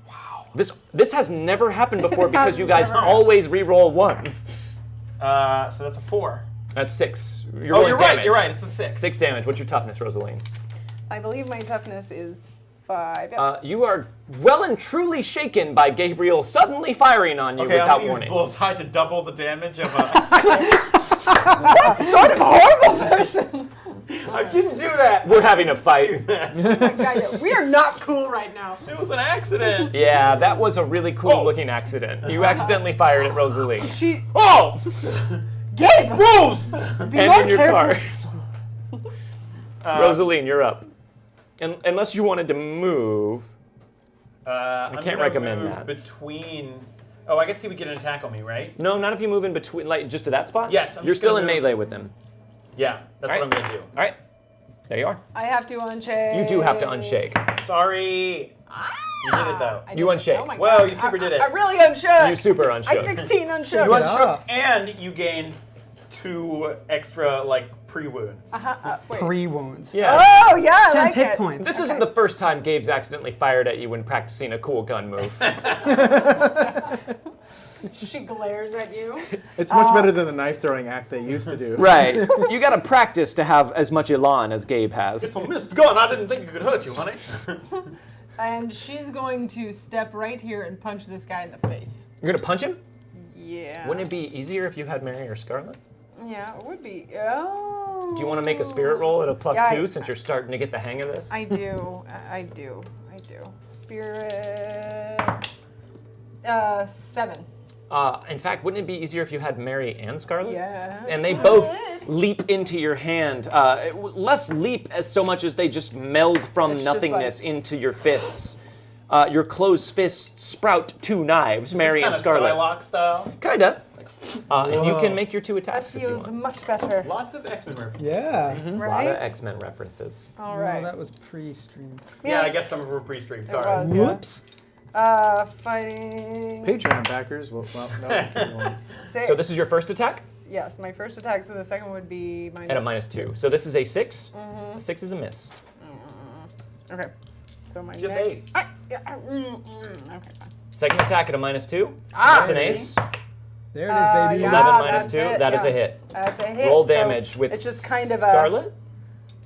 Wow. This has never happened before because you guys always re-roll ones. So that's a 4. That's 6. You're Oh, rolling you're damage. right. You're right. It's a 6. 6 damage. What's your toughness, Rosaline? I believe my toughness is 5. Yep. You are well and truly shaken by Gabriel suddenly firing on you Okay, I'm without gonna use warning. bullseye to double the damage of a. What sort of horrible person? I didn't do that. We're having a fight. We are not cool right now. It was an accident. Yeah, that was a really cool looking accident. You accidentally fired at Rosalie. Oh! Gabe, Wolves! And in your car. Uh, Rosaline, you're up. Unless you wanted to move. I can't recommend that. Between. Oh, I guess he would get an attack on me, right? No, not if you move in between, like just to that spot. Yes, I'm you're just still gonna in move. melee with him. Yeah, that's what I'm gonna do. All right, there you are. I have to unshake. You do have to unshake. Sorry. You did it though. I You did it. unshake. Oh my Whoa, God. you super did it. I really unshook. You super I unshook. 16 unshook. You Good unshook, job. and you gain 2 extra pre-wounds. Wait. Pre-wounds. Yeah. Oh yeah, I 10 like hit it. points. This isn't the first time Gabe's accidentally fired at you when practicing a cool gun move. She glares at you. It's much better than the knife throwing act they used to do. Right. You got to practice to have as much elan as Gabe has. It's a missed gun. I didn't think it could hurt you, honey. And she's going to step right here and punch this guy in the face. You're gonna punch him? Yeah. Wouldn't it be easier if you had Mary or Scarlet? Yeah, it would be. Oh. Do you want to make a spirit roll at a +2 Yeah, since you're starting to get the hang of this? I do. I do. Spirit. 7. In fact, wouldn't it be easier if you had Mary and Scarlet? Yeah. And they both leap into your hand. Less leap as so much as they just meld from It's just nothingness into your fists. Your closed fists sprout 2 knives, Mary and Kind of Scarlet. Psylocke style. Kinda. And you can make your 2 That attacks if you feels want. much better. Lots of X-Men references. Yeah. A lot Right? of X-Men references. All No, right. that was pre-streamed. Yeah, I guess some of them were pre-streamed. It Sorry. was, yeah. Whoops. Fighting. Patreon backers. Well, no. you won't. 6. So this is your first attack? Yes, my first attack. So the second would be minus. At a -2. So this is a 6. A 6 is a miss. Okay. So my Just next. ace. Okay, fine. Second attack at a -2. Ah, That's an ace. There it is, baby. yeah. 11 minus that's 2. it, That is yeah. a hit. That's a hit. Roll so damage with it's just kind of Scarlet?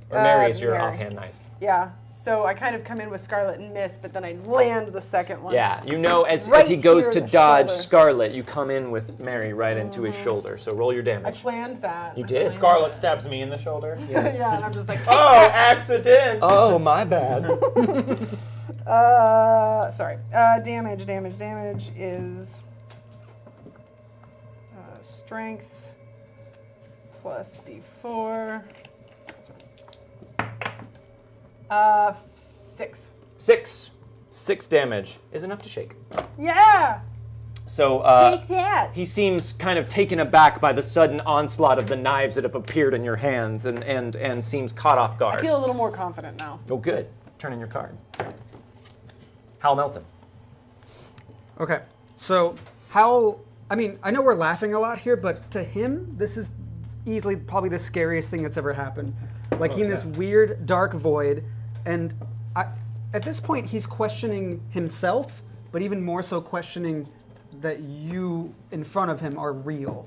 Or Mary is your Mary. offhand knife. Yeah. So I kind of come in with Scarlet and miss, but then I land the second one. Yeah, you know as Right he goes here to in the dodge shoulder. Scarlet, you come in with Mary right into his shoulder. So roll your I damage. planned that. You did. Scarlet stabs me in the shoulder. Yeah, and I'm just like, Oh, accident! Oh, my bad. sorry. Damage is strength plus d4. 6. 6 damage is enough to shake. Yeah. So Take that. he seems kind of taken aback by the sudden onslaught of the knives that have appeared in your hands and seems caught off I guard. feel a little more confident now. Oh, good. Turn in your card. Hal Melton. Okay. So how? I mean, I know we're laughing a lot here, but to him, this is easily probably the scariest thing that's ever happened. Like he's in this weird dark void, and at this point he's questioning himself, but even more so questioning that you in front of him are real.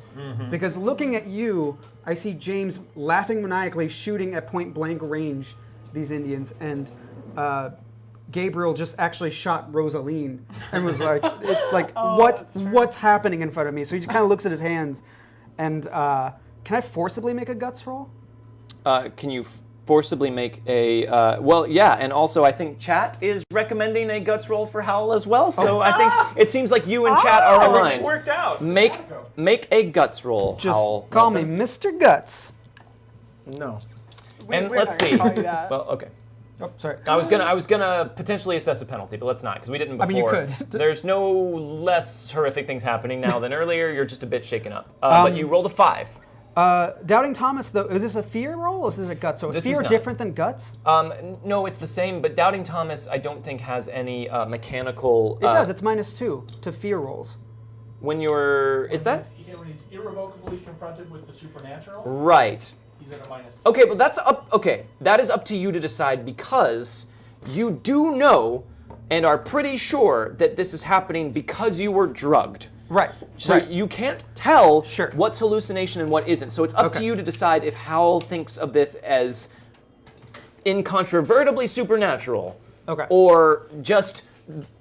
Because looking at you, I see James laughing maniacally, shooting at point blank range these Indians, and Gabriel just actually shot Rosaline and was like, what's happening in front of me? So he just kind of looks at his hands, and can I forcibly make a guts roll? Can you forcibly make a, well, yeah, and also I think chat is recommending a guts roll for Howl as well, so I think it seems like you and chat are It aligned. worked out. Make a guts roll, Just Howl call me Melton. Mr. Guts. No. And We're let's not see. gonna call you that. Well, okay. Oh, sorry. I was gonna potentially assess a penalty, but let's not, because we didn't before. I mean, you could. There's no less horrific things happening now than earlier. You're just a bit shaken up. But you rolled a 5. Doubting Thomas, though, is this a fear roll or is this a guts? So is This fear is not. different than guts? No, it's the same, but Doubting Thomas I don't think has any mechanical... It does. It's -2 to fear rolls. When you're... Is that? When he's irrevocably confronted with the supernatural, Right. he's at a -2. Okay, but that's up... Okay, that is up to you to decide because you do know and are pretty sure that this is happening because you were drugged. Right. So right. you can't tell Sure. what's hallucination and what isn't. So it's up to Okay. you to decide if Howl thinks of this as incontrovertibly supernatural Okay. or just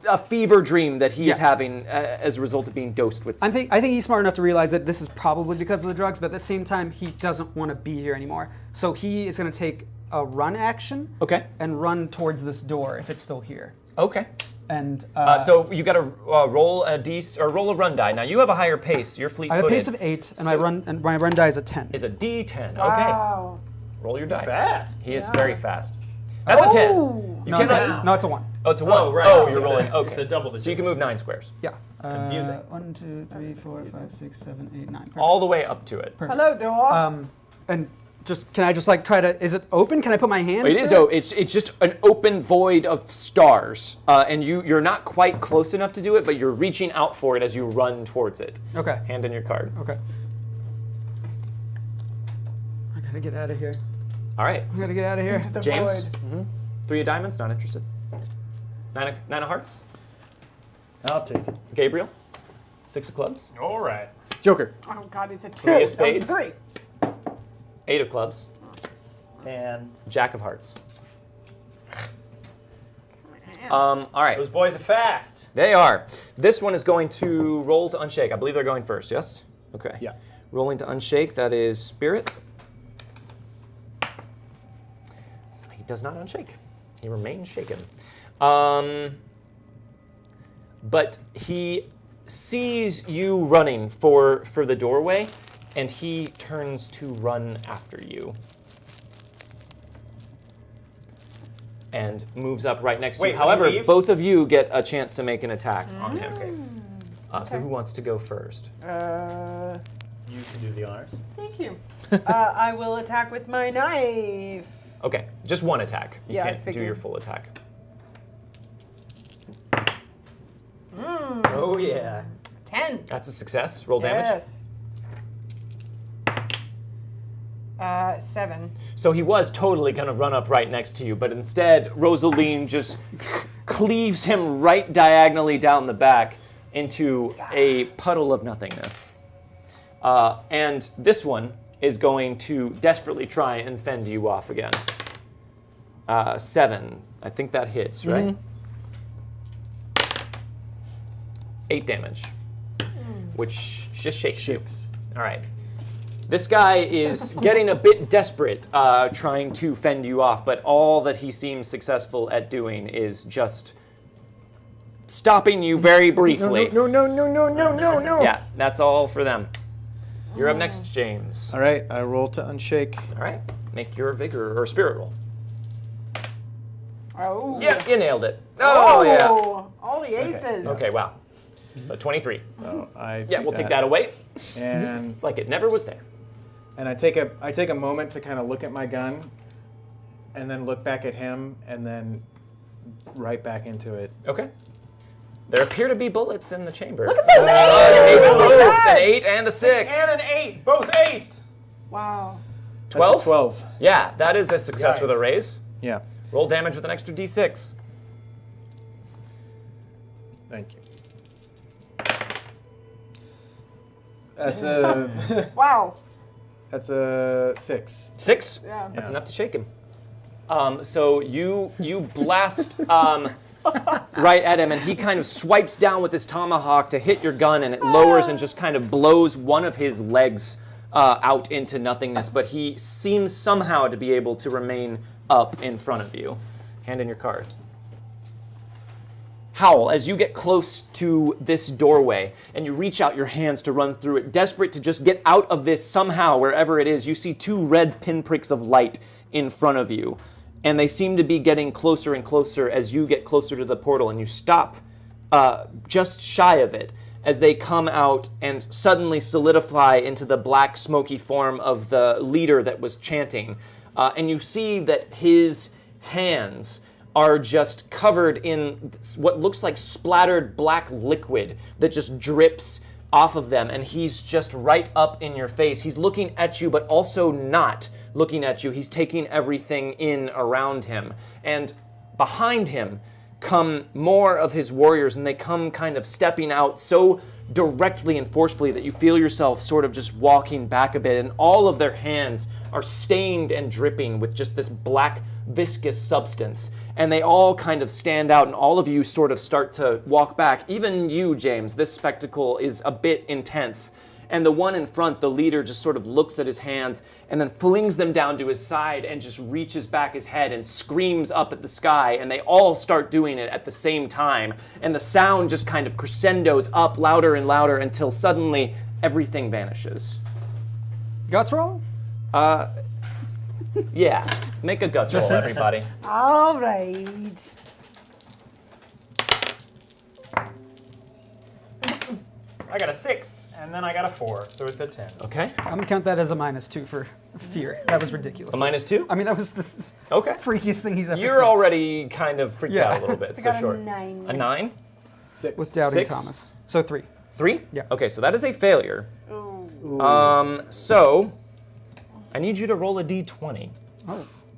a fever dream that he is Yeah. having as a result of being dosed with. I think he's smart enough to realize that this is probably because of the drugs, but at the same time, he doesn't want to be here anymore. So he is going to take a run action Okay. and run towards this door if it's still here. Okay. And So you got to roll a roll a run die. Now you have a higher pace. You're I fleet-footed. have a pace of 8, and my run die is a 10. is a D10. Okay. Wow. Roll your die. Fast. He is very fast. That's a 10. You No, it's cannot. no, it's a 1. Oh, it's a 1. Oh, right. Oh, It's you're a- rolling. Okay. it's a double So you can move 9 squares. Yeah. Confusing. 1, 2, 3, 4, 5, 6, 7, 8, 9. Perfect. All the way up to it. Perfect. Hello, door. And can I just like try to? Is it open? Can I put my hands? It is. through It's just an open void of stars, and you're not quite close enough to do it, but you're reaching out for it as you run towards it. Okay. Hand in your card. Okay. I gotta get out of here. All right. I gotta get out of here. The James. void. 3 of diamonds. Not interested. 9 of hearts. I'll take it. Gabriel. 6 of clubs. All right. Joker. Oh God, it's a 2. 3 of spades. 3. 8 of clubs. And Jack of hearts. All right. those boys are fast. They are. This one is going to roll to unshake. I believe they're going first, yes? Okay. Yeah. Rolling to unshake, that is spirit. He does not unshake. He remains shaken. But he sees you running for the doorway, and he turns to run after you. And moves up right next to Wait, you. when he However, leaves? both of you get a chance to make an attack on him. Okay. So who wants to go first? You can do the honors. Thank you. I will attack with my knife. Okay, just one attack. You Yeah, I can't do figured. your full attack. Oh yeah. 10. That's a success. Roll damage. Yes. 7. So he was totally going to run up right next to you, but instead, Rosaline just cleaves him right diagonally down the back into a puddle of nothingness. And this one is going to desperately try and fend you off again. 7. I think that hits, right? 8 damage, which just shakes you. All right. This guy is getting a bit desperate trying to fend you off, but all that he seems successful at doing is just stopping you very briefly. No. Yeah, that's all for them. You're up next, James. All right, I roll to unshake. All right, make your vigor or spirit roll. Oh. Yeah, you nailed it. Oh, yeah. All the aces. Okay, wow. So 23. So I Yeah, we'll take that away. And It's like it never was there. I take a moment to kind of look at my gun, and then look back at him, and then right back into it. Okay. There appear to be bullets in the chamber. Look at those Ace aces. both, an 8 and a 6. And an 8, both aced. Wow. 12? That's a 12. Yeah, that is a success with a Yikes. raise. Yeah. Roll damage with an extra d6. Thank you. That's a Wow. that's a 6. 6? Yeah. That's Yeah. enough to shake him. So you blast right at him, and he kind of swipes down with his tomahawk to hit your gun, and it lowers and just kind of blows one of his legs out into nothingness. But he seems somehow to be able to remain up in front of you. Hand in your card. Howl, as you get close to this doorway and you reach out your hands to run through it, desperate to just get out of this somehow, wherever it is, you see 2 red pinpricks of light in front of you. And they seem to be getting closer and closer as you get closer to the portal, and you stop just shy of it as they come out and suddenly solidify into the black, smoky form of the leader that was chanting. And you see that his hands are just covered in what looks like splattered black liquid that just drips off of them, and he's just right up in your face. He's looking at you, but also not looking at you. He's taking everything in around him. And behind him, come more of his warriors, and they come kind of stepping out so directly and forcefully that you feel yourself sort of just walking back a bit, and all of their hands are stained and dripping with just this black viscous substance, and they all kind of stand out, and all of you sort of start to walk back. Even you, James, this spectacle is a bit intense. And the one in front, the leader, just sort of looks at his hands and then flings them down to his side and just reaches back his head and screams up at the sky. And they all start doing it at the same time. And the sound just kind of crescendos up louder and louder until suddenly everything vanishes. Guts roll? Yeah. Make a guts roll, everybody. All right. I got a 6, and then I got a 4, so it's a 10. Okay. I'm gonna count that as a -2 for fear. That was ridiculous. A -2? I mean, that was the Okay. freakiest thing he's ever You're seen. already kind of freaked Yeah. out a little bit, I so got sure. a 9. A 9? 6. With doubting 6? Thomas. So 3. 3? Yeah. Okay, so that is a failure. Ooh. So I need you to roll a d20.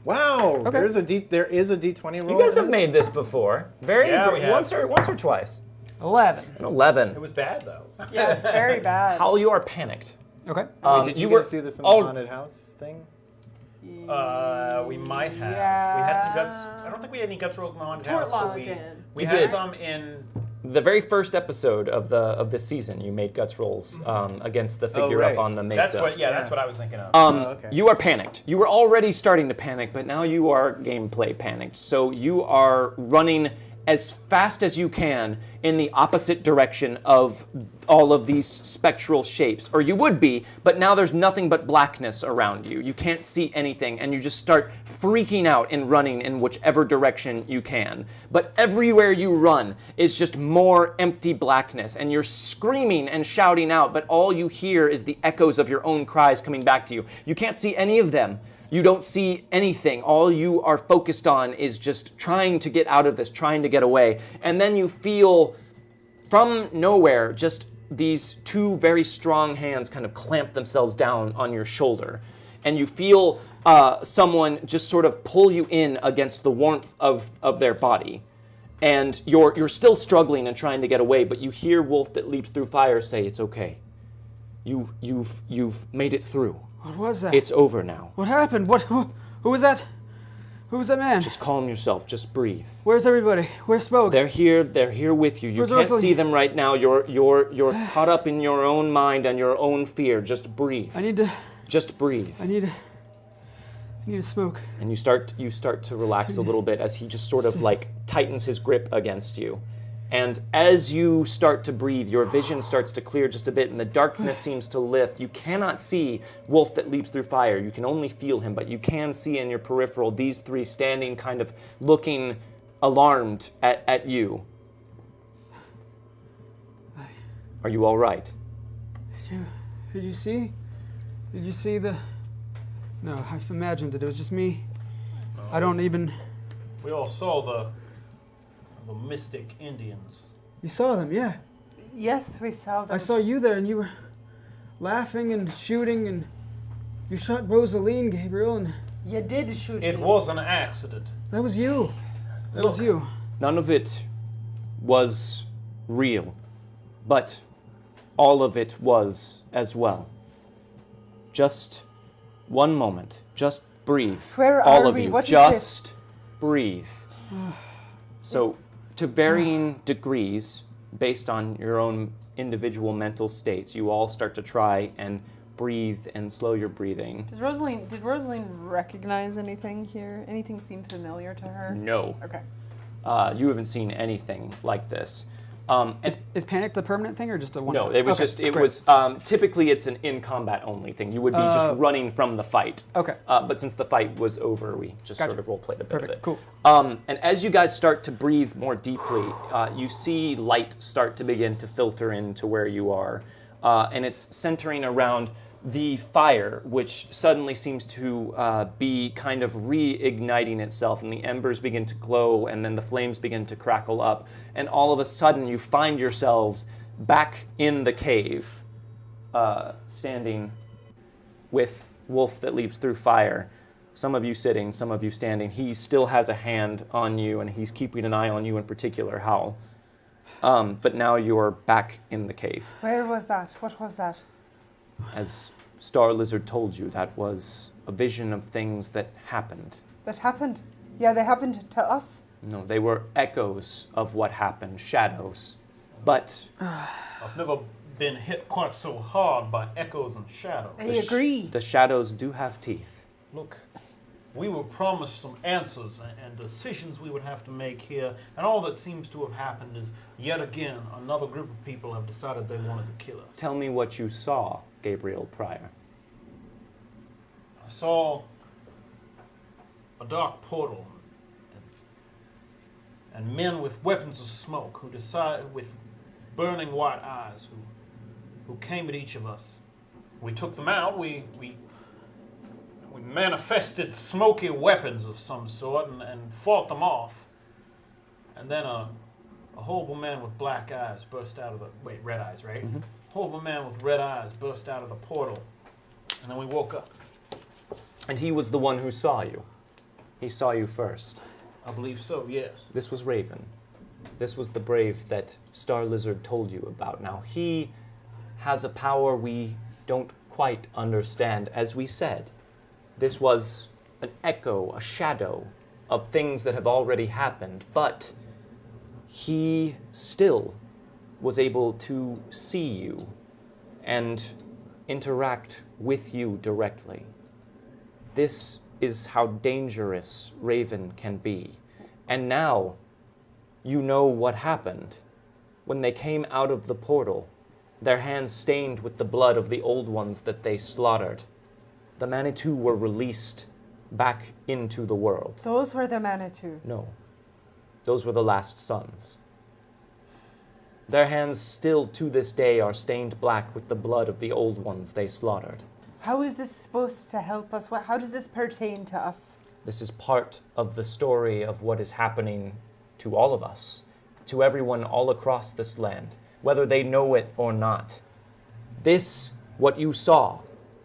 Wow. Okay. There is a D20 roll. You guys have made this before. Very Yeah, we have. once or twice. 11. An 11. It was bad, though. Yeah, it's very bad. How you are panicked. Okay. Wait, did you were guys do this in the all- haunted house thing? We might have. Yeah. We had some guts. I don't think we had any guts rolls in the haunted house, but we You had did. some in. The very first episode of this season, you made guts rolls against the figure right. up on the mesa. That's what. Yeah, that's what I was thinking of. okay. You are panicked. You were already starting to panic, but now you are gameplay panicked. So you are running as fast as you can in the opposite direction of all of these spectral shapes. Or you would be, but now there's nothing but blackness around you. You can't see anything, and you just start freaking out and running in whichever direction you can. But everywhere you run is just more empty blackness, and you're screaming and shouting out, but all you hear is the echoes of your own cries coming back to you. You can't see any of them. You don't see anything. All you are focused on is just trying to get out of this, trying to get away. And then you feel from nowhere just these two very strong hands kind of clamp themselves down on your shoulder. And you feel someone just sort of pull you in against the warmth of their body. And you're still struggling and trying to get away, but you hear Wolf that leaps through fire say, "It's okay. You've made it through. What was that? It's over now. What happened? Who was that? Who was that man? Just calm yourself. Just breathe. Where's everybody? Where's Spoke? They're here with you. You Where's can't Rosalie? see them right now. You're caught up in your own mind and your own fear. Just breathe. I need to breathe. I need to smoke. And you start to relax a little bit as he just sort of like tightens his grip against you. And as you start to breathe, your vision starts to clear just a bit and the darkness seems to lift. You cannot see Wolf that leaps through fire. You can only feel him, but you can see in your peripheral these three standing kind of looking alarmed at you. Are you all right? Did you see? Did you see the? No, I imagined it. It was just me. I don't even. We all saw the mystic Indians. You saw them, yeah. Yes, we saw them. I saw you there, and you were laughing and shooting, and you shot Rosaline, Gabriel, and You did shoot It me. was an accident. that was you. That was you. None of it was real, but all of it was as well. Just one moment. Just breathe. Where all are of we? you. What is Just breathe. So, to varying degrees, based on your own individual mental states, you all start to try and breathe and slow your breathing. Did Rosaline recognize anything here? Anything seem familiar to her? No. Okay. You haven't seen anything like this. Is panic the permanent thing or just a one? No, it was Okay, just, it great. was, typically it's an in-combat only thing. You would be just running from the fight. Okay. But since the fight was over, we just Gotcha. sort of role-played a bit Perfect, of it. cool. And as you guys start to breathe more deeply, you see light start to begin to filter into where you are. And it's centering around the fire, which suddenly seems to be kind of reigniting itself, and the embers begin to glow, and then the flames begin to crackle up, and all of a sudden you find yourselves back in the cave, standing with Wolf that leaps through fire, Some of you sitting, some of you standing. He still has a hand on you, and he's keeping an eye on you in particular, Howl. But now you're back in the cave. Where was that? What was that? As Star Lizard told you, that was a vision of things that happened. That happened? Yeah, they happened to us. No, they were echoes of what happened, shadows. But I've never been hit quite so hard by echoes and shadows. I agree. the shadows do have teeth. Look, we were promised some answers and decisions we would have to make here, and all that seems to have happened is yet again another group of people have decided they wanted to kill us. Tell me what you saw, Gabriel Pryor. I saw a dark portal and men with weapons of smoke who decided with burning white eyes who came at each of us. We took them out. We manifested smoky weapons of some sort and fought them off. And then a horrible man with black eyes burst out of the... Wait, red eyes, right? Mm-hmm. Horrible man with red eyes burst out of the portal. And then we woke up. And he was the one who saw you. He saw you first. I believe so, yes. This was Raven. This was the brave that Star Lizard told you about. Now, he has a power we don't quite understand. As we said, this was an echo, a shadow of things that have already happened, but he still was able to see you and interact with you directly. This is how dangerous Raven can be. And now you know what happened. When they came out of the portal, their hands stained with the blood of the old ones that they slaughtered. The Manitou were released back into the world. Those were the Manitou. No, those were the last sons. Their hands still to this day are stained black with the blood of the old ones they slaughtered. How is this supposed to help us? How does this pertain to us? This is part of the story of what is happening to all of us, to everyone all across this land, whether they know it or not. This, what you saw,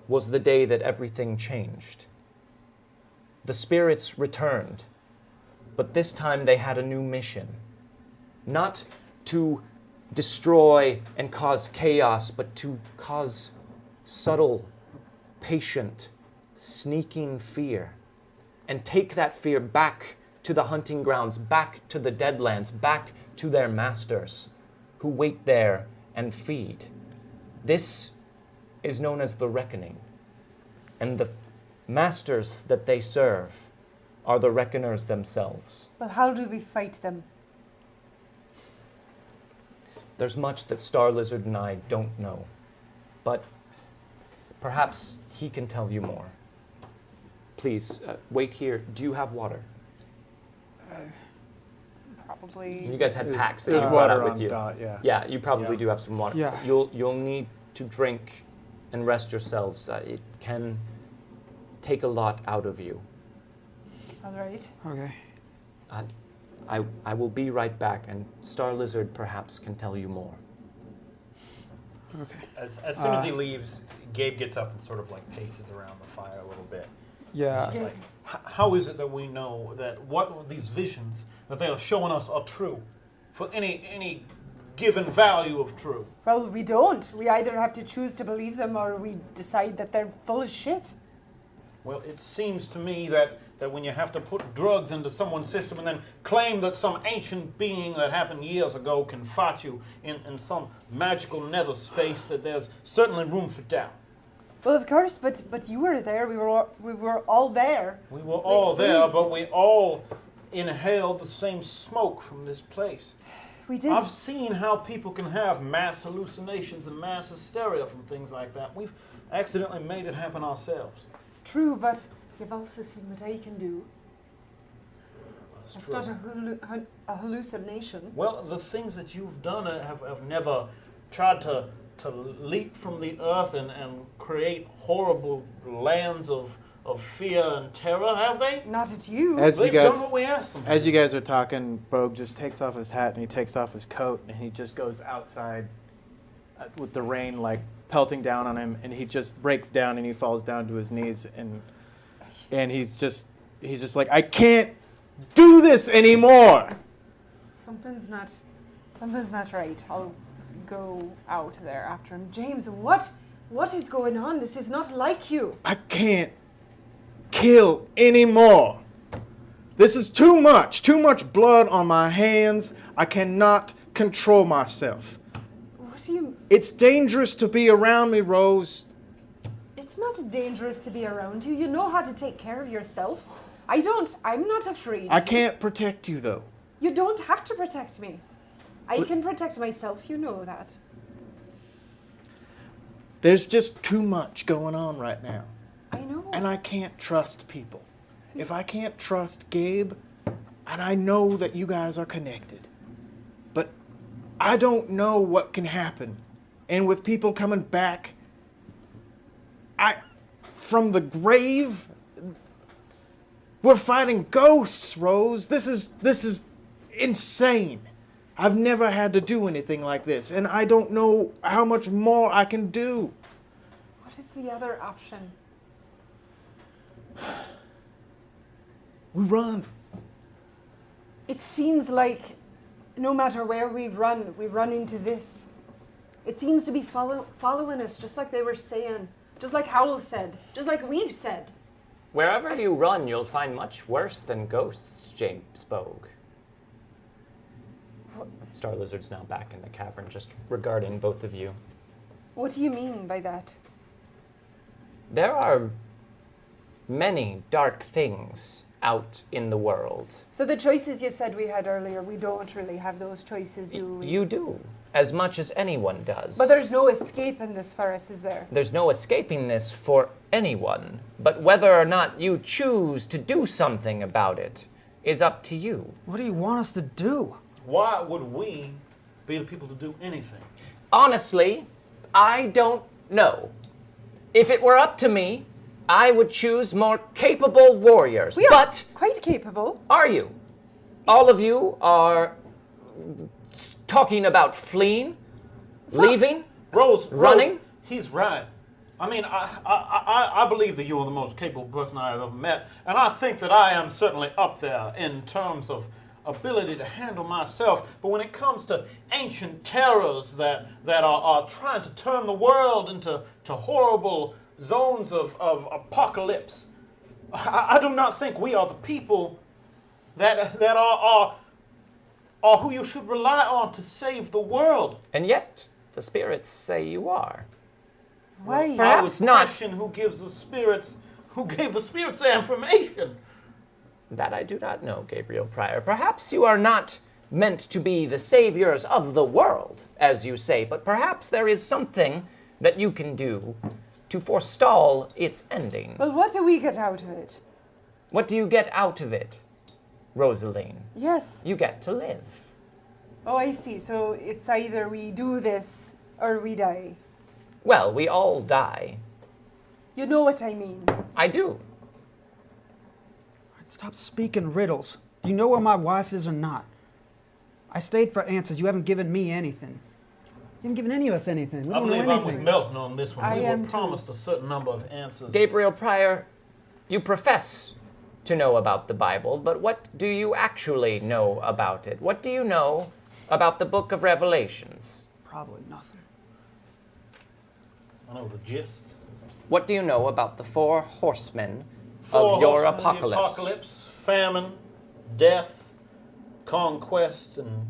was the day that everything changed. The spirits returned, but this time they had a new mission. Not to destroy and cause chaos, but to cause subtle, patient, sneaking fear, and take that fear back to the hunting grounds, back to the Deadlands, back to their masters, who wait there and feed. This is known as the Reckoning, and the masters that they serve are the Reckoners themselves. Well, how do we fight them? There's much that Star Lizard and I don't know, but perhaps he can tell you more. Please, wait here. Do you have water? Probably. You guys had packs that you There's brought water out with on you. dot, yeah. Yeah, you probably Yeah. do have some water. Yeah. You'll need to drink and rest yourselves. It can take a lot out of you. All right. Okay. I will be right back, and Star Lizard perhaps can tell you more. Okay. As soon as he leaves, Gabe gets up and sort of like paces around the fire a little bit. Yeah. Just like, how is it that we know that what these visions that they are showing us are true, for any given value of true? Well, we don't. We either have to choose to believe them or we decide that they're full of shit. Well, it seems to me that when you have to put drugs into someone's system and then claim that some ancient being that happened years ago can fight you in some magical nether space, that there's certainly room for doubt. Well, of course, but you were there. We were all there. We were all there, but we all inhaled the same smoke from this place. We did. I've seen how people can have mass hallucinations and mass hysteria from things like that. We've accidentally made it happen ourselves. True, but you've also seen what I can do. It's true. not a hallucination. Well, the things that you've done have never tried to leap from the earth and create horrible lands of fear and terror, have they? Not at you. As you They've guys, done what we asked them. as you guys are talking, Bogue just takes off his hat and he takes off his coat and he just goes outside with the rain like pelting down on him, and he just breaks down and he falls down to his knees, and and he's just like, I can't do this anymore. Something's not right. I'll go out there after him. James, what is going on? This is not like you. I can't kill anymore. This is too much blood on my hands. I cannot control myself. What do you... It's dangerous to be around me, Rose. It's not dangerous to be around you. You know how to take care of yourself. I'm not afraid. I can't protect you, though. You don't have to protect me. I can protect myself, you know that. There's just too much going on right now. I know. And I can't trust people. If I can't trust Gabe, and I know that you guys are connected, but I don't know what can happen. And with people coming back, from the grave, we're fighting ghosts, Rose. This is insane. I've never had to do anything like this, and I don't know how much more I can do. What is the other option? We run. It seems like no matter where we run into this. It seems to be following us, just like they were saying, just like Howell said, just like we've said. Wherever you run, you'll find much worse than ghosts, James Bogue. Star Lizard's now back in the cavern, just regarding both of you. What do you mean by that? There are many dark things out in the world. So the choices you said we had earlier, we don't really have those choices, do we? You do, as much as anyone does. But there's no escape in this for us, is there? There's no escaping this for anyone, but whether or not you choose to do something about it is up to you. What do you want us to do? Why would we be the people to do anything? Honestly, I don't know. If it were up to me, I would choose more capable warriors. We are but quite capable. are you? All of you are talking about fleeing, leaving, Rose, running. He's right. I mean, I believe that you are the most capable person I have ever met, and I think that I am certainly up there in terms of ability to handle myself. But when it comes to ancient terrors that are trying to turn the world into horrible zones of apocalypse, I do not think we are the people that are who you should rely on to save the world. And yet, the spirits say you are. Why? Perhaps I would not. question who gave the spirits the information. That I do not know, Gabriel Pryor. Perhaps you are not meant to be the saviors of the world, as you say, but perhaps there is something that you can do to forestall its ending. Well, what do we get out of it? What do you get out of it, Rosaline? Yes. You get to live. Oh, I see. So it's either we do this or we die. Well, we all die. You know what I mean. I do. Stop speaking riddles. Do you know where my wife is or not? I stayed for answers. You haven't given me anything. You haven't given any of us anything. We I don't know believe I'm with anything. Milton on this one. I We am were too. promised a certain number of answers. Gabriel Pryor, you profess to know about the Bible, but what do you actually know about it? What do you know about the book of Revelations? Probably nothing. I know the gist. What do you know about the four horsemen Four of your horsemen of the apocalypse? apocalypse, famine, death, conquest, and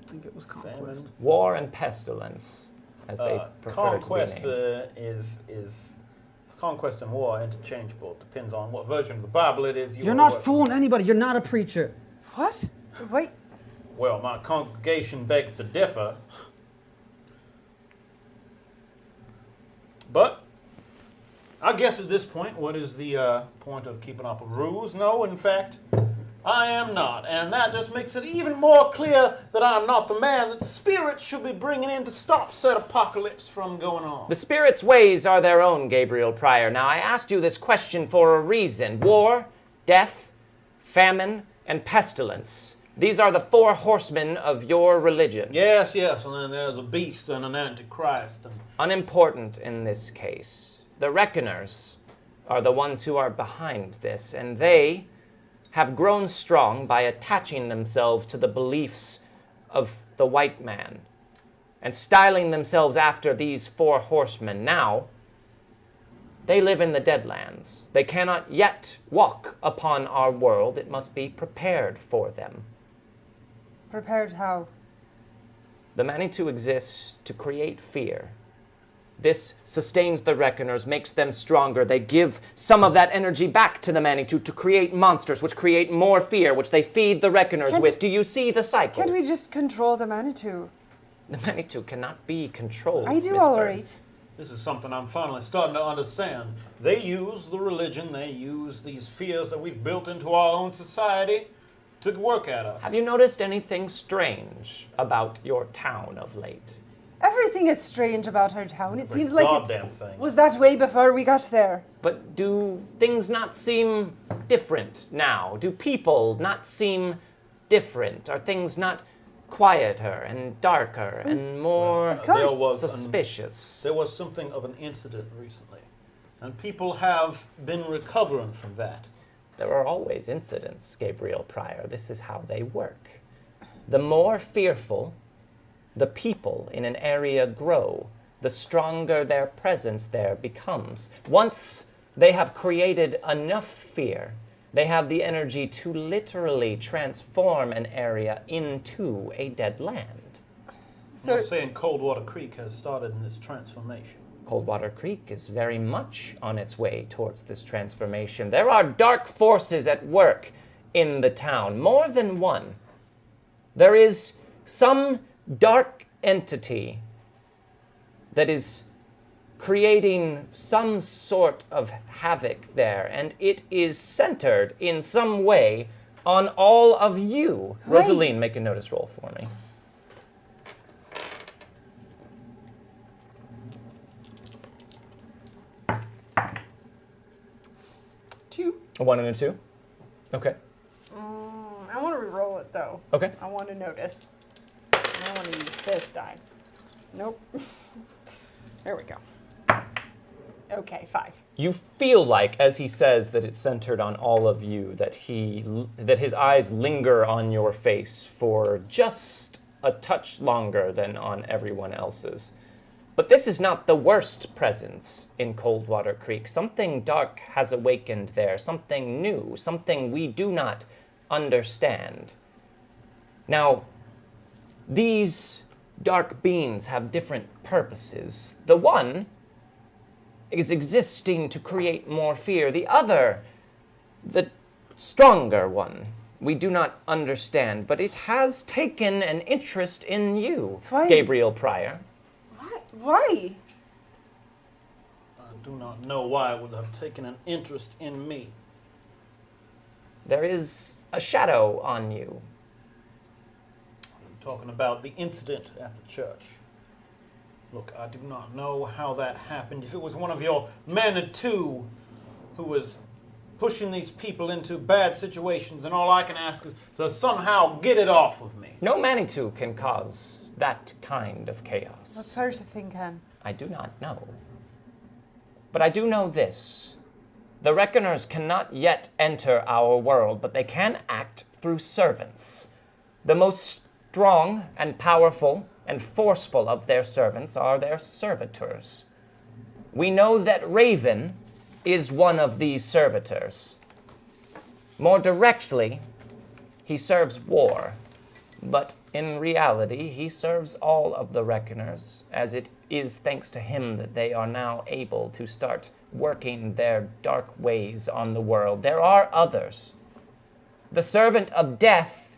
I think it was conquest. famine. War and pestilence, as they prefer Conquest to be named. is conquest and war are interchangeable. It depends on what version of the Bible it is. You're are not working. fooling anybody. You're not a preacher. What? Wait. Well, my congregation begs to differ. But I guess at this point, what is the point of keeping up a ruse? No, in fact, I am not. And that just makes it even more clear that I'm not the man that spirits should be bringing in to stop said apocalypse from going on. The spirit's ways are their own, Gabriel Pryor. Now, I asked you this question for a reason. War, death, famine, and pestilence. These are the four horsemen of your religion. Yes, and then there's a beast and an antichrist. And Unimportant in this case. The reckoners are the ones who are behind this, and they have grown strong by attaching themselves to the beliefs of the white man and styling themselves after these 4 horsemen. Now, they live in the Deadlands. They cannot yet walk upon our world. It must be prepared for them. Prepared how? The Manitou exists to create fear. This sustains the Reckoners, makes them stronger. They give some of that energy back to the Manitou to create monsters, which create more fear, which they feed the Reckoners with. Do you see the cycle? Can we just control the Manitou? The Manitou cannot be controlled, I do Miss all Burns. right. This is something I'm finally starting to understand. They use the religion, they use these fears that we've built into our own society to work at us. Have you noticed anything strange about your town of late? Everything is strange about our town. It Every seems like goddamn it thing. was that way before we got there. But do things not seem different now? Do people not seem different? Are things not quieter and darker and more There was suspicious? There was something of an incident recently, and people have been recovering from that. There are always incidents, Gabriel Pryor. This is how they work. The more fearful the people in an area grow, the stronger their presence there becomes. Once they have created enough fear, they have the energy to literally transform an area into a dead land. So you're saying Coldwater Creek has started in this transformation. Coldwater Creek is very much on its way towards this transformation. There are dark forces at work in the town, more than one. There is some dark entity that is creating some sort of havoc there, and it is centered in some way on all of you. Right. Rosaline, make a notice roll for me. Two. A 1 and a 2? Okay. I want to re-roll it though. Okay. I want to notice. I want to use this die. Nope. There we go. Okay, 5. You feel like, as he says that it's centered on all of you, that his eyes linger on your face for just a touch longer than on everyone else's. But this is not the worst presence in Coldwater Creek. Something dark has awakened there, something new, something we do not understand. Now, these dark beings have different purposes. The one is existing to create more fear. The other, the stronger one, we do not understand, but it has taken an interest in you, Why? Gabriel Pryor. Why? I do not know why it would have taken an interest in me. There is a shadow on you. I'm talking about the incident at the church. Look, I do not know how that happened. If it was one of your Manitou who was pushing these people into bad situations, and all I can ask is to somehow get it off of me. No Manitou can cause that kind of chaos. What sort of thing can? I do not know. But I do know this. The Reckoners cannot yet enter our world, but they can act through servants. The most strong and powerful and forceful of their servants are their servitors. We know that Raven is one of these servitors. More directly, he serves war, but in reality, he serves all of the Reckoners, as it is thanks to him that they are now able to start working their dark ways on the world. There are others. The servant of death,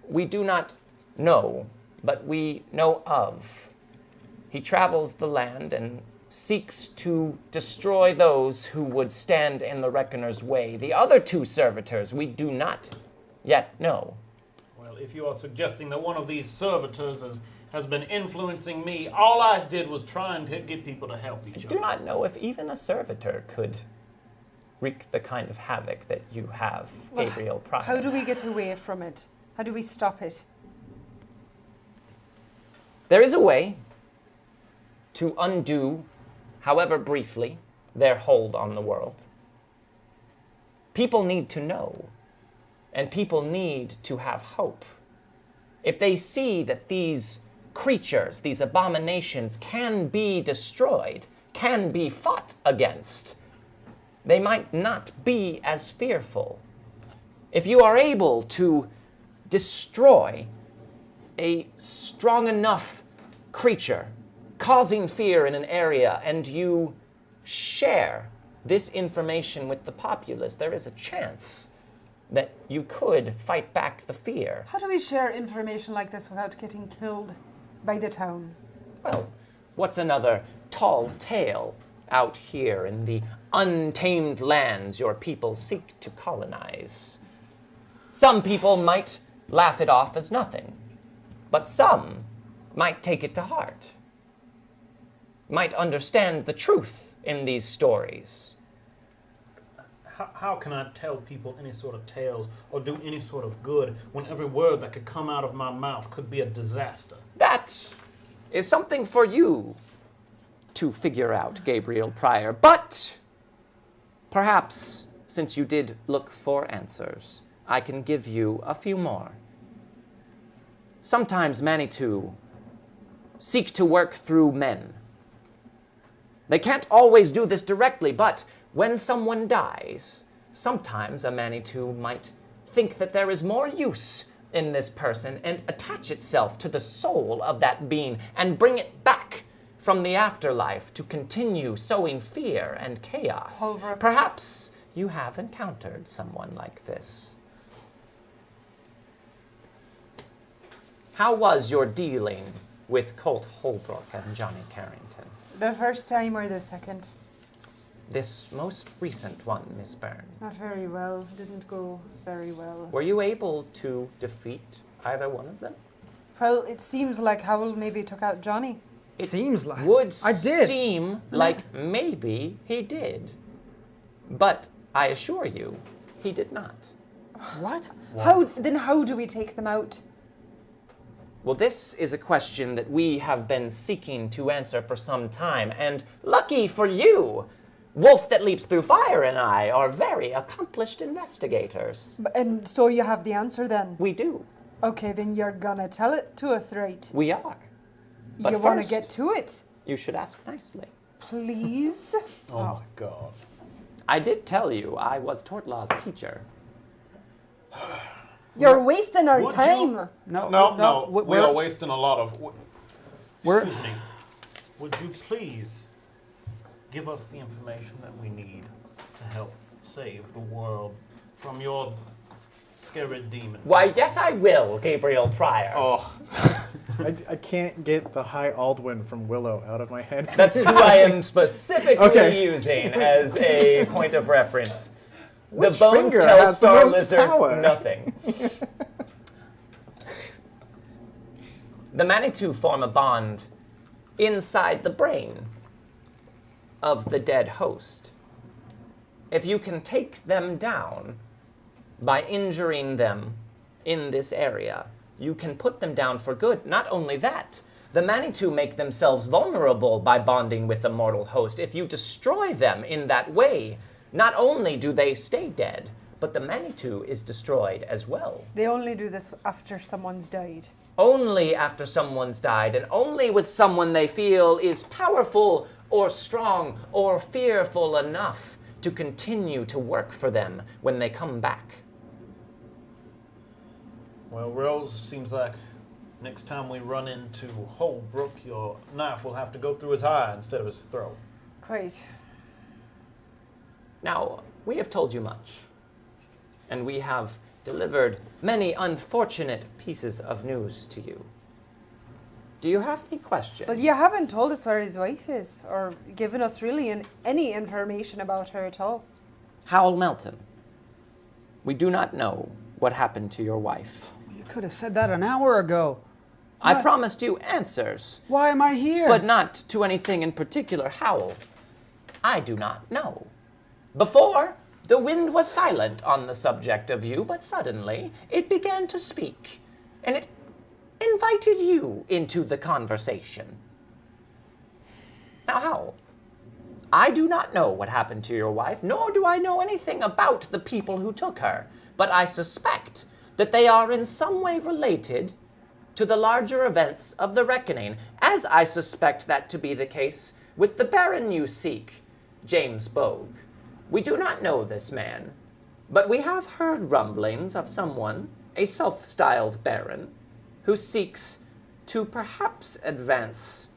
we do not know, but we know of. He travels the land and seeks to destroy those who would stand in the Reckoner's way. The other two servitors we do not yet know. Well, if you are suggesting that one of these servitors has been influencing me, all I did was try and get people to help each I other. do not know if even a servitor could wreak the kind of havoc that you have, Gabriel Pryor. How do we get away from it? How do we stop it? There is a way to undo, however briefly, their hold on the world. People need to know, and people need to have hope. If they see that these creatures, these abominations, can be destroyed, can be fought against, they might not be as fearful. If you are able to destroy a strong enough creature causing fear in an area, and you share this information with the populace, there is a chance that you could fight back the fear. How do we share information like this without getting killed by the town? Well, what's another tall tale out here in the untamed lands your people seek to colonize? Some people might laugh it off as nothing, but some might take it to heart, might understand the truth in these stories. How can I tell people any sort of tales or do any sort of good when every word that could come out of my mouth could be a disaster? That is something for you to figure out, Gabriel Pryor. But perhaps, since you did look for answers, I can give you a few more. Sometimes Manitou seek to work through men. They can't always do this directly, but when someone dies, sometimes a Manitou might think that there is more use in this person and attach itself to the soul of that being and bring it back from the afterlife to continue sowing fear and chaos. Holbrook. Perhaps you have encountered someone like this. How was your dealing with Colt Holbrook and Johnny Carrington? The first time or the second? This most recent one, Miss Byrne. Not very well. Didn't go very well. Were you able to defeat either one of them? Well, it seems like Howell maybe took out Johnny. It seems like Would I did. seem like maybe he did. But I assure you, he did not. What? How do we take them out? Well, this is a question that we have been seeking to answer for some time, and lucky for you, Wolf that Leaps Through Fire and I are very accomplished investigators. And so you have the answer then? We do. Okay, then you're gonna tell it to us, right? We are. But You wanna first, get to it? you should ask nicely. Please? Oh my God. I did tell you I was Tortlaw's teacher. You're wasting our Would you- time. No, we we're- are wasting a lot of. We're- Excuse me. Would you please give us the information that we need to help save the world from your scary demon? Why, yes, I will, Gabriel Pryor. Oh, I can't get the High Aldwin from Willow out of my head. That's who I am specifically Okay. using as a point of reference. Which the bones finger tell has the Star most Lizard power? nothing. The Manitou form a bond inside the brain of the dead host. If you can take them down by injuring them in this area, you can put them down for good. Not only that, the Manitou make themselves vulnerable by bonding with the mortal host. If you destroy them in that way, not only do they stay dead, but the Manitou is destroyed as well. They only do this after someone's died. Only after someone's died, and only with someone they feel is powerful or strong or fearful enough to continue to work for them when they come back. well, Rose, seems like next time we run into Holbrook, your knife will have to go through his eye instead of his throat. Quite. Now, we have told you much, and we have delivered many unfortunate pieces of news to you. Do you have any questions? But you haven't told us where his wife is, or given us really any information about her at all. Howell Melton, we do not know what happened to your wife. You could have said that an hour ago. I What? promised you answers, Why am I here? but not to anything in particular. Howell, I do not know. Before, the wind was silent on the subject of you, but suddenly it began to speak, and it invited you into the conversation. Now, Howell, I do not know what happened to your wife, nor do I know anything about the people who took her, but I suspect that they are in some way related to the larger events of the reckoning, as I suspect that to be the case with the Baron you seek, James Bogue. We do not know this man, but we have heard rumblings of someone, a self-styled Baron, who seeks to perhaps advance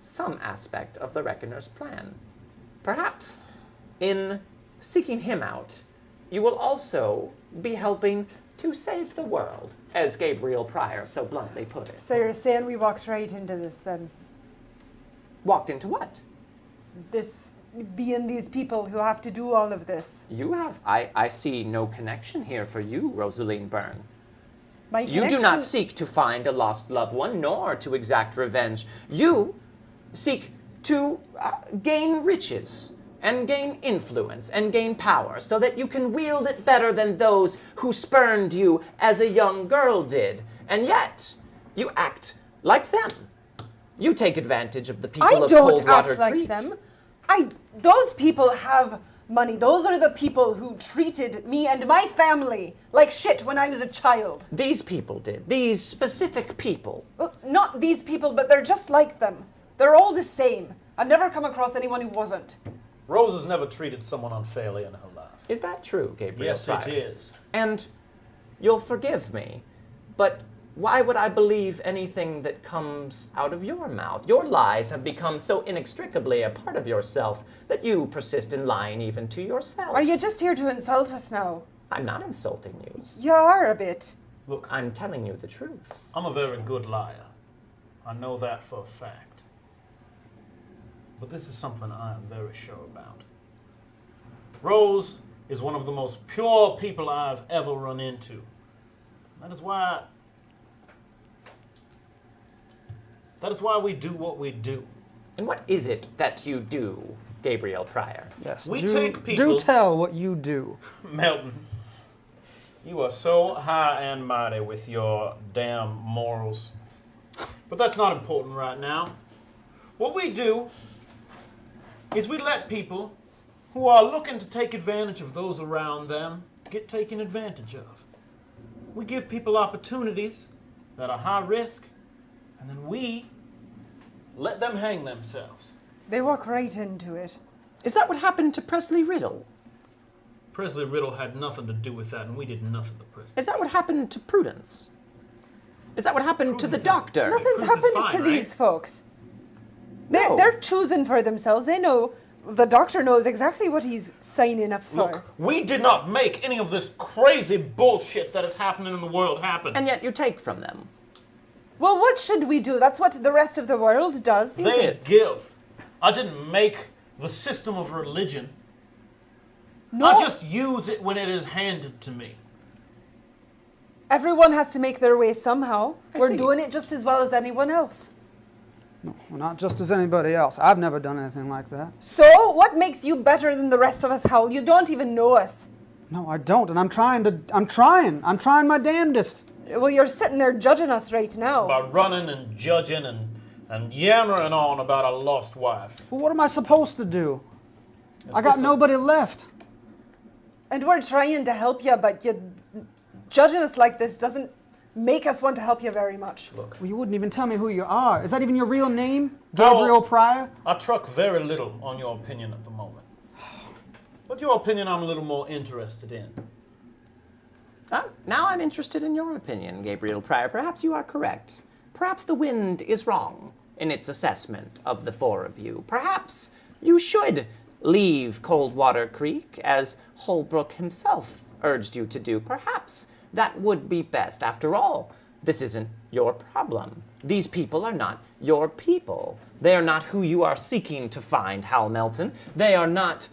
some aspect of the Reckoner's plan. Perhaps in seeking him out, you will also be helping to save the world, as Gabriel Pryor so bluntly put it. So you're saying we walked right into this then? Walked into what? This being these people who have to do all of this. You have, I see no connection here for you, Rosaline Byrne. My You do connection- not seek to find a lost loved one, nor to exact revenge. You seek to gain riches, and gain influence, and gain power, so that you can wield it better than those who spurned you as a young girl did. And yet, you act like them. You take advantage of the people I of don't Coldwater act like Creek. them. Those people have money. Those are the people who treated me and my family like shit when I was a child. These people did. These specific people. Well, not these people, but they're just like them. They're all the same. I've never come across anyone who wasn't. Rose has never treated someone unfairly in her life. Is that true, Gabriel Yes, Pryor? it is. And you'll forgive me, but why would I believe anything that comes out of your mouth? Your lies have become so inextricably a part of yourself that you persist in lying even to yourself. Are you just here to insult us now? I'm not insulting you. You are a bit. Look, I'm telling you the truth. I'm a very good liar. I know that for a fact. But this is something I am very sure about. Rose is one of the most pure people I've ever run into. That is why we do what we do. And what is it that you do, Gabriel Pryor? Yes. We do, take people- Do tell what you do. Melton, you are so high and mighty with your damn morals. But that's not important right now. What we do is we let people who are looking to take advantage of those around them get taken advantage of. We give people opportunities that are high risk, and then we let them hang themselves. They walk right into it. Is that what happened to Presley Riddle? Presley Riddle had nothing to do with that, and we did nothing to Presley. Is that what happened to Prudence? Is that what happened to the Prudence is- doctor? Nothing's Prudence is happened fine, to right? these folks. No. They're choosing for themselves. They know, the doctor knows exactly what he's signing up for. Look, we did not make any of this crazy bullshit that is happening in the world happen. And yet you take from them. Well, what should we do? That's what the rest of the world does. They it? give. I didn't make the system of religion. No, I just use it when it is handed to me. everyone has to make their way somehow. I We're see. doing it just as well as anyone else. Well, not just as anybody else. I've never done anything like that. So, what makes you better than the rest of us, Howell? You don't even know us. No, I don't, and I'm trying my damnedest. Well, you're sitting there judging us right now. By running and judging and yammering on about a lost wife. Well, what am I supposed to do? I got listen. nobody left. And we're trying to help you, but you judging us like this doesn't make us want to help you very much. Look, Well, you wouldn't even tell me who you are. Is that even your real name? No. Gabriel Pryor? I truck very little on your opinion at the moment. But your opinion I'm a little more interested in. Now I'm interested in your opinion, Gabriel Pryor. Perhaps you are correct. Perhaps the wind is wrong in its assessment of the four of you. Perhaps you should leave Coldwater Creek, as Holbrook himself urged you to do. Perhaps that would be best. After all, this isn't your problem. These people are not your people. They are not who you are seeking to find, Hal Melton. They are not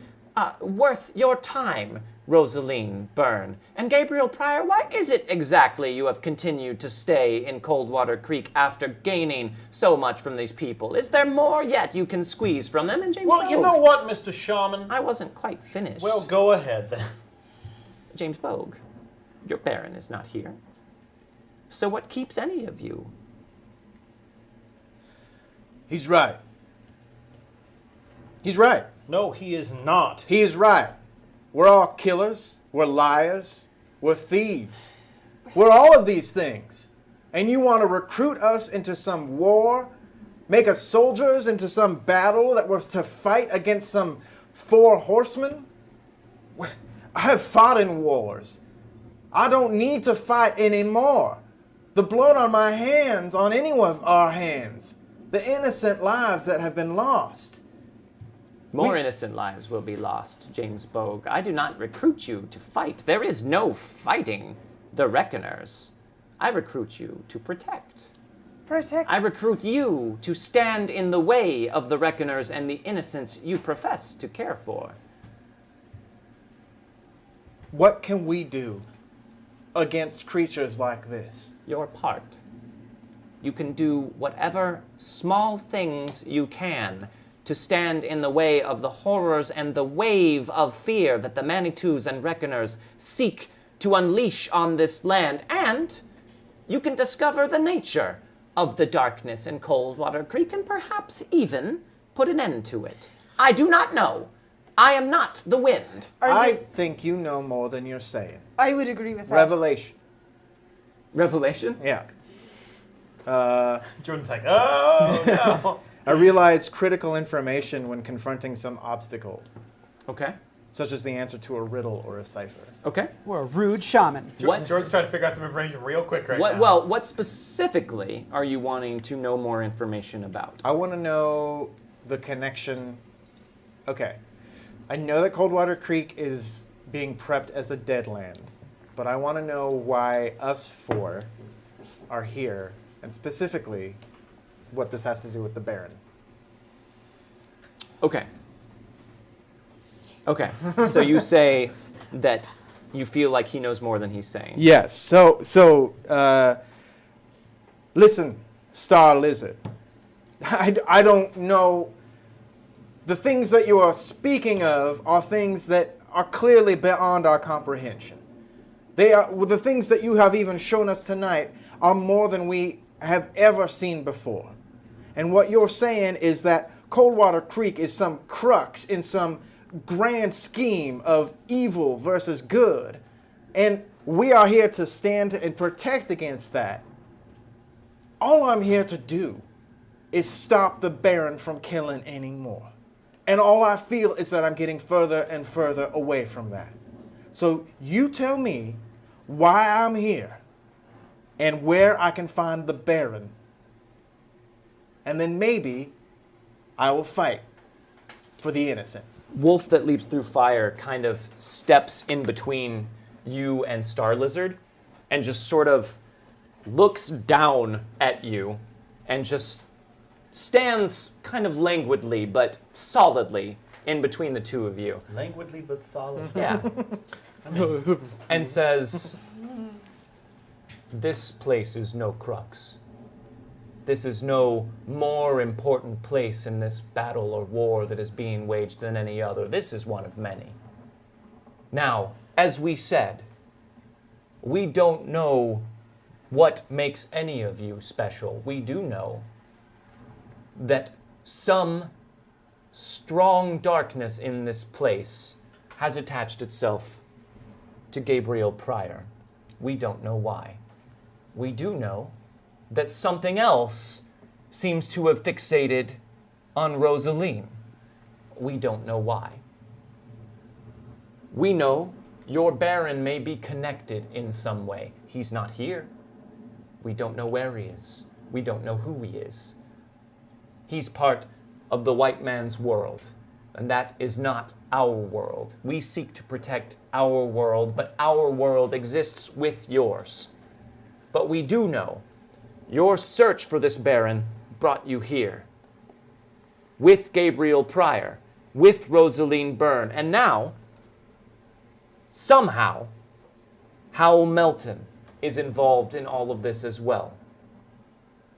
worth your time, Rosaline Byrne. And Gabriel Pryor, why is it exactly you have continued to stay in Coldwater Creek after gaining so much from these people? Is there more yet you can squeeze from them? And James Well, you Bogue? know what, Mr. Shaman? I wasn't quite finished. Well, go ahead then. James Bogue, your Baron is not here. So what keeps any of you? He's right. He's right. No, he is not. He's right. We're all killers. We're liars. We're thieves. We're all of these things. And you want to recruit us into some war? Make us soldiers into some battle that was to fight against some 4 horsemen? I have fought in wars. I don't need to fight anymore. The blood on my hands, on any of our hands, the innocent lives that have been lost. More innocent lives will be lost, James Bogue. I do not recruit you to fight. There is no fighting the Reckoners. I recruit you to protect. Protect. I recruit you to stand in the way of the Reckoners and the innocents you profess to care for. What can we do against creatures like this? Your part. You can do whatever small things you can to stand in the way of the horrors and the wave of fear that the Manitous and Reckoners seek to unleash on this land, and you can discover the nature of the darkness in Coldwater Creek and perhaps even put an end to it. I do not know. I am not the wind. I think you know more than you're saying. I would agree with that. Revelation. Revelation? Yeah. Jordan's like, oh no. I realize critical information when confronting some obstacle, Okay. such as the answer to a riddle or a cipher. Okay. We're a rude shaman. What? Jordan's trying to figure out some information real quick right now. Well, what specifically are you wanting to know more information about? I want to know the connection. Okay. I know that Coldwater Creek is being prepped as a deadland, but I want to know why us 4 are here, and specifically what this has to do with the Baron. Okay. Okay. So you say that you feel like he knows more than he's saying. Yes. So, listen, Star Lizard. I don't know. The things that you are speaking of are things that are clearly beyond our comprehension. They are the things that you have even shown us tonight are more than we have ever seen before. And what you're saying is that Coldwater Creek is some crux in some grand scheme of evil versus good. And we are here to stand and protect against that. All I'm here to do is stop the Baron from killing anymore. And all I feel is that I'm getting further and further away from that. So you tell me why I'm here and where I can find the Baron. And then maybe I will fight for the innocents. Wolf that leaps through fire kind of steps in between you and Star Lizard and just sort of looks down at you and just stands kind of languidly but solidly in between the two of you. Languidly but solid. Yeah. And says, "This place is no crux. This is no more important place in this battle or war that is being waged than any other. This is one of many. Now, as we said, we don't know what makes any of you special. We do know that some strong darkness in this place has attached itself to Gabriel Pryor. We don't know why. We do know that something else seems to have fixated on Rosaline. We don't know why. We know your Baron may be connected in some way. He's not here. We don't know where he is. We don't know who he is. He's part of the white man's world, and that is not our world. We seek to protect our world, but our world exists with yours. But we do know your search for this Baron brought you here. With Gabriel Pryor, with Rosaline Byrne, and now, somehow, Howell Melton is involved in all of this as well.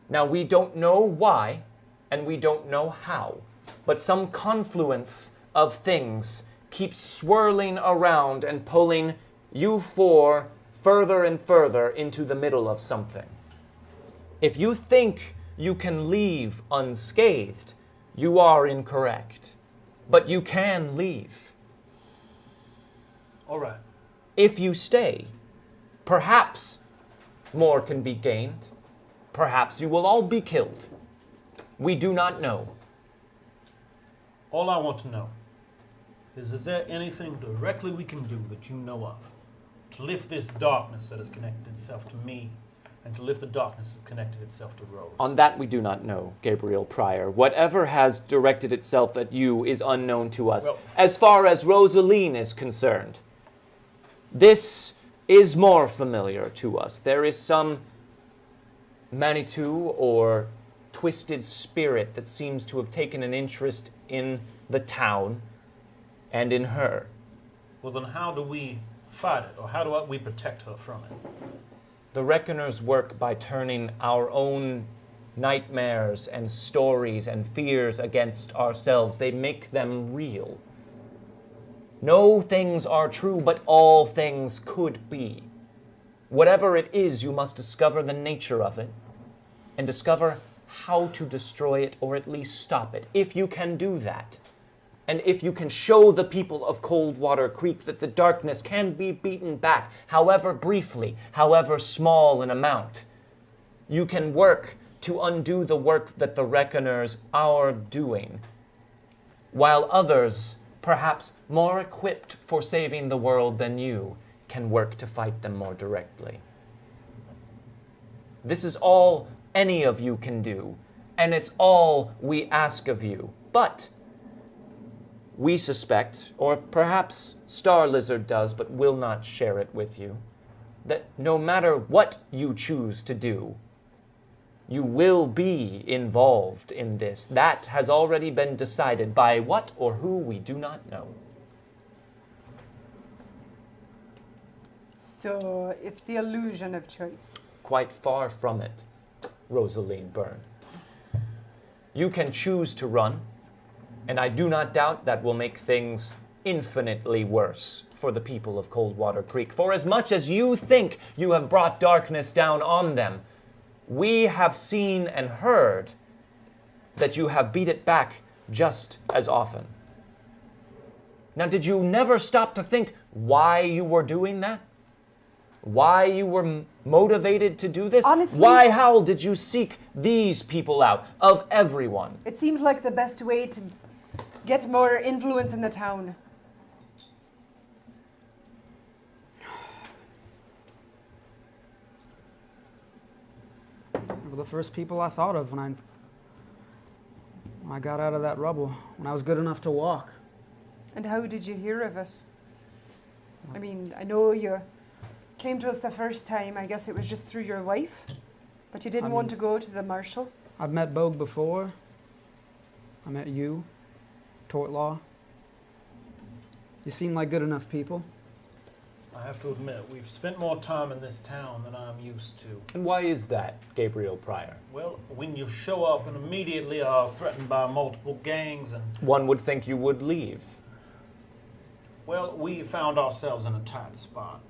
Now, we don't know why, and we don't know how, but some confluence of things keeps swirling around and pulling you 4 further and further into the middle of something. If you think you can leave unscathed, you are incorrect. But you can leave. All right. If you stay, perhaps more can be gained. Perhaps you will all be killed. We do not know. All I want to know is there anything directly we can do that you know of to lift this darkness that has connected itself to me and to lift the darkness that connected itself to Rose? On that we do not know, Gabriel Pryor. Whatever has directed itself at you is unknown to us. Well, as far as Rosaline is concerned, this is more familiar to us. There is some Manitou or twisted spirit that seems to have taken an interest in the town and in her. Well, then how do we fight it, or how do we protect her from it? The Reckoners work by turning our own nightmares and stories and fears against ourselves. They make them real. No things are true, but all things could be. Whatever it is, you must discover the nature of it and discover how to destroy it or at least stop it. If you can do that, and if you can show the people of Coldwater Creek that the darkness can be beaten back, however briefly, however small in amount, you can work to undo the work that the Reckoners are doing, while others, perhaps more equipped for saving the world than you, can work to fight them more directly. This is all any of you can do, and it's all we ask of you. But we suspect, or perhaps Star Lizard does, but will not share it with you, that no matter what you choose to do, you will be involved in this. That has already been decided by what or who we do not know. So it's the illusion of choice. Quite far from it, Rosaline Byrne. You can choose to run, and I do not doubt that will make things infinitely worse for the people of Coldwater Creek. For as much as you think you have brought darkness down on them, we have seen and heard that you have beat it back just as often. Now, did you never stop to think why you were doing that? Why you were motivated to do this? Honestly, why, how did you seek these people out, of everyone? it seemed like the best way to get more influence in the town. They were the first people I thought of when I got out of that rubble, when I was good enough to walk. And how did you hear of us? I mean, I know you came to us the first time. I guess it was just through your wife, but you didn't want to go to the marshal. I've met Bogue before. I met you, Tortlaw. You seem like good enough people. I have to admit, we've spent more time in this town than I'm used to. And why is that, Gabriel Pryor? Well, when you show up and immediately are threatened by multiple gangs and... One would think you would leave. Well, we found ourselves in a tight spot.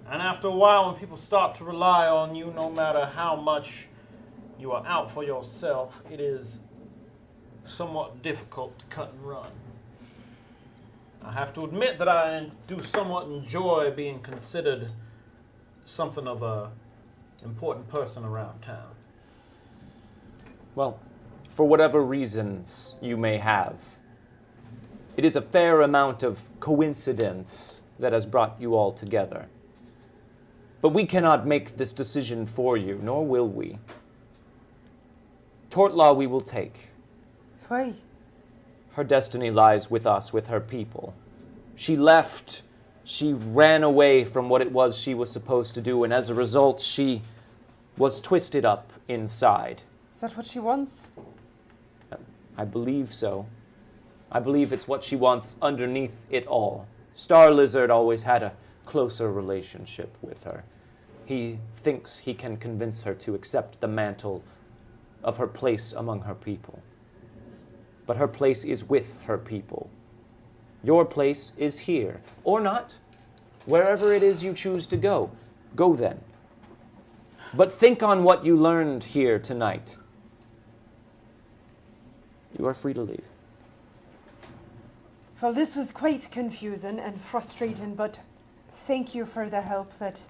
And after a while, when people start to rely on you, no matter how much you are out for yourself, it is somewhat difficult to cut and run. I have to admit that I do somewhat enjoy being considered something of a important person around town. Well, for whatever reasons you may have, it is a fair amount of coincidence that has brought you all together. But we cannot make this decision for you, nor will we. Tortlaw we will take. Why? Her destiny lies with us, with her people. She left, she ran away from what it was she was supposed to do, and as a result, she was twisted up inside. Is that what she wants? I believe so. I believe it's what she wants underneath it all. Star Lizard always had a closer relationship with her. He thinks he can convince her to accept the mantle of her place among her people. But her place is with her people. Your place is here, or not. Wherever it is you choose to go, go then. But think on what you learned here tonight. You are free to leave. Well, this was quite confusing and frustrating, but thank you for the help that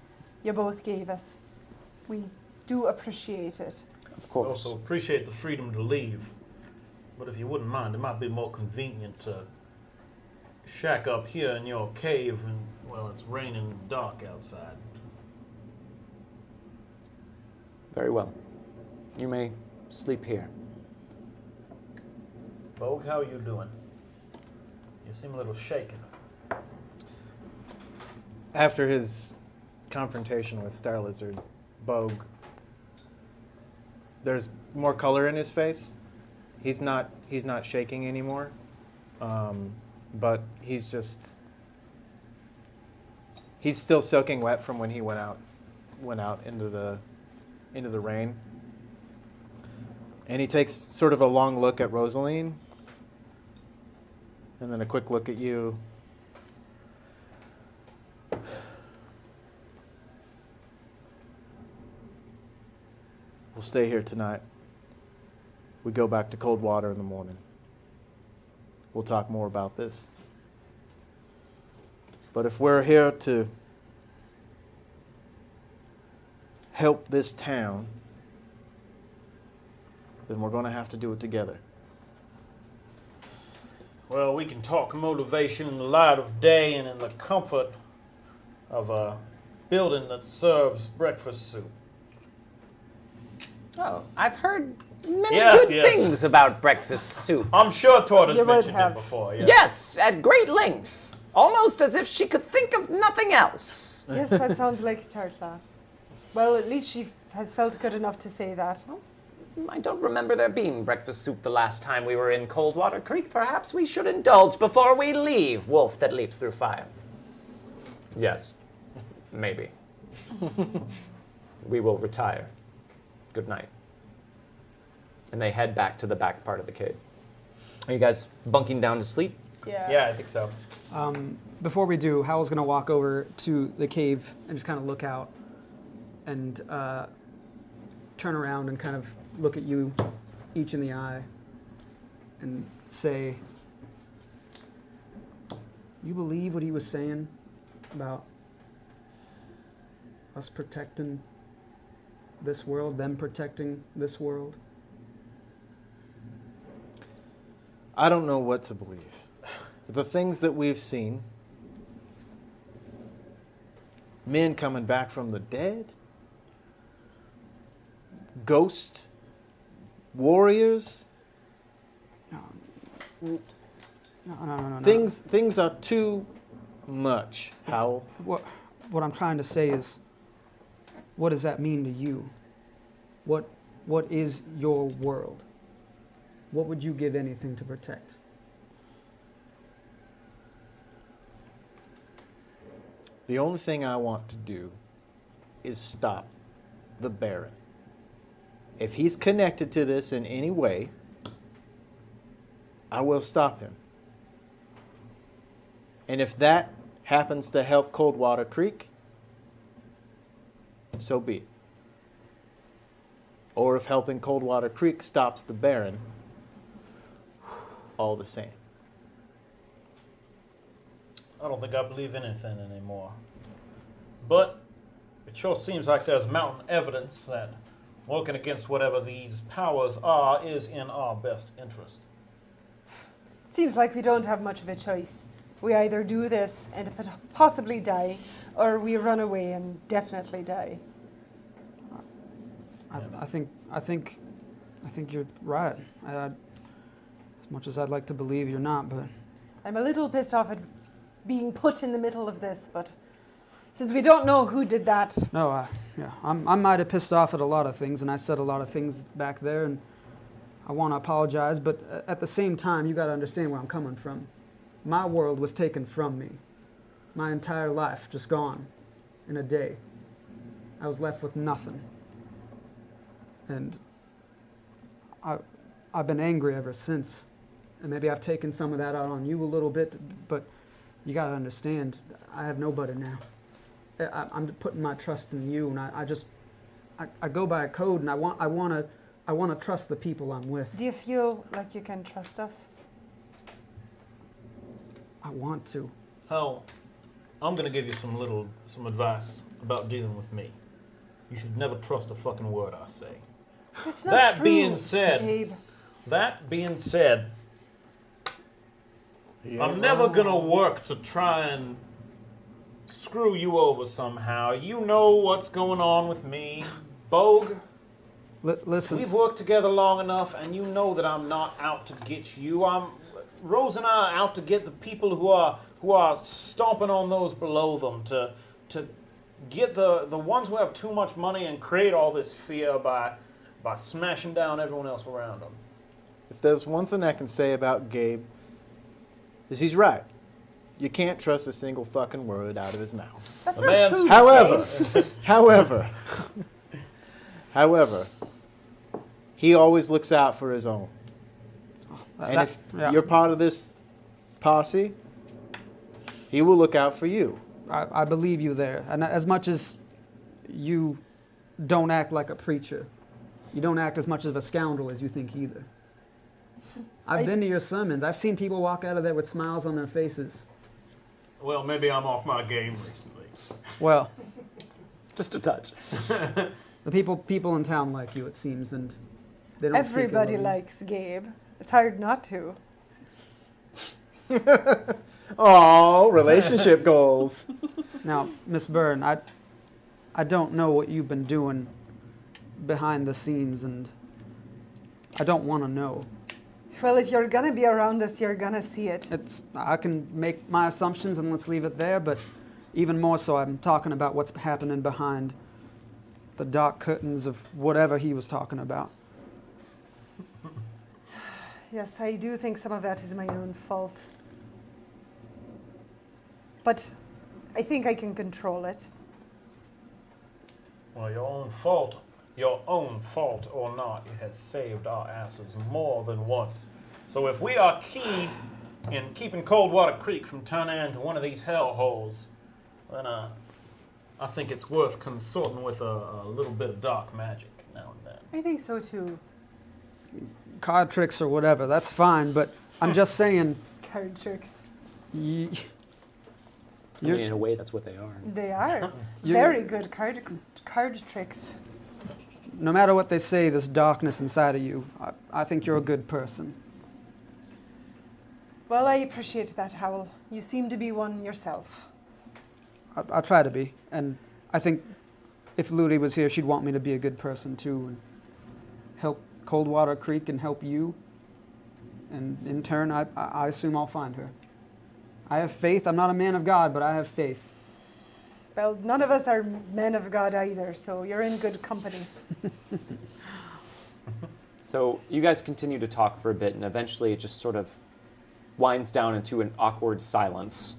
you both gave us. We do appreciate it. Of I course. also appreciate the freedom to leave. But if you wouldn't mind, it might be more convenient to shack up here in your cave and, well, it's raining and dark outside. Very well. You may sleep here. Bogue, how are you doing? You seem a little shaken. After his confrontation with Star Lizard, Bogue, there's more color in his face. He's not shaking anymore, but he's still soaking wet from when he went out into the rain. And he takes sort of a long look at Rosaline, and then a quick look at you. We'll stay here tonight. We go back to Coldwater in the morning. We'll talk more about this. But if we're here to help this town, then we're going to have to do it together. Well, we can talk motivation in the light of day and in the comfort of a building that serves breakfast soup. Oh, I've heard many Yes, good yes. things about breakfast soup. I'm sure Tortoise You would mentioned have. it before. Yes. Yes, at great length. Almost as if she could think of nothing else. Yes, that sounds like Tartla. Well, at least she has felt good enough to say that. I don't remember there being breakfast soup the last time we were in Coldwater Creek. Perhaps we should indulge before we leave, wolf that leaps through fire. Yes, maybe. We will retire. Good night. And they head back to the back part of the cave. Are you guys bunking down to sleep? Yeah, I think so. Before we do, Howl's going to walk over to the cave and just kind of look out and turn around and kind of look at you each in the eye and say, you believe what he was saying about us protecting this world, them protecting this world? I don't know what to believe. The things that we've seen, men coming back from the dead, ghosts, warriors, No. things are too much, Howl. What I'm trying to say is, what does that mean to you? What is your world? What would you give anything to protect? The only thing I want to do is stop the Baron. If he's connected to this in any way, I will stop him. And if that happens to help Coldwater Creek, so be it. Or if helping Coldwater Creek stops the Baron, all the same. I don't think I believe anything anymore. But it sure seems like there's mountain evidence that working against whatever these powers are is in our best interest. Seems like we don't have much of a choice. We either do this and possibly die, or we run away and definitely die. I think you're right. As much as I'd like to believe you're not, but I'm a little pissed off at being put in the middle of this, but since we don't know who did that, no, I might have pissed off at a lot of things, and I said a lot of things back there, and I want to apologize, but at the same time, you got to understand where I'm coming from. My world was taken from me. My entire life just gone in a day. I was left with nothing. And I've been angry ever since. And maybe I've taken some of that out on you a little bit, but you got to understand, I have nobody now. I'm putting my trust in you, and I go by a code, and I want to trust the people I'm with. do you feel like you can trust us? I want to. Hal, I'm gonna give you some advice about dealing with me. You should never trust a fucking word I say. It's not That true, being said, Gabe. I'm never gonna work to try and screw you over somehow. You know what's going on with me. Bogue, Listen, we've worked together long enough, and you know that I'm not out to get you. Rose and I are out to get the people who are stomping on those below them, to get the ones who have too much money and create all this fear by smashing down everyone else around them. If there's one thing I can say about Gabe, is he's right. You can't trust a single fucking word out of his mouth. That's The not man's- true. However, he always looks out for his own. And if you're part of this posse, he will look out for you. I believe you there. And as much as you don't act like a preacher, you don't act as much of a scoundrel as you think either. I've been to your sermons. I've seen people walk out of there with smiles on their faces. Well, maybe I'm off my game recently. Well, Just a touch. the people in town like you, it seems, and they don't speak ill Everybody of you. likes Gabe. It's hard not to. Oh, relationship goals. Now, Miss Byrne, I don't know what you've been doing behind the scenes, and I don't want to know. Well, if you're gonna be around us, you're gonna see it. I can make my assumptions and let's leave it there, but even more so, I'm talking about what's happening behind the dark curtains of whatever he was talking about. Yes, I do think some of that is my own fault. But I think I can control it. Well, your own fault or not, it has saved our asses more than once. So if we are key in keeping Coldwater Creek from turning into one of these hellholes, then I think it's worth consorting with a little bit of dark magic now and then. I think so too. Card tricks or whatever, that's fine, but I'm just saying, Card tricks. y- I mean, in a way, that's what they are. They are. You- Very good card tricks. no matter what they say, this darkness inside of you, I think you're a good person. Well, I appreciate that, Howell. You seem to be one yourself. I try to be, and I think if Ludi was here, she'd want me to be a good person too, and help Coldwater Creek and help you. And in turn, I assume I'll find her. I have faith. I'm not a man of God, but I have faith. Well, none of us are men of God either, so you're in good company. So you guys continue to talk for a bit, and eventually it just sort of winds down into an awkward silence,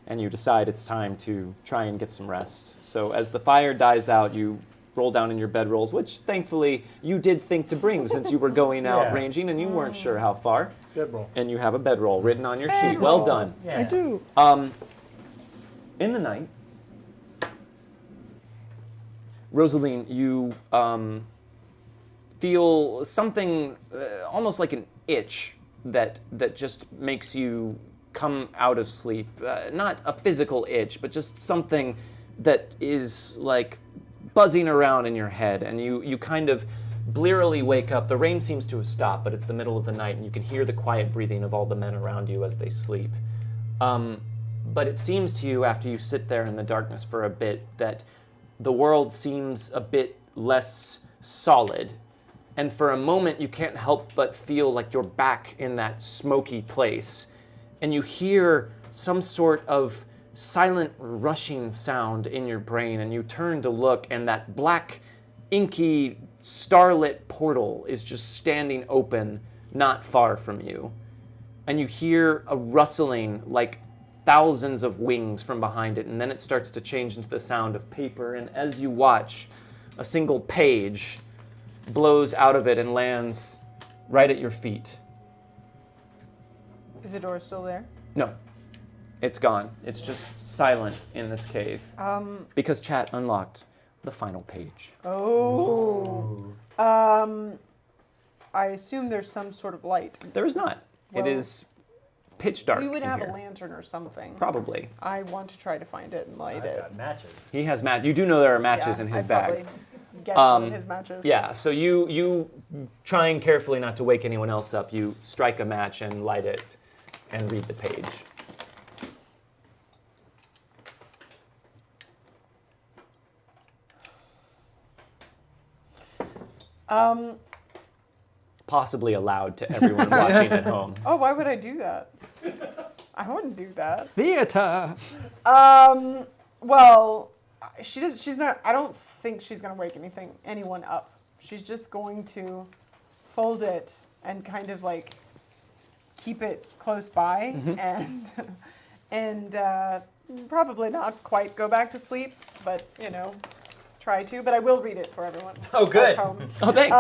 and you decide it's time to try and get some rest. So as the fire dies out, you roll down in your bedrolls, which thankfully you did think to bring since you were going out Yeah. ranging and you weren't sure how far. Good roll. And you have a bedroll written on your sheet. Well done. Yeah. I do. In the night, Rosaline, you feel something almost like an itch that just makes you come out of sleep. Not a physical itch, but just something that is like buzzing around in your head, and you kind of blearily wake up. The rain seems to have stopped, but it's the middle of the night, and you can hear the quiet breathing of all the men around you as they sleep. But it seems to you, after you sit there in the darkness for a bit, that the world seems a bit less solid. And for a moment, you can't help but feel like you're back in that smoky place. And you hear some sort of silent rushing sound in your brain, and you turn to look, and that black, inky, starlit portal is just standing open not far from you. And you hear a rustling like thousands of wings from behind it, and then it starts to change into the sound of paper, and as you watch, a single page blows out of it and lands right at your feet. Is the door still there? No, it's gone. It's just silent in this cave. Because chat unlocked the final page. Oh. I assume there's some sort of light. There is not. Well- It is pitch dark. We would in have here. a lantern or something. Probably. I want to try to find it and light I've it. got matches. He has you do know there are matches in his I'd bag. probably get one of his matches. Yeah, so you trying carefully not to wake anyone else up, you strike a match and light it and read the page. Possibly aloud to everyone watching at home. Oh, why would I do that? I wouldn't do that. Theater. Well, she's not. I don't think she's gonna wake anyone up. She's just going to fold it and kind of like keep it close by and probably not quite go back to sleep, but try to. But I will read it for everyone. Oh, good. back home. Oh, thanks.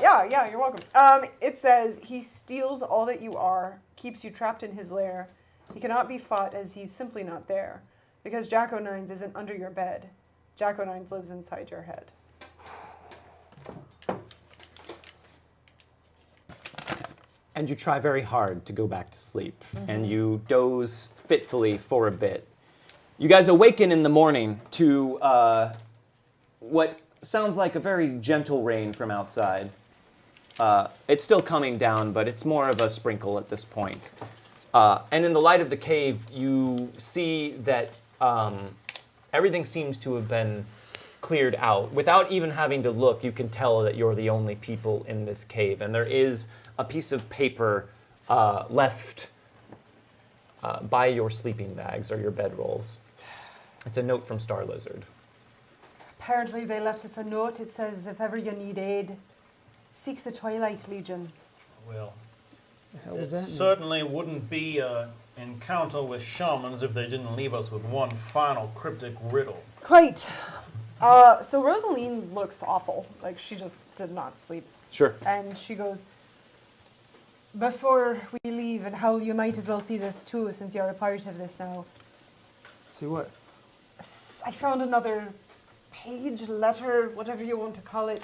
Yeah, you're welcome. It says, he steals all that you are, keeps you trapped in his lair. He cannot be fought as he's simply not there. Because Jack O'Nines isn't under your bed. Jack O'Nines lives inside your head. And you try very hard to go back to sleep, and you doze fitfully for a bit. You guys awaken in the morning to what sounds like a very gentle rain from outside. It's still coming down, but it's more of a sprinkle at this point. And in the light of the cave, you see that everything seems to have been cleared out. Without even having to look, you can tell that you're the only people in this cave. And there is a piece of paper left by your sleeping bags or your bedrolls. It's a note from Star Lizard. Apparently they left us a note. It says, if ever you need aid, seek the Twilight Legion. Well, The hell it does that mean? certainly wouldn't be an encounter with shamans if they didn't leave us with one final cryptic riddle. Quite. So Rosaline looks awful. Like she just did not sleep. Sure. And she goes, before we leave, and Hal, you might as well see this too, since you're a part of this now. See what? I found another page, letter, whatever you want to call it.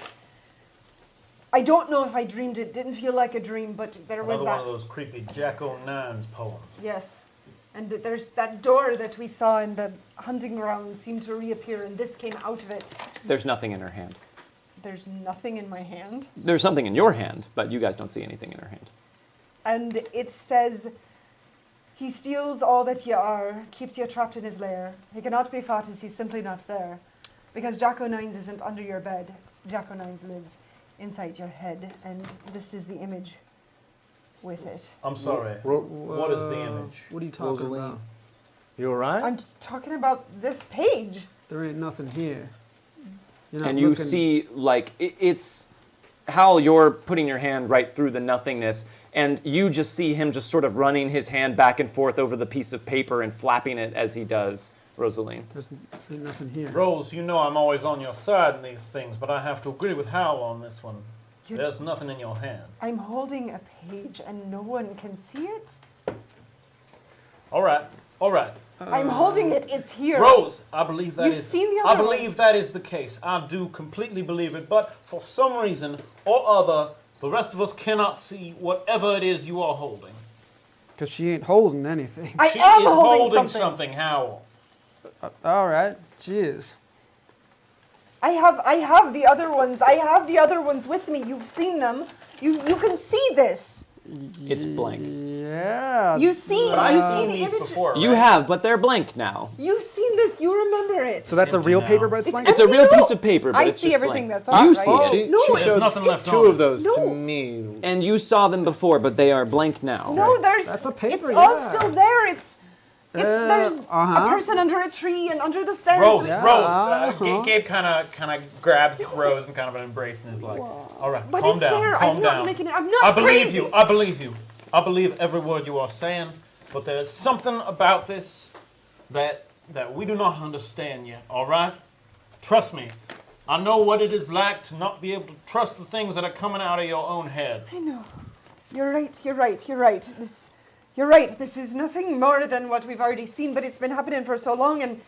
I don't know if I dreamed it. Didn't feel like a dream, but there was Another one that. of those creepy Jack O'Nine's poems. Yes. And there's that door that we saw in the hunting ground seemed to reappear, and this came out of it. There's nothing in her hand. There's nothing in my hand. There's something in your hand, but you guys don't see anything in her hand. And it says, he steals all that you are, keeps you trapped in his lair. He cannot be fought as he's simply not there. Because Jack O'Nines isn't under your bed. Jack O'Nines lives inside your head. And this is the image with it. I'm sorry. What is the image? What are you talking Rosaline. about? You alright? I'm talking about this page. There ain't nothing here. You're not And you looking- see, like, it's Hal, you're putting your hand right through the nothingness, and you just see him just sort of running his hand back and forth over the piece of paper and flapping it as he does, Rosaline. There's ain't nothing here. Rose, you know I'm always on your side in these things, but I have to agree with Hal on this one. You're There's nothing in your hand. I'm holding a page and no one can see it. All right. I'm holding it. It's here. Rose, I believe that You've is- seen the I other believe ones. that is the case. I do completely believe it, but for some reason or other, the rest of us cannot see whatever it is you are holding. Because she ain't holding anything. I She am is holding something. Hal. All right. Jeez. I have the other ones. I have the other ones with me. You've seen them. You can see this. It's blank. Yeah. You see But I've see seen the these image. before, You right? have, but they're blank now. You've seen this. You remember it. So that's a Empty real now. paper, but it's It's blank? It's a empty, real no. piece of paper, but I it's see just everything blank. that's on You it, see right? it. She, No, she there's showed nothing left two on of it. those No. to me. And you saw them before, but they are blank now. No, there's. That's a paper, It's all yeah. still there. It's there's uh-huh. a person under a tree and under the stairs. Rose, Yeah, Gabe kind of grabs Rose in kind of an embrace and is like, "All right, But calm it's down, there. calm I'm down. not making it. I'm not I believe crazy. you. I believe you. I believe every word you are saying. But there's something about this that we do not understand yet. All right, trust me. I know what it is like to not be able to trust the things that are coming out of your own head. I know. You're right. You're right. You're right. You're right. This is nothing more than what we've already seen, but it's been happening for so long, and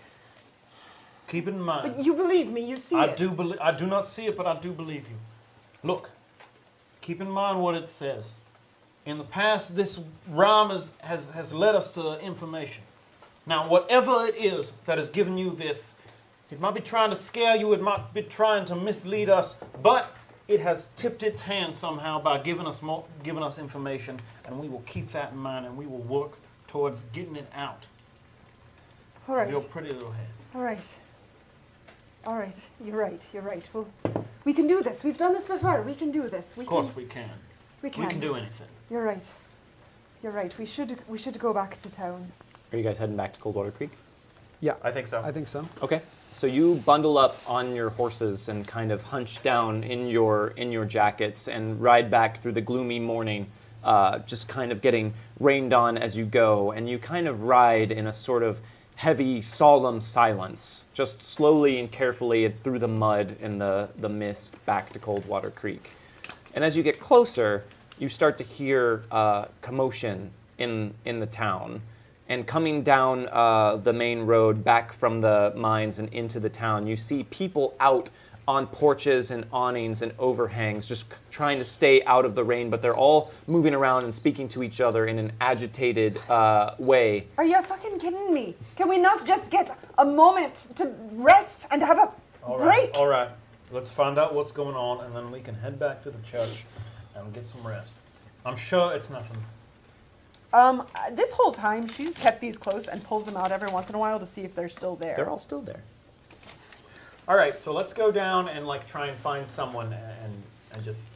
Keep it in mind. but you believe me. You see I it. do believe. I do not see it, but I do believe you. Look, keep in mind what it says. In the past, this ram has led us to information. Now, whatever it is that has given you this, it might be trying to scare you, it might be trying to mislead us, but it has tipped its hand somehow by giving us information, and we will keep that in mind, and we will work towards getting it out All right. of your pretty little head. All right. All right. You're right. Well, we can do this. We've done this before. We can do this. Of course we can. We can. We can do anything. You're right. We should go back to town. Are you guys heading back to Coldwater Creek? Yeah, I think so. I think so. Okay. So you bundle up on your horses and kind of hunch down in your jackets and ride back through the gloomy morning, just kind of getting rained on as you go. And you kind of ride in a sort of heavy, solemn silence, just slowly and carefully through the mud and the mist back to Coldwater Creek. And as you get closer, you start to hear commotion in the town. And coming down the main road back from the mines and into the town, you see people out on porches and awnings and overhangs, just trying to stay out of the rain, but they're all moving around and speaking to each other in an agitated way. Are you fucking kidding me? Can we not just get a moment to rest and have a break? All right. Let's find out what's going on, and then we can head back to the church and get some rest. I'm sure it's nothing. This whole time, she's kept these close and pulls them out every once in a while to see if they're still there. They're all still there. All right, so let's go down and try and find someone and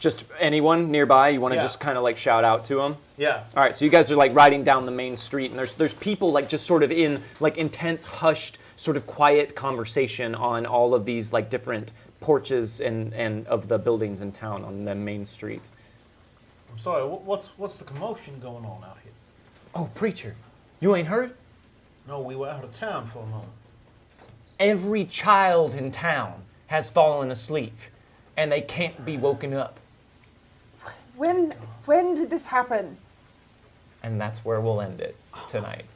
Just anyone nearby, you want to Yeah. just kind of like shout out to them? yeah. All right, so you guys are like riding down the main street, and there's people like just sort of in like intense, hushed, sort of quiet conversation on all of these like different porches and of the buildings in town on the main street. I'm sorry, what's the commotion going on out here? Oh, preacher, you ain't heard? No, we were out of town for a moment. Every child in town has fallen asleep, and they can't be woken up. When did this happen? And that's where we'll end it tonight.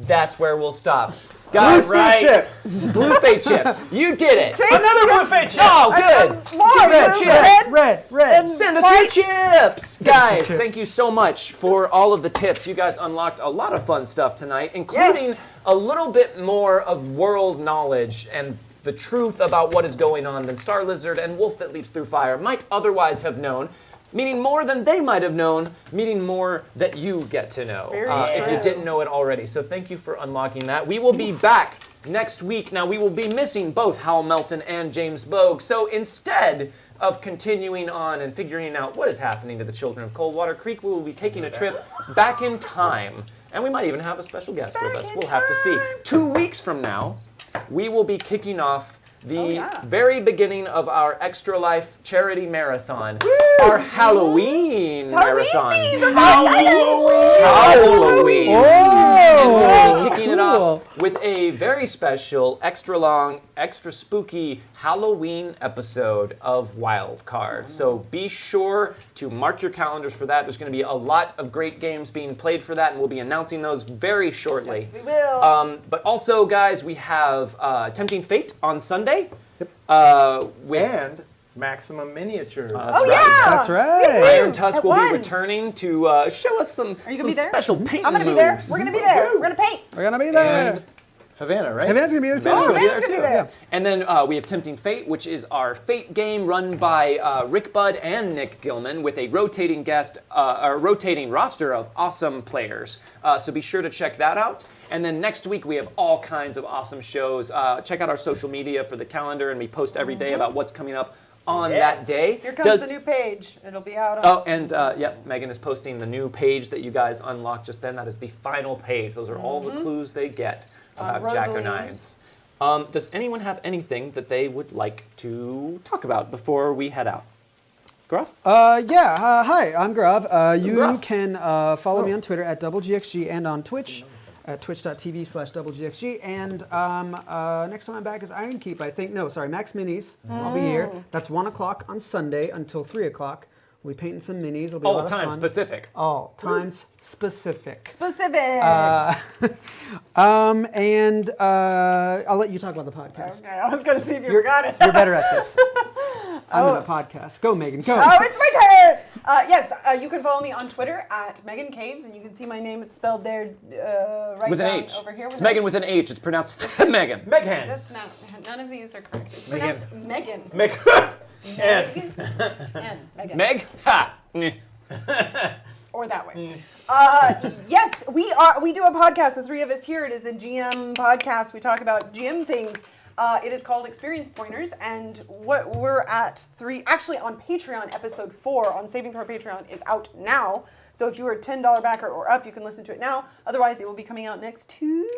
That's where we'll stop. Guys, Chip. Blue Fate Chip, you did it. Another Blue Fate chip! Oh, good. More Red blue, chips. Red. Send us your chips! Guys, chips. thank you so much for all of the tips. You guys unlocked a lot of fun stuff tonight, including Yes. a little bit more of world knowledge and the truth about what is going on than Star Lizard and Wolf That Leaps Through Fire might otherwise have known, meaning more than they might have known, meaning more that you get to know if you didn't know it already. So thank you for unlocking that. We will be back next week. Now, we will be missing both Hal Melton and James Bogue. So instead of continuing on and figuring out what is happening to the children of Coldwater Creek, we will be taking a trip back in time. And we might even have a special guest with us. We'll have to see. 2 weeks from now, we will be kicking off the very beginning of our Extra Life charity marathon, our Halloween marathon. Halloween. And we'll be kicking it off with a very special, extra long, extra spooky Halloween episode of Wildcards. So be sure to mark your calendars for that. There's going to be a lot of great games being played for that, and we'll be announcing those very shortly. Yes, we will. But also, guys, we have Tempting Fate on Sunday. And Maximum Miniatures. That's right. Iron Tusk At will one. be returning to show us some Are you gonna be there? special painting I'm gonna be there. moves. We're gonna be there. We're gonna paint. We're gonna be there. And Havana, right? Havana's gonna be there too. Havana's gonna be Havana's there gonna be too. there. And then we have Tempting Fate, which is our Fate game run by Rick Budd and Nick Gilman with a rotating rotating roster of awesome players. So be sure to check that out. And then next week we have all kinds of awesome shows. Check out our social media for the calendar, and we post every day about what's coming up on that day. Here comes the new page. It'll be out on. Oh, and Megan is posting the new page that you guys unlocked just then. That is the final page. Those are all the clues they get about Jack-o'-nines. Does anyone have anything that they would like to talk about before we head out? Gruff? Hi, I'm Grav. You Grav. can follow me on Twitter at DoubleGXG and on Twitch at twitch.tv/DoubleGXG. And next time I'm back is Iron Keep, I think. No, sorry, Max Minis. I'll be here. That's 1 o'clock on Sunday until 3 o'clock. We'll be painting some minis. It'll be a lot All of time fun. specific. All times specific. Specific. And I'll let you talk about the podcast. Okay, I was gonna see if you got it. You're better at this. I'm in a podcast. Go, Megan, go. Oh, it's my turn. Yes, you can follow me on Twitter at Meghan Caves, and you can see my name. It's spelled there right With an down H. over here. It's Megan with an H. It's pronounced Megan. Meghan. That's not. None of these are correct. It's Meghan. pronounced Megan. Meghan. Megan. Meg? Ha! Or that way. Yes, we do a podcast, the three of us here. It is a GM podcast. We talk about GM things. It is called Experience Pointers, and what we're at actually on Patreon, episode 4 on Saving Throw Patreon is out now. So if you are a $10 backer or up, you can listen to it now. Otherwise, it will be coming out next Tuesday.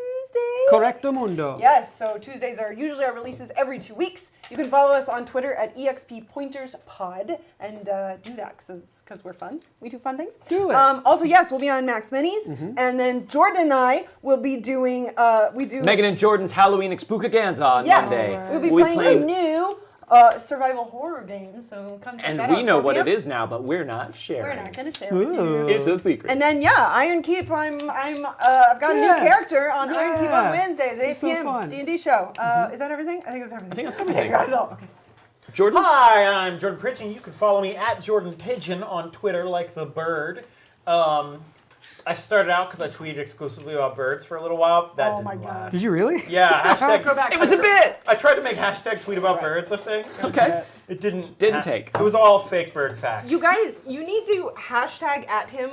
Correcto mundo. Yes, so Tuesdays are usually our releases every 2 weeks. You can follow us on Twitter at EXPPointersPod and do that because we're fun. We do fun things. Do it. Also, yes, we'll be on Max Minis, and then Jordan and I will be doing. Megan and Jordan's Halloween Expookaganza on Monday. We'll be playing a new survival horror game. So come check And that out. we know 4 what it p.m. is now, but we're not sharing. We're not going to share with you. It's a secret. And then Iron Keep. I've got a new character on Iron Keep on Wednesdays, 8 so p.m. fun. D&D show. Is that everything? I think that's everything. I think that's everything. Got it all. Okay. Jordan? Hi, I'm Jordan Pridgeon. You can follow me at Jordan Pigeon on Twitter, like the bird. I started out because I tweeted exclusively about birds for a little while. That Oh didn't my God. last. Did you really? Yeah, hashtag. Go back. It was a bit! I tried to make hashtag tweet about birds a thing. Okay. It didn't. Didn't take. It was all fake bird facts. You guys, you need to hashtag at him,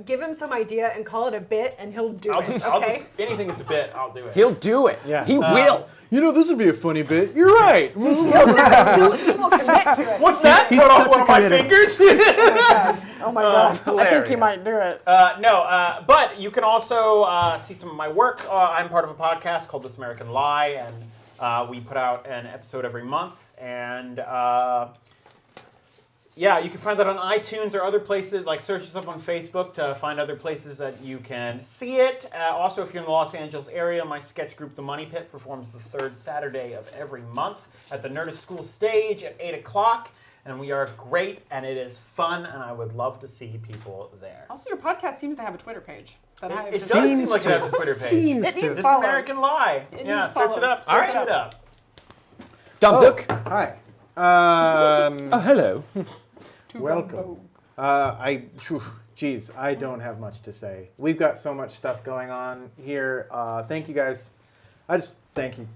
give him some idea and call it a bit, and he'll do I'll it. just, Okay. anything that's a bit, I'll do it. He'll do it. Yeah. He will. You know, this would be a funny bit. You're right. He will commit to it. What's that? He's Cut off such one a of my committed. fingers? Oh my God. I think he hilarious. might do it. But you can also see some of my work. I'm part of a podcast called This American Lie, and we put out an episode every month. And you can find that on iTunes or other places. Like search us up on Facebook to find other places that you can see it. Also, if you're in the Los Angeles area, my sketch group, The Money Pit, performs the third Saturday of every month at the Nerdist School stage at 8 o'clock. And we are great, and it is fun, and I would love to see people there. Also, your podcast seems to have a Twitter page. It does seem like it has a Twitter page. Seems It to. needs This follows. American Lie. It Yeah, needs search it follows. up. All Search right. it up. Dom Zook? Hi. Hello. Welcome. Geez, I don't have much to say. We've got so much stuff going on here. Thank you guys. I just thank you.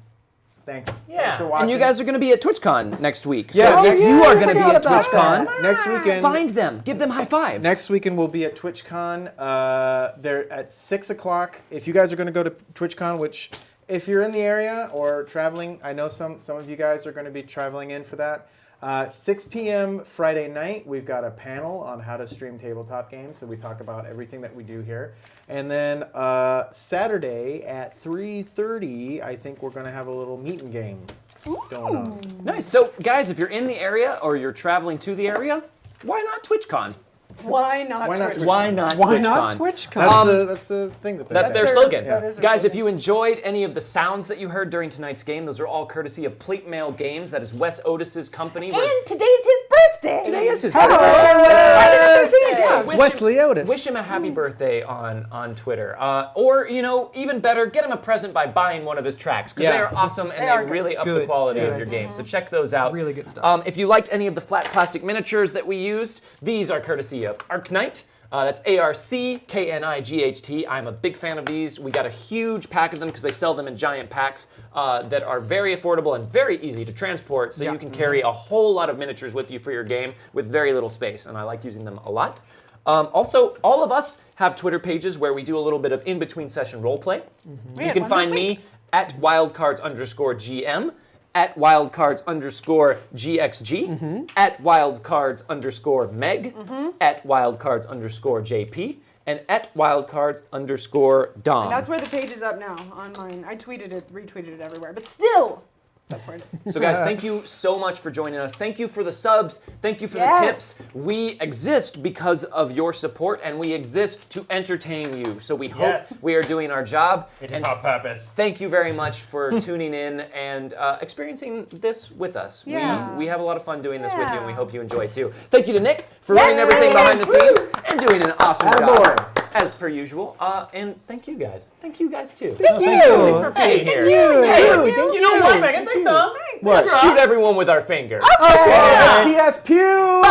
Thanks. Yeah. Thanks for watching. And you guys are going to be at TwitchCon next week. Yeah, So if next- you are I going to be forgot at about TwitchCon, next weekend. find them. Give them high fives. Next weekend we'll be at TwitchCon. They're at 6 o'clock. If you guys are going to go to TwitchCon, which if you're in the area or traveling, I know some of you guys are going to be traveling in for that. 6 p.m. Friday night, we've got a panel on how to stream tabletop games. So we talk about everything that we do here. And then Saturday at 3:30, I think we're going to have a little meet and game going on. Nice. So, guys, if you're in the area or you're traveling to the area, why not TwitchCon? Why not? Why not Twitch? Why not Why TwitchCon? not TwitchCon? That's the thing that That's they their say. slogan. that is their Guys, if slogan. you enjoyed any of the sounds that you heard during tonight's game, those are all courtesy of Plate Mail Games. That is Wes Otis's company. And today's his birthday. Today is his Hello. birthday. So wish Wesley him- Otis. Wish him a happy birthday on Twitter. Or, even better, get him a present by buying one of his tracks, because Yeah. they are awesome and They they are really up the good. quality of Good. your game. So check those out. Really good stuff. If you liked any of the flat plastic miniatures that we used, these are courtesy of Arknight. That's ARCKNIGHT. I'm a big fan of these. We got a huge pack of them because they sell them in giant packs that are very affordable and very easy to transport, so you can carry a whole lot of miniatures with you for your game with very little space, and I like using them a lot. Also, all of us have Twitter pages where we do a little bit of in-between session roleplay. We You had can one find this me week. at wildcards_GM, at wildcards_GXG, at wildcards_Meg, at wildcards_JP, and at wildcards_Dom. That's where the page is up now on mine. I tweeted it, retweeted it everywhere, but still, that's where it is. So guys, thank you so much for joining us. Thank you for the subs. Thank you for the Yes. tips. We exist because of your support, and we exist to entertain you. So we hope Yes. we are doing our job. It is And our purpose. thank you very much for tuning in and experiencing this with us. Yeah. We have a lot of fun doing this with you, and we Yeah. hope you enjoy it too. Thank you to Nick for Yes. running everything behind the scenes and doing an awesome job. Attaboy. as per usual. And thank you guys. Thank you guys too. Thank you. Thanks for being here. You know what, Megan? Thanks, Tom. Let's shoot everyone with our fingers. Yes, pew!